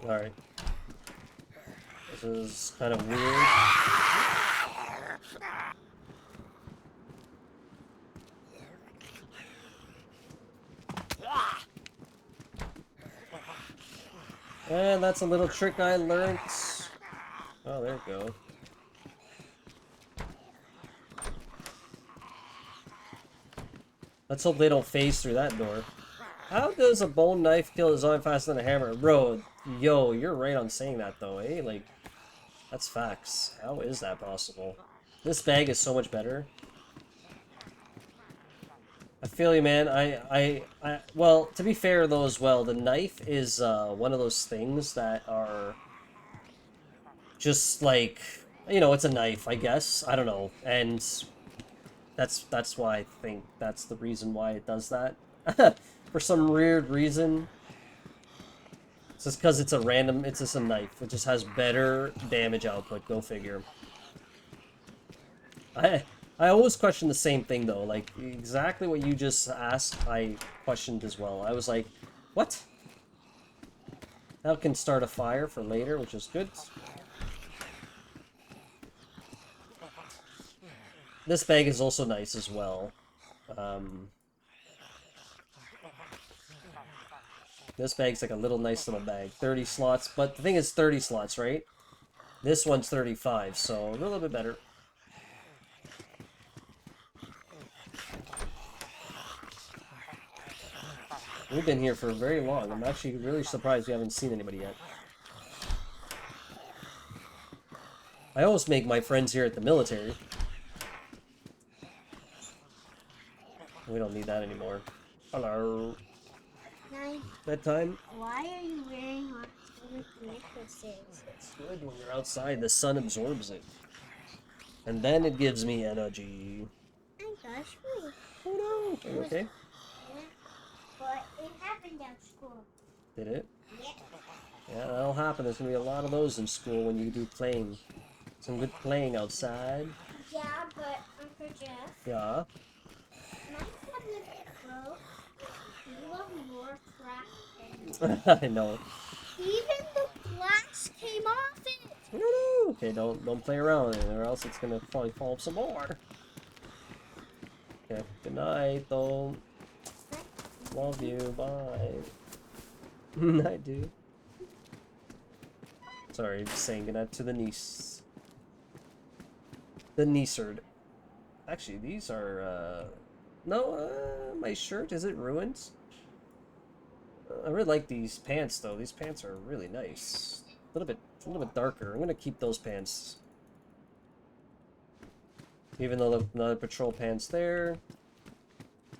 [SPEAKER 1] Alright. This is kind of weird. And that's a little trick I learned. Oh, there we go. Let's hope they don't phase through that door. How does a bone knife kill a zombie faster than a hammer? Bro, yo, you're right on saying that though, eh? Like, that's facts. How is that possible? This bag is so much better. I feel you, man. Well, to be fair though as well, the knife is one of those things that are just like, you know, it's a knife, I guess. I don't know. And that's why I think that's the reason why it does that. For some weird reason. It's just because it's just a knife. It just has better damage output, go figure. I I always question the same thing though, like exactly what you just asked, I questioned as well. I was like, what? That can start a fire for later, which is good. This bag is also nice as well. This bag's like a little nice little bag. 30 slots, but the thing is 30 slots, right? This one's 35, so a little bit better. We've been here for very long. I'm actually really surprised we haven't seen anybody yet. I always make my friends here at the military. We don't need that anymore. Hello.
[SPEAKER 5] Nice.
[SPEAKER 1] Bedtime?
[SPEAKER 5] Why are you wearing oxygen necklaces?
[SPEAKER 1] It's good when you're outside. The sun absorbs it. And then it gives me energy.
[SPEAKER 5] I gosh, me.
[SPEAKER 1] Oh no. Are you okay?
[SPEAKER 5] Yeah. But it happened at school.
[SPEAKER 1] Did it?
[SPEAKER 5] Yeah.
[SPEAKER 1] Yeah, that'll happen. There's gonna be a lot of those in school when you do playing. Some good playing outside.
[SPEAKER 5] Yeah, but Uncle Jeff,
[SPEAKER 1] Yeah.
[SPEAKER 5] my tablet broke. You love more crap.
[SPEAKER 1] I know.
[SPEAKER 5] Even the glass came off it.
[SPEAKER 1] No, no. Okay, don't play around with it, or else it's gonna probably fall some more. Okay. Good night, though. Love you. Bye. Night, dude. Sorry, just saying goodnight to the niece. The niecerd. Actually, these are, no, my shirt, is it ruined? I really like these pants, though. These pants are really nice. A little bit darker. I'm gonna keep those pants. Even though the another patrol pants there.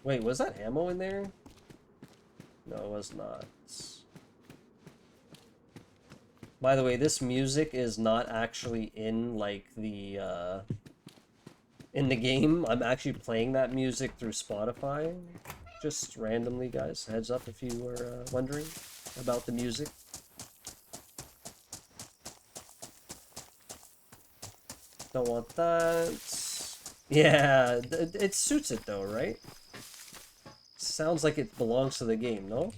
[SPEAKER 1] Wait, was that ammo in there? No, it was not. By the way, this music is not actually in, like, the, in the game. I'm actually playing that music through Spotify. Just randomly, guys. Heads up if you were wondering about the music. Don't want that. Yeah, it suits it though, right? Sounds like it belongs to the game, no?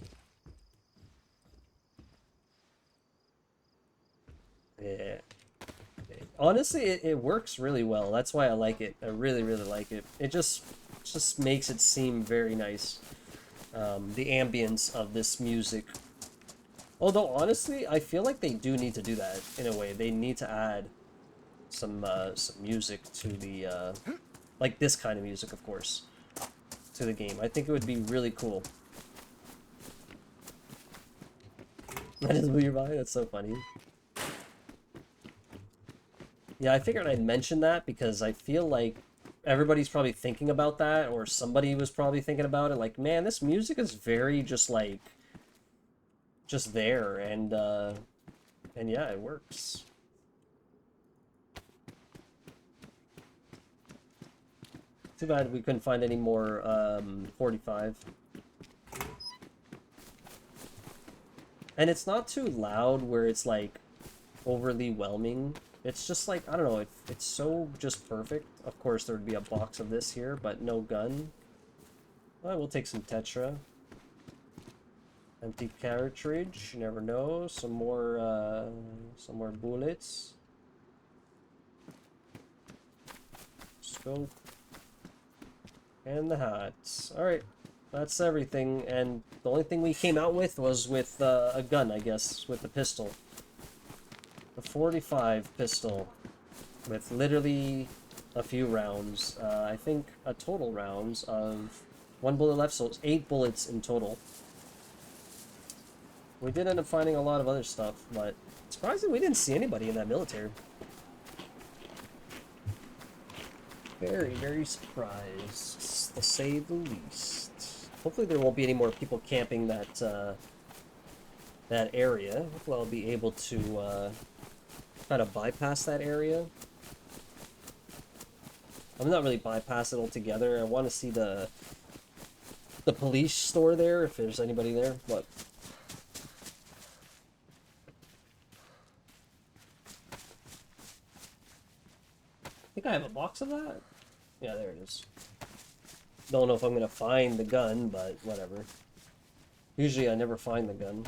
[SPEAKER 1] Yeah. Honestly, it works really well. That's why I like it. I really, really like it. It just makes it seem very nice. The ambience of this music. Although, honestly, I feel like they do need to do that, in a way. They need to add some music to the, like this kind of music, of course, to the game. I think it would be really cool. I just blew your mind? That's so funny. Yeah, I figured I'd mention that because I feel like everybody's probably thinking about that, or somebody was probably thinking about it. Like, man, this music is very just like, just there, and yeah, it works. Too bad we couldn't find any more 45. And it's not too loud where it's like overly whelming. It's just like, I don't know, it's so just perfect. Of course, there would be a box of this here, but no gun. Well, we'll take some Tetra. Empty cartridge, you never know. Some more bullets. Scope. And the hats. Alright. That's everything, and the only thing we came out with was with a gun, I guess, with the pistol. The 45 pistol, with literally a few rounds. I think a total rounds of 1 bullet left, so it's 8 bullets in total. We did end up finding a lot of other stuff, but surprisingly, we didn't see anybody in that military. Very, very surprised, to say the least. Hopefully there won't be any more people camping that that area. Hopefully I'll be able to kind of bypass that area. I'm not really bypass it altogether. I want to see the police store there, if there's anybody there, but... I think I have a box of that? Yeah, there it is. Don't know if I'm gonna find the gun, but whatever. Usually I never find the gun.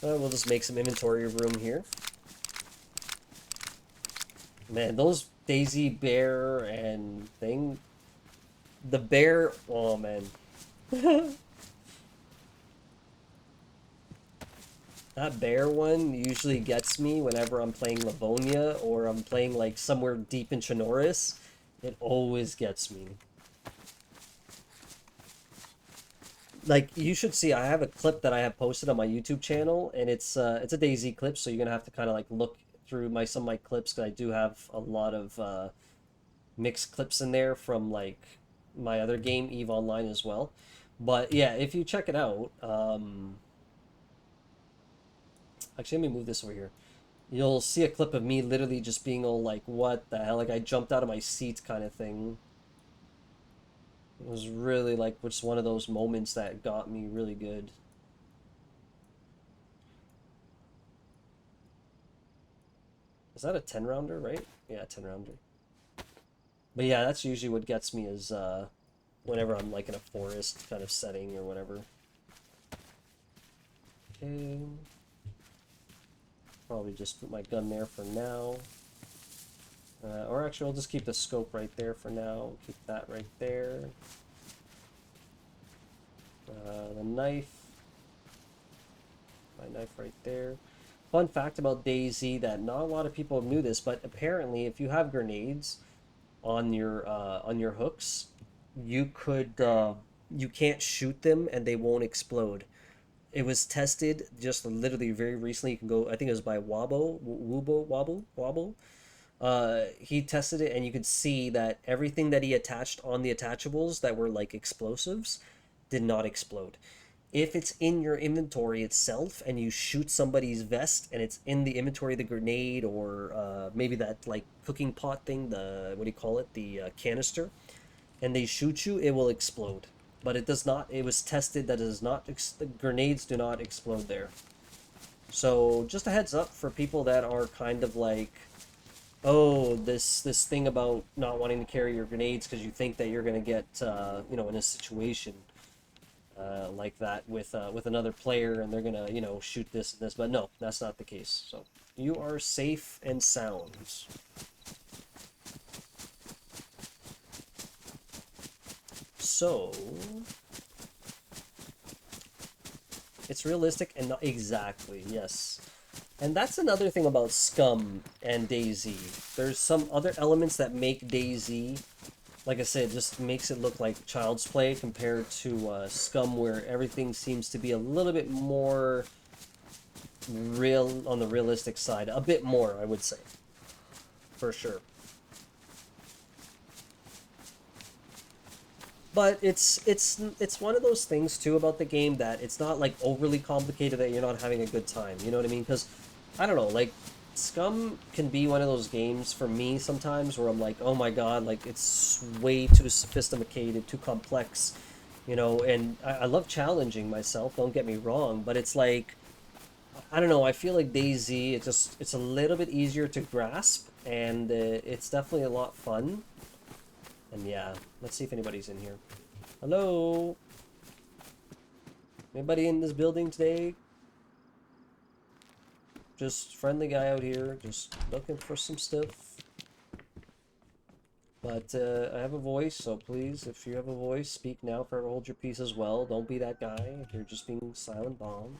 [SPEAKER 1] We'll just make some inventory room here. Man, those Daisy bear and thing... The bear... Oh, man. That bear one usually gets me whenever I'm playing Livonia or I'm playing like somewhere deep in Chinoris. It always gets me. Like, you should see, I have a clip that I have posted on my YouTube channel, and it's a DayZ clip, so you're gonna have to kind of like look through some of my clips, because I do have a lot of mixed clips in there from like my other game, EVE Online, as well. But yeah, if you check it out, actually, let me move this over here. You'll see a clip of me literally just being all like, what the hell? Like, I jumped out of my seat kind of thing. It was really like just one of those moments that got me really good. Is that a 10 rounder, right? Yeah, 10 rounder. But yeah, that's usually what gets me is whenever I'm like in a forest kind of setting or whatever. Okay. Probably just put my gun there for now. Or actually, I'll just keep the scope right there for now. Keep that right there. The knife. My knife right there. Fun fact about DayZ that not a lot of people knew this, but apparently if you have grenades on your hooks, you can't shoot them and they won't explode. It was tested just literally very recently. You can go, I think it was by Wobble. He tested it, and you could see that everything that he attached on the attachables that were like explosives did not explode. If it's in your inventory itself and you shoot somebody's vest and it's in the inventory of the grenade, or maybe that like cooking pot thing, the, what do you call it, the canister, and they shoot you, it will explode. But it does not. It was tested that it does not. The grenades do not explode there. So just a heads up for people that are kind of like, oh, this thing about not wanting to carry your grenades because you think that you're gonna get in a situation like that with another player, and they're gonna shoot this and this. But no, that's not the case. So you are safe and sound. So it's realistic and not exactly, yes. And that's another thing about Scum and DayZ. There's some other elements that make DayZ, like I said, just makes it look like child's play compared to Scum, where everything seems to be a little bit more real, on the realistic side. A bit more, I would say. For sure. But it's one of those things too about the game that it's not like overly complicated that you're not having a good time. You know what I mean? Because I don't know, like Scum can be one of those games for me sometimes where I'm like, oh my god, like it's way too sophisticated, too complex, And I love challenging myself. Don't get me wrong, but it's like, I don't know. I feel like DayZ, it's a little bit easier to grasp, and it's definitely a lot fun. And yeah, let's see if anybody's in here. Hello? Anybody in this building today? Just friendly guy out here, just looking for some stuff. But I have a voice, so please, if you have a voice, speak now. Forever hold your peace as well. Don't be that guy if you're just being silent bomb.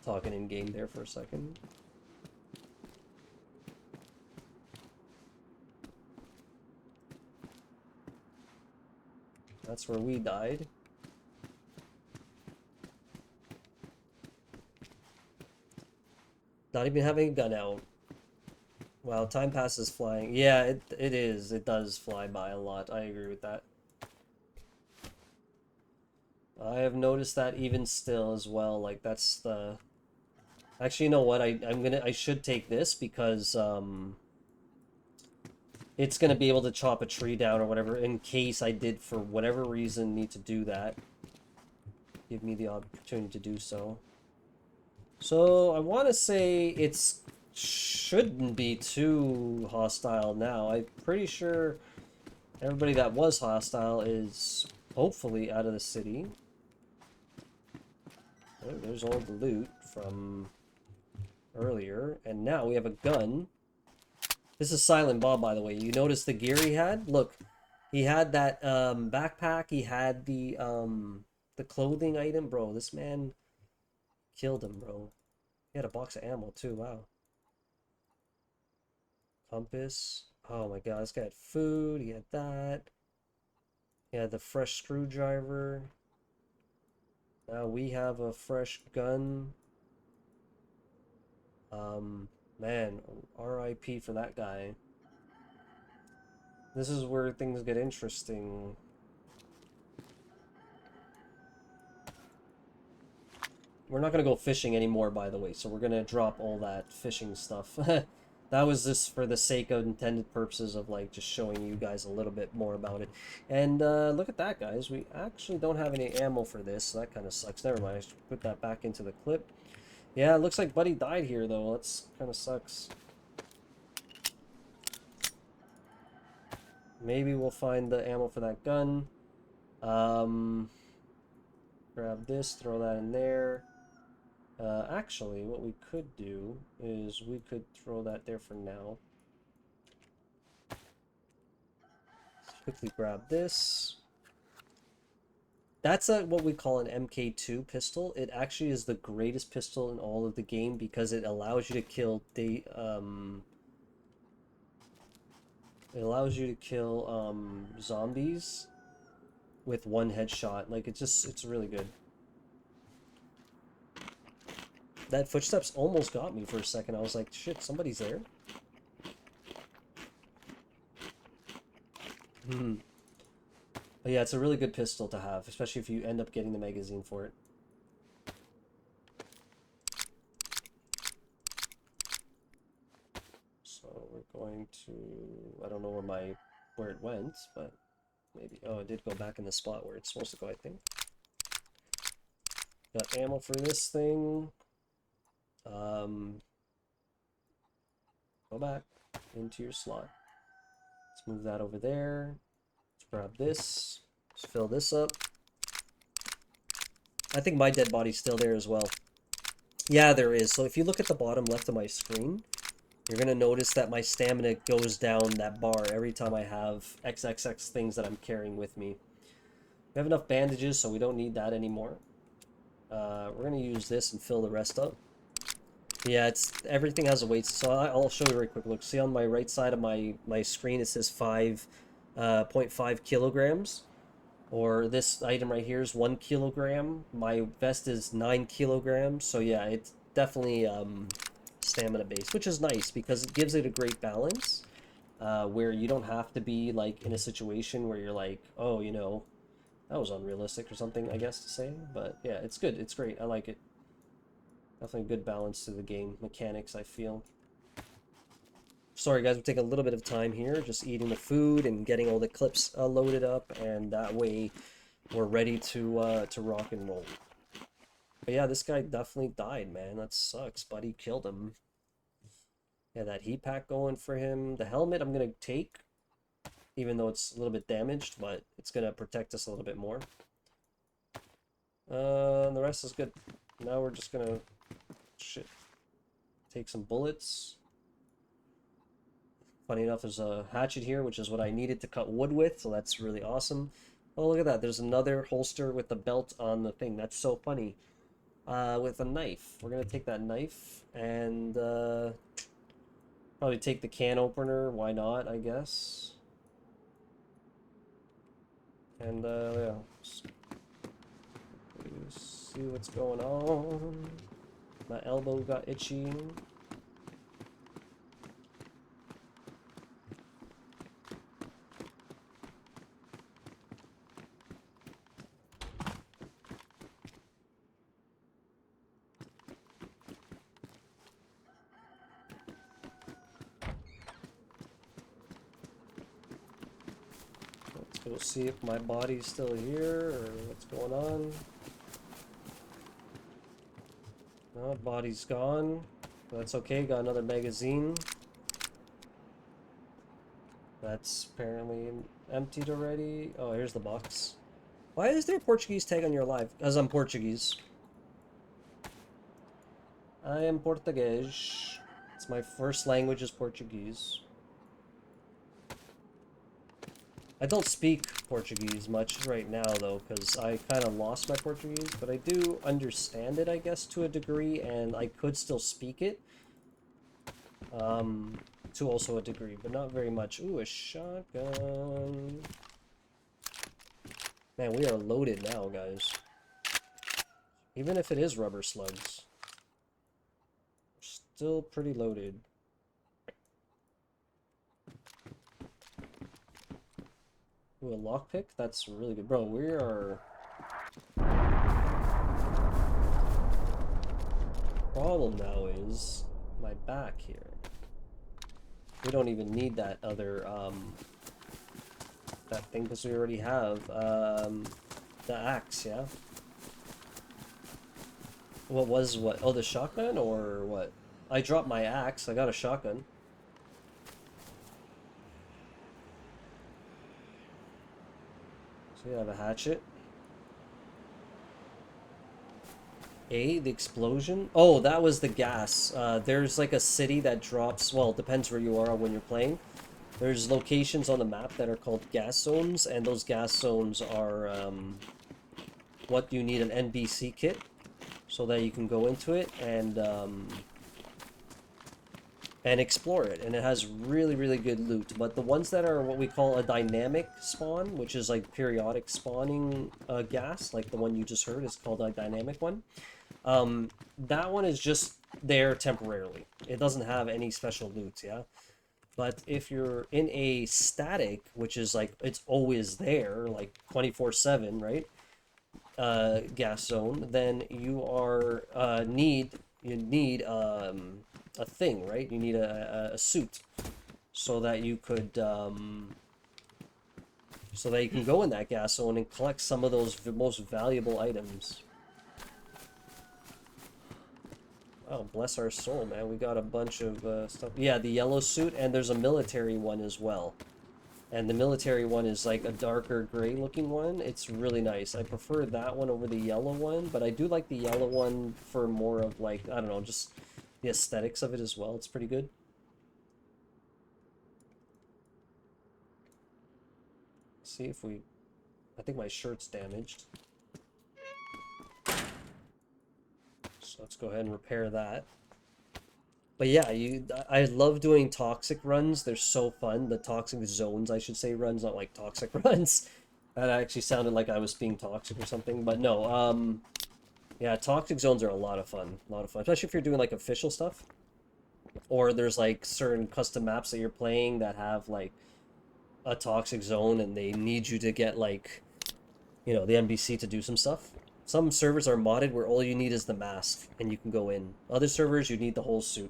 [SPEAKER 1] Talking in game there for a second. That's where we died. Not even having a gun out. Wow, time passes flying. Yeah, it is. It does fly by a lot. I agree with that. I have noticed that even still as well. Like that's the. Actually, you know what? I should take this because it's gonna be able to chop a tree down or whatever in case I did for whatever reason need to do that. Give me the opportunity to do so. So I want to say it's shouldn't be too hostile now. I'm pretty sure everybody that was hostile is hopefully out of the city. Oh, there's all the loot from earlier, and now we have a gun. This is Silent Bob, by the way. You notice the gear he had? Look, he had that backpack. He had the clothing item, bro. This man killed him, bro. He had a box of ammo too. Wow. Compass. Oh my god, this guy had food. He had that. He had the fresh screwdriver. Now we have a fresh gun. Man, RIP for that guy. This is where things get interesting. We're not gonna go fishing anymore, by the way, so we're gonna drop all that fishing stuff. That was just for the sake of intended purposes of like just showing you guys a little bit more about it. And look at that, guys. We actually don't have any ammo for this, so that kind of sucks. Never mind. I should put that back into the clip. Yeah, it looks like Buddy died here, though. That's kind of sucks. Maybe we'll find the ammo for that gun. Grab this, throw that in there. Actually, what we could do is we could throw that there for now. Quickly grab this. That's what we call an Mt.2 pistol. It actually is the greatest pistol in all of the game because it allows you to kill zombies with one headshot. Like it's really good. That footsteps almost got me for a second. I was like, shit, somebody's there. But yeah, it's a really good pistol to have, especially if you end up getting the magazine for it. So we're going to, I don't know where it went, but maybe, oh, it did go back in the spot where it's supposed to go, I think. Got ammo for this thing. Go back into your slot. Let's move that over there. Let's grab this. Let's fill this up. I think my dead body's still there as well. Yeah, there is. So if you look at the bottom left of my screen, you're going to notice that my stamina goes down that bar every time I have XXX things that I'm carrying with me. We have enough bandages, so we don't need that anymore. We're going to use this and fill the rest up. Yeah, everything has a weight, so I'll show you very quick. Look, see on my right side of my screen, it says 5.5 kilograms. Or this item right here is 1 kilogram. My vest is 9 kilograms. So yeah, it's definitely stamina based, which is nice because it gives it a great balance. Where you don't have to be like in a situation where you're like, oh, you know, that was unrealistic or something, I guess to say. But yeah, it's good. It's great. I like it. Definitely good balance to the game mechanics, I feel. Sorry guys, we're taking a little bit of time here, just eating the food and getting all the clips loaded up, and that way we're ready to rock and roll. But yeah, this guy definitely died, man. That sucks. Buddy killed him. Yeah, that heat pack going for him. The helmet I'm gonna take, even though it's a little bit damaged, but it's gonna protect us a little bit more. The rest is good. Now we're just gonna... Shit. take some bullets. Funny enough, there's a hatchet here, which is what I needed to cut wood with, so that's really awesome. Oh, look at that. There's another holster with the belt on the thing. That's so funny. With a knife. We're going to take that knife and probably take the can opener. Why not, I guess. And, yeah. See what's going on. My elbow got itchy. Let's go see if my body's still here or what's going on. No, body's gone. That's okay, got another magazine. That's apparently emptied already. Oh, here's the box. Why is there a Portuguese tag on your live? Because I'm Portuguese. I am Portuguese. It's my first language is Portuguese. I don't speak Portuguese much right now, though, because I kind of lost my Portuguese, but I do understand it, I guess, to a degree, and I could still speak it. To also a degree, but not very much. Ooh, a shotgun. Man, we are loaded now, guys. Even if it is rubber slugs. We're still pretty loaded. Ooh, a lockpick? That's really good. Bro, we are... Problem now is my back here. We don't even need that other, that thing because we already have, the axe, yeah? What? Oh, the shotgun or what? I dropped my axe. I got a shotgun. So we have a hatchet. The explosion? Oh, that was the gas. There's like a city that drops, well, it depends where you are when you're playing. There's locations on the map that are called gas zones, and those gas zones are what you need an NBC kit so that you can go into it and explore it. And it has really, really good loot. But the ones that are what we call a dynamic spawn, which is like periodic spawning gas, like the one you just heard is called a dynamic one. That one is just there temporarily. It doesn't have any special loot, yeah? But if you're in a static, which is like, it's always there, like 24/7, right? Gas zone, then you are, you need, a thing, right? You need a suit so that you could, so that you can go in that gas zone and collect some of those most valuable items. Oh, bless our soul, man. We got a bunch of stuff. Yeah, the yellow suit, and there's a military one as well. And the military one is like a darker gray looking one. It's really nice. I prefer that one over the yellow one, but I do like the yellow one for more of like, I don't know, just the aesthetics of it as well. It's pretty good. See if we... I think my shirt's damaged. So let's go ahead and repair that. But yeah, I love doing toxic runs. They're so fun. The toxic zones, I should say, runs, not like toxic runs. That actually sounded like I was being toxic or something. But no, yeah, toxic zones are a lot of fun. A lot of fun. Especially if you're doing like official stuff. Or there's like certain custom maps that you're playing that have like a toxic zone and they need you to get like, you know, the NBC to do some stuff. Some servers are modded where all you need is the mask and you can go in. Other servers, you need the whole suit.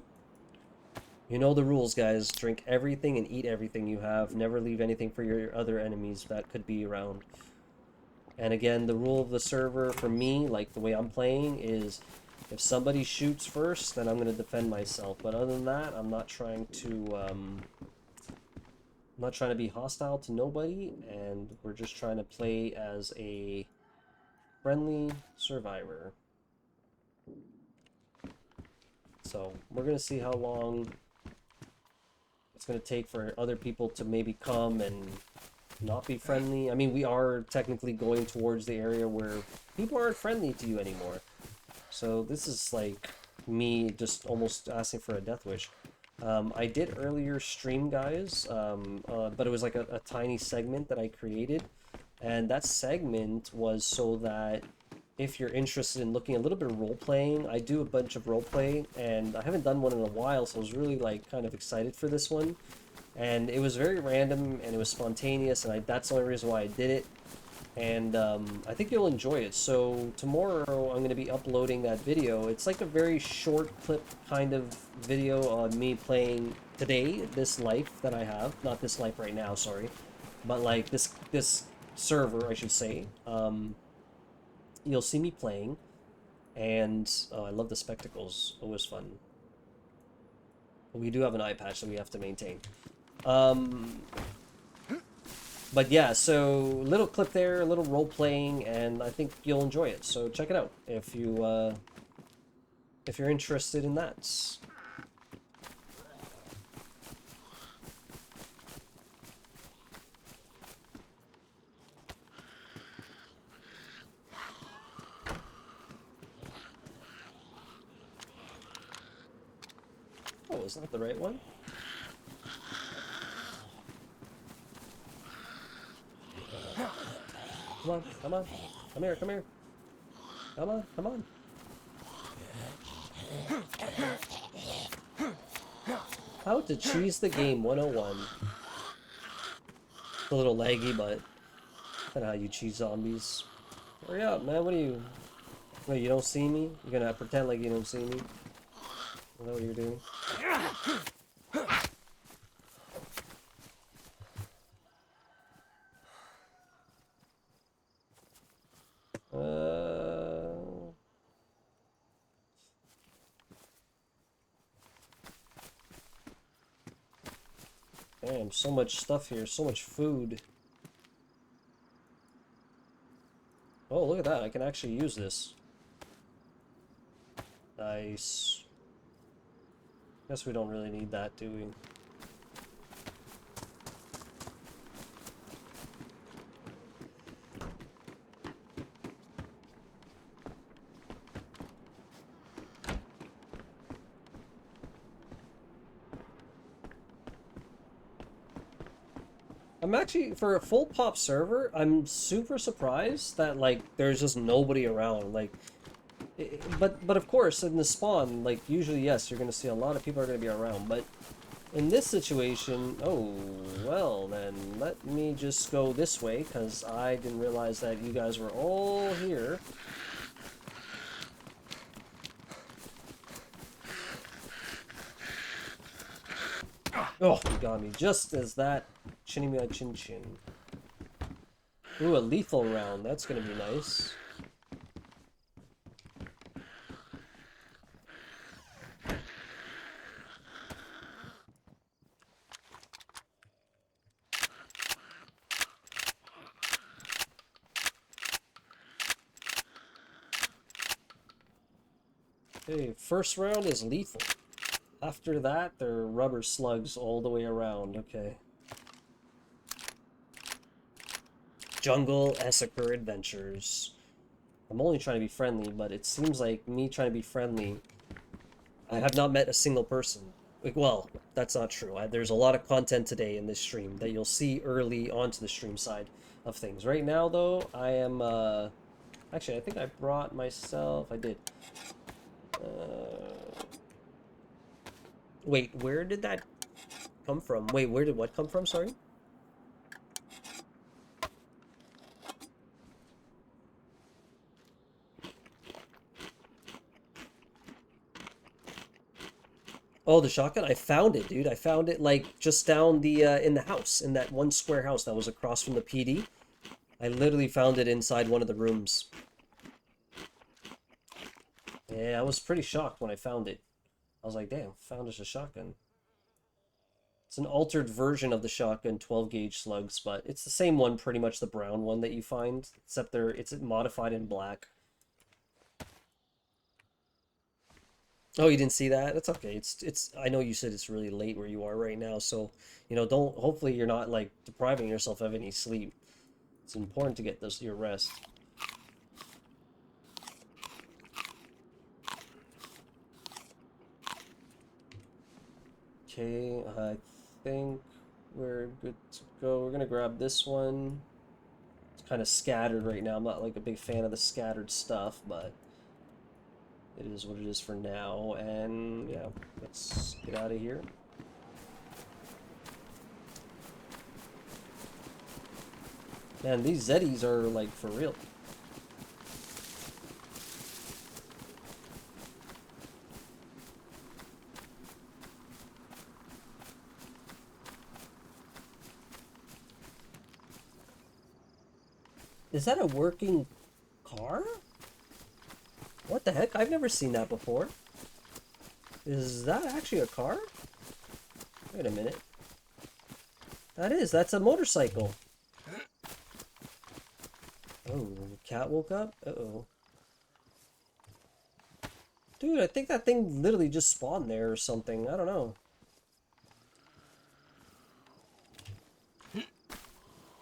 [SPEAKER 1] You know the rules, guys. Drink everything and eat everything you have. Never leave anything for your other enemies that could be around. And again, the rule of the server for me, like the way I'm playing, is if somebody shoots first, then I'm going to defend myself. But other than that, I'm not trying to be hostile to nobody, and we're just trying to play as a friendly survivor. So we're gonna see how long it's gonna take for other people to maybe come and not be friendly. I mean, we are technically going towards the area where people aren't friendly to you anymore. So this is like me just almost asking for a death wish. I did earlier stream, guys, but it was like a tiny segment that I created. And that segment was so that if you're interested in looking a little bit of role-playing, I do a bunch of role-play, and I haven't done one in a while, so I was really like kind of excited for this one. And it was very random, and it was spontaneous, and that's the only reason why I did it. And I think you'll enjoy it. So tomorrow I'm going to be uploading that video. It's like a very short clip kind of video on me playing today, this life that I have. Not this life right now, sorry. But like this server, I should say. You'll see me playing. And oh, I love the spectacles. Always fun. We do have an eye patch that we have to maintain. But yeah, so little clip there, a little role playing, and I think you'll enjoy it. So check it out if you're interested in that. Oh, is that the right one? Come on, come on. Come here, come here. Come on, come on. How to cheese the game 101. A little laggy, but that's how you cheese zombies. Hurry up, man. What are you... Wait, you don't see me? You're gonna pretend like you don't see me? Is that what you're doing? Damn, so much stuff here, so much food. Oh, look at that, I can actually use this. Nice. Guess we don't really need that, do we? I'm actually, for a full pop server, I'm super surprised that, like, there's just nobody around, like, but of course, in the spawn, like, usually, yes, you're gonna see a lot of people are gonna be around, but in this situation, oh, well, then, let me just go this way, because I didn't realize that you guys were all here. Oh, you got me, just as that chinny me chin chin. Ooh, a lethal round, that's gonna be nice. Okay, first round is lethal. After that, they're rubber slugs all the way around. Okay. Jungle Essaker Adventures. I'm only trying to be friendly, but it seems like me trying to be friendly, I have not met a single person. Like, well, that's not true. There's a lot of content today in this stream that you'll see early onto the stream side of things. Right now, though, I am, actually, I think I brought myself... I did. Wait, where did that come from? Wait, where did what come from? Sorry? Oh, the shotgun? I found it, dude. I found it, like, just down the, in the house. In that one square house that was across from the PD. I literally found it inside one of the rooms. Yeah, I was pretty shocked when I found it. I was like, damn, found us a shotgun. It's an altered version of the shotgun 12 gauge slugs, but it's the same one, pretty much the brown one that you find, except it's modified in black. Oh, you didn't see that? That's okay. It's I know you said it's really late where you are right now, so don't hopefully you're not like depriving yourself of any sleep. It's important to get your rest. Okay, I think we're good to go. We're gonna grab this one. It's kind of scattered right now. I'm not like a big fan of the scattered stuff, but it is what it is for now. And yeah, let's get out of here. Man, these Zetis are like for real. Is that a working car? What the heck? I've never seen that before. Is that actually a car? Wait a minute. That's a motorcycle. Oh, the cat woke up? Uh-oh. Dude, I think that thing literally just spawned there or something. I don't know.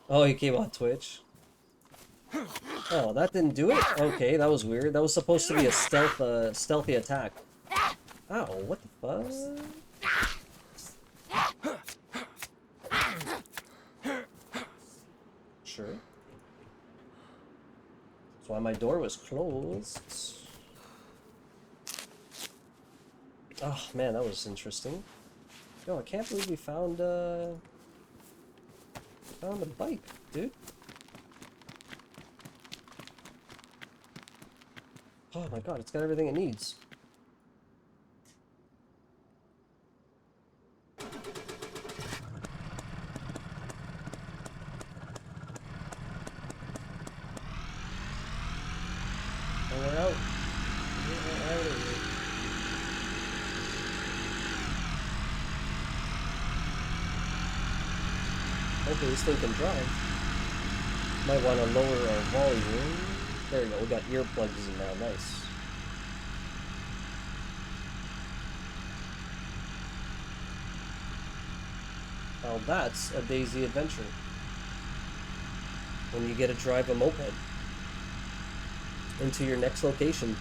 [SPEAKER 1] Oh, he came on Twitch. Oh, that didn't do it? Okay, that was weird. That was supposed to be a stealthy attack. Ow, what the fuck? Sure. That's why my door was closed. Oh, man, that was interesting. Yo, I can't believe we found a bike, dude. Oh my god, it's got everything it needs. And we're out. We're out of here. Hopefully this thing can drive. Might want to lower our volume. There we go, we got earplugs in now, nice. Now that's a Daisy adventure. When you get to drive a moped into your next location.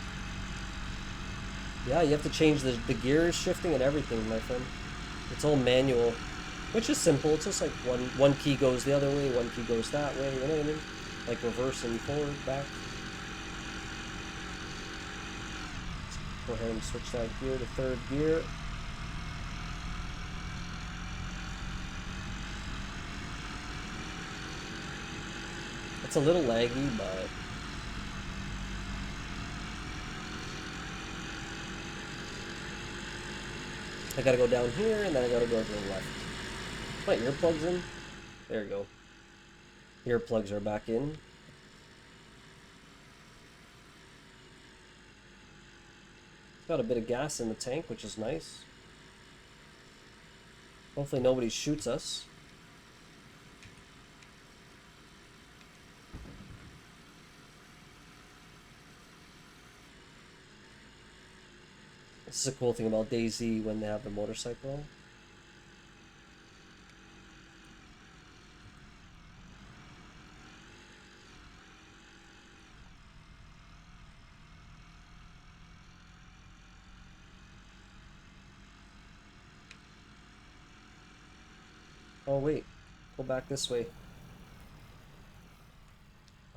[SPEAKER 1] Yeah, you have to change the gear shifting and everything, my friend. It's all manual, which is simple. It's just like one key goes the other way, one key goes that way, you know what I mean? Like reverse and forward, back. Go ahead and switch that gear to third gear. It's a little laggy, but I gotta go down here and then I gotta go to the left. My earplugs in? There you go. Earplugs are back in. Got a bit of gas in the tank, which is nice. Hopefully nobody shoots us. This is a cool thing about DayZ when they have the motorcycle. Oh wait, go back this way.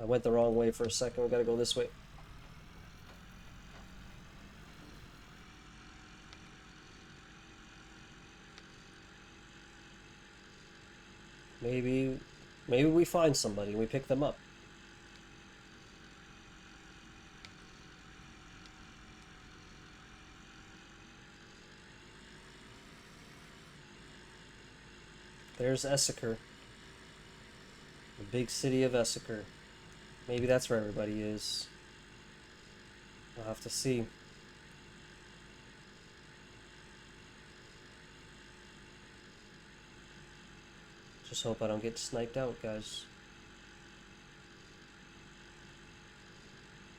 [SPEAKER 1] I went the wrong way for a second, we gotta go this way. Maybe we find somebody and we pick them up. There's Essaker. The big city of Essaker. Maybe that's where everybody is. We'll have to see. Just hope I don't get sniped out, guys.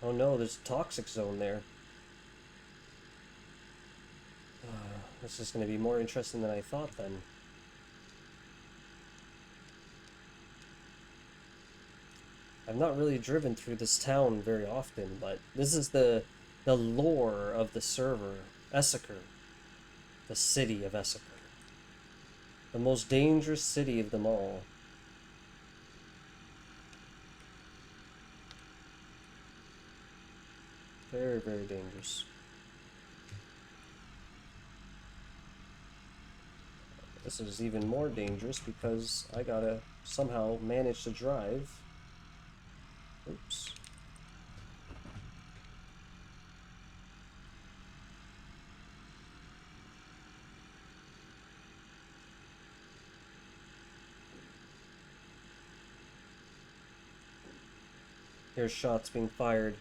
[SPEAKER 1] Oh no, there's a toxic zone there. This is going to be more interesting than I thought then. I've not really driven through this town very often, but this is the lore of the server. Essaker. The city of Essaker. The most dangerous city of them all. Very, very dangerous. This is even more dangerous because I gotta somehow manage to drive. Oops. Here's shots being fired.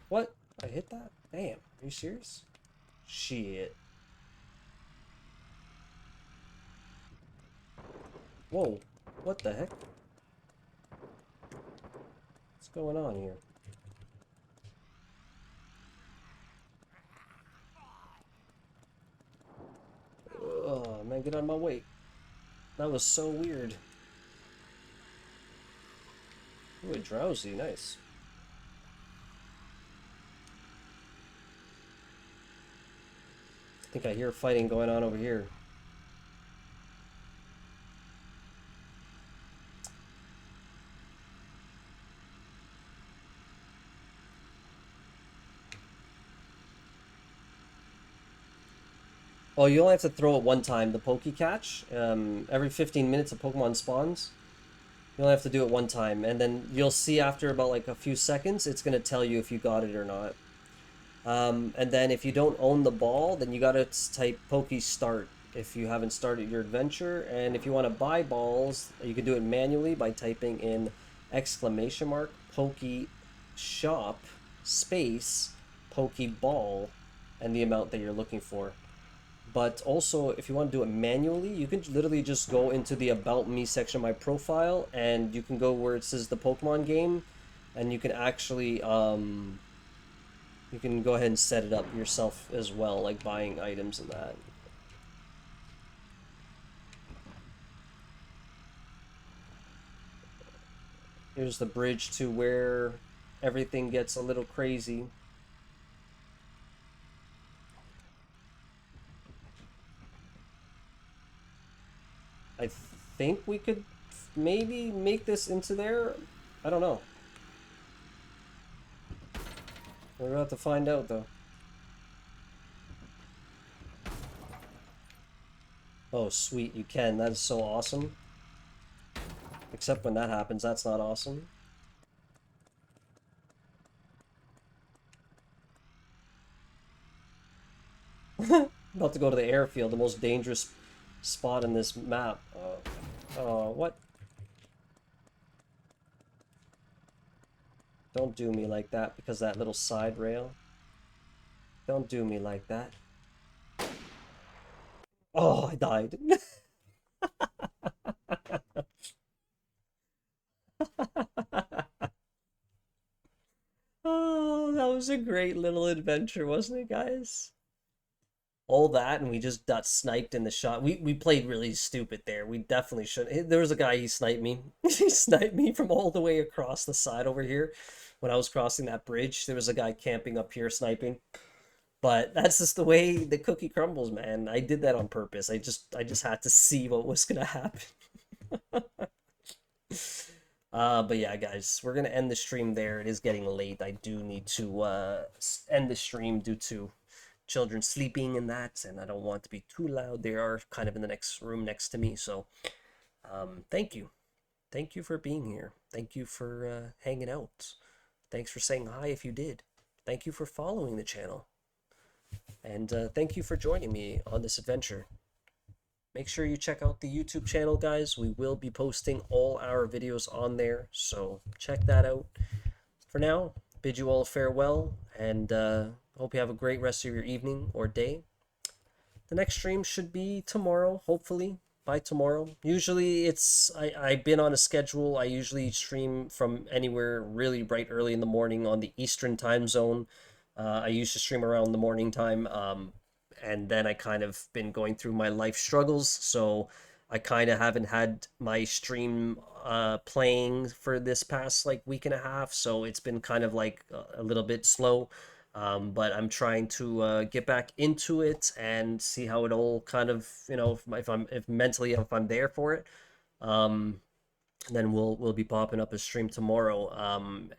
[SPEAKER 1] What? I hit that? Damn. Are you serious? Shit. Whoa. What the heck? What's going on here? Oh, man, get out of my way. That was so weird. Ooh, a drowsy. Nice. I think I hear fighting going on over here. Oh, you only have to throw it one time, the Poke Catch. Every 15 minutes a Pokemon spawns. You only have to do it one time, and then you'll see after about like a few seconds, it's gonna tell you if you got it or not. And then if you don't own the ball, then you gotta type Poke Start if you haven't started your adventure. And if you want to buy balls, you can do it manually by typing in exclamation mark Poke Shop space Poke Ball and the amount that you're looking for. But also, if you want to do it manually, you can literally just go into the About Me section of my profile, and you can go where it says the Pokemon game, and you can actually, you can go ahead and set it up yourself as well, like buying items and that. Here's the bridge to where everything gets a little crazy. I think we could maybe make this into there. I don't know. We're about to find out, though. Oh, sweet, you can. That is so awesome. Except when that happens, that's not awesome. About to go to the airfield, the most dangerous spot in this map. Oh, what? Don't do me like that because that little side rail. Don't do me like that. Oh, I died. Oh, that was a great little adventure, wasn't it, guys? All that, and we just got sniped in the shot. We played really stupid there. We definitely shouldn't. There was a guy, he sniped me. He sniped me from all the way across the side over here. When I was crossing that bridge, there was a guy camping up here sniping. But that's just the way the cookie crumbles, man. I did that on purpose. I just had to see what was gonna happen. But yeah, guys, we're gonna end the stream there. It is getting late. I do need to end the stream due to children sleeping and that, and I don't want to be too loud. They are kind of in the next room next to me, so thank you. Thank you for being here. Thank you for hanging out. Thanks for saying hi if you did. Thank you for following the channel. And thank you for joining me on this adventure. Make sure you check out the YouTube channel, guys. We will be posting all our videos on there, so check that out. For now, bid you all farewell, and hope you have a great rest of your evening or day. the next stream should be tomorrow, hopefully by tomorrow. Usually I've been on a schedule. I usually stream from anywhere really bright early in the morning on the Eastern time zone. I used to stream around the morning time, and then I kind of been going through my life struggles, so I kind of haven't had my stream playing for this past like week and a half, so it's been kind of like a little bit slow. But I'm trying to get back into it and see how it all kind of, if mentally if I'm there for it. Um, then we'll be popping up a stream tomorrow.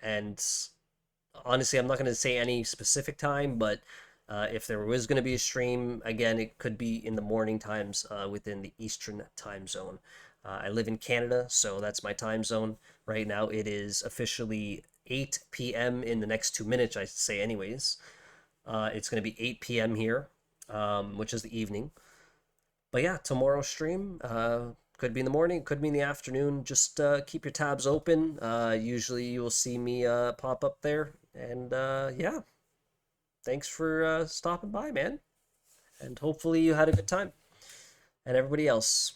[SPEAKER 1] And honestly, I'm not going to say any specific time, but if there was going to be a stream, again, it could be in the morning times within the Eastern time zone. I live in Canada, so that's my time zone. Right now, it is officially 8 p.m. in the next 2 minutes, I should say, anyways. It's going to be 8 p.m. here, which is the evening. But yeah, tomorrow's stream could be in the morning, could be in the afternoon. Just keep your tabs open. Usually you will see me pop up there. And yeah, thanks for stopping by, man. And hopefully you had a good time. And everybody else.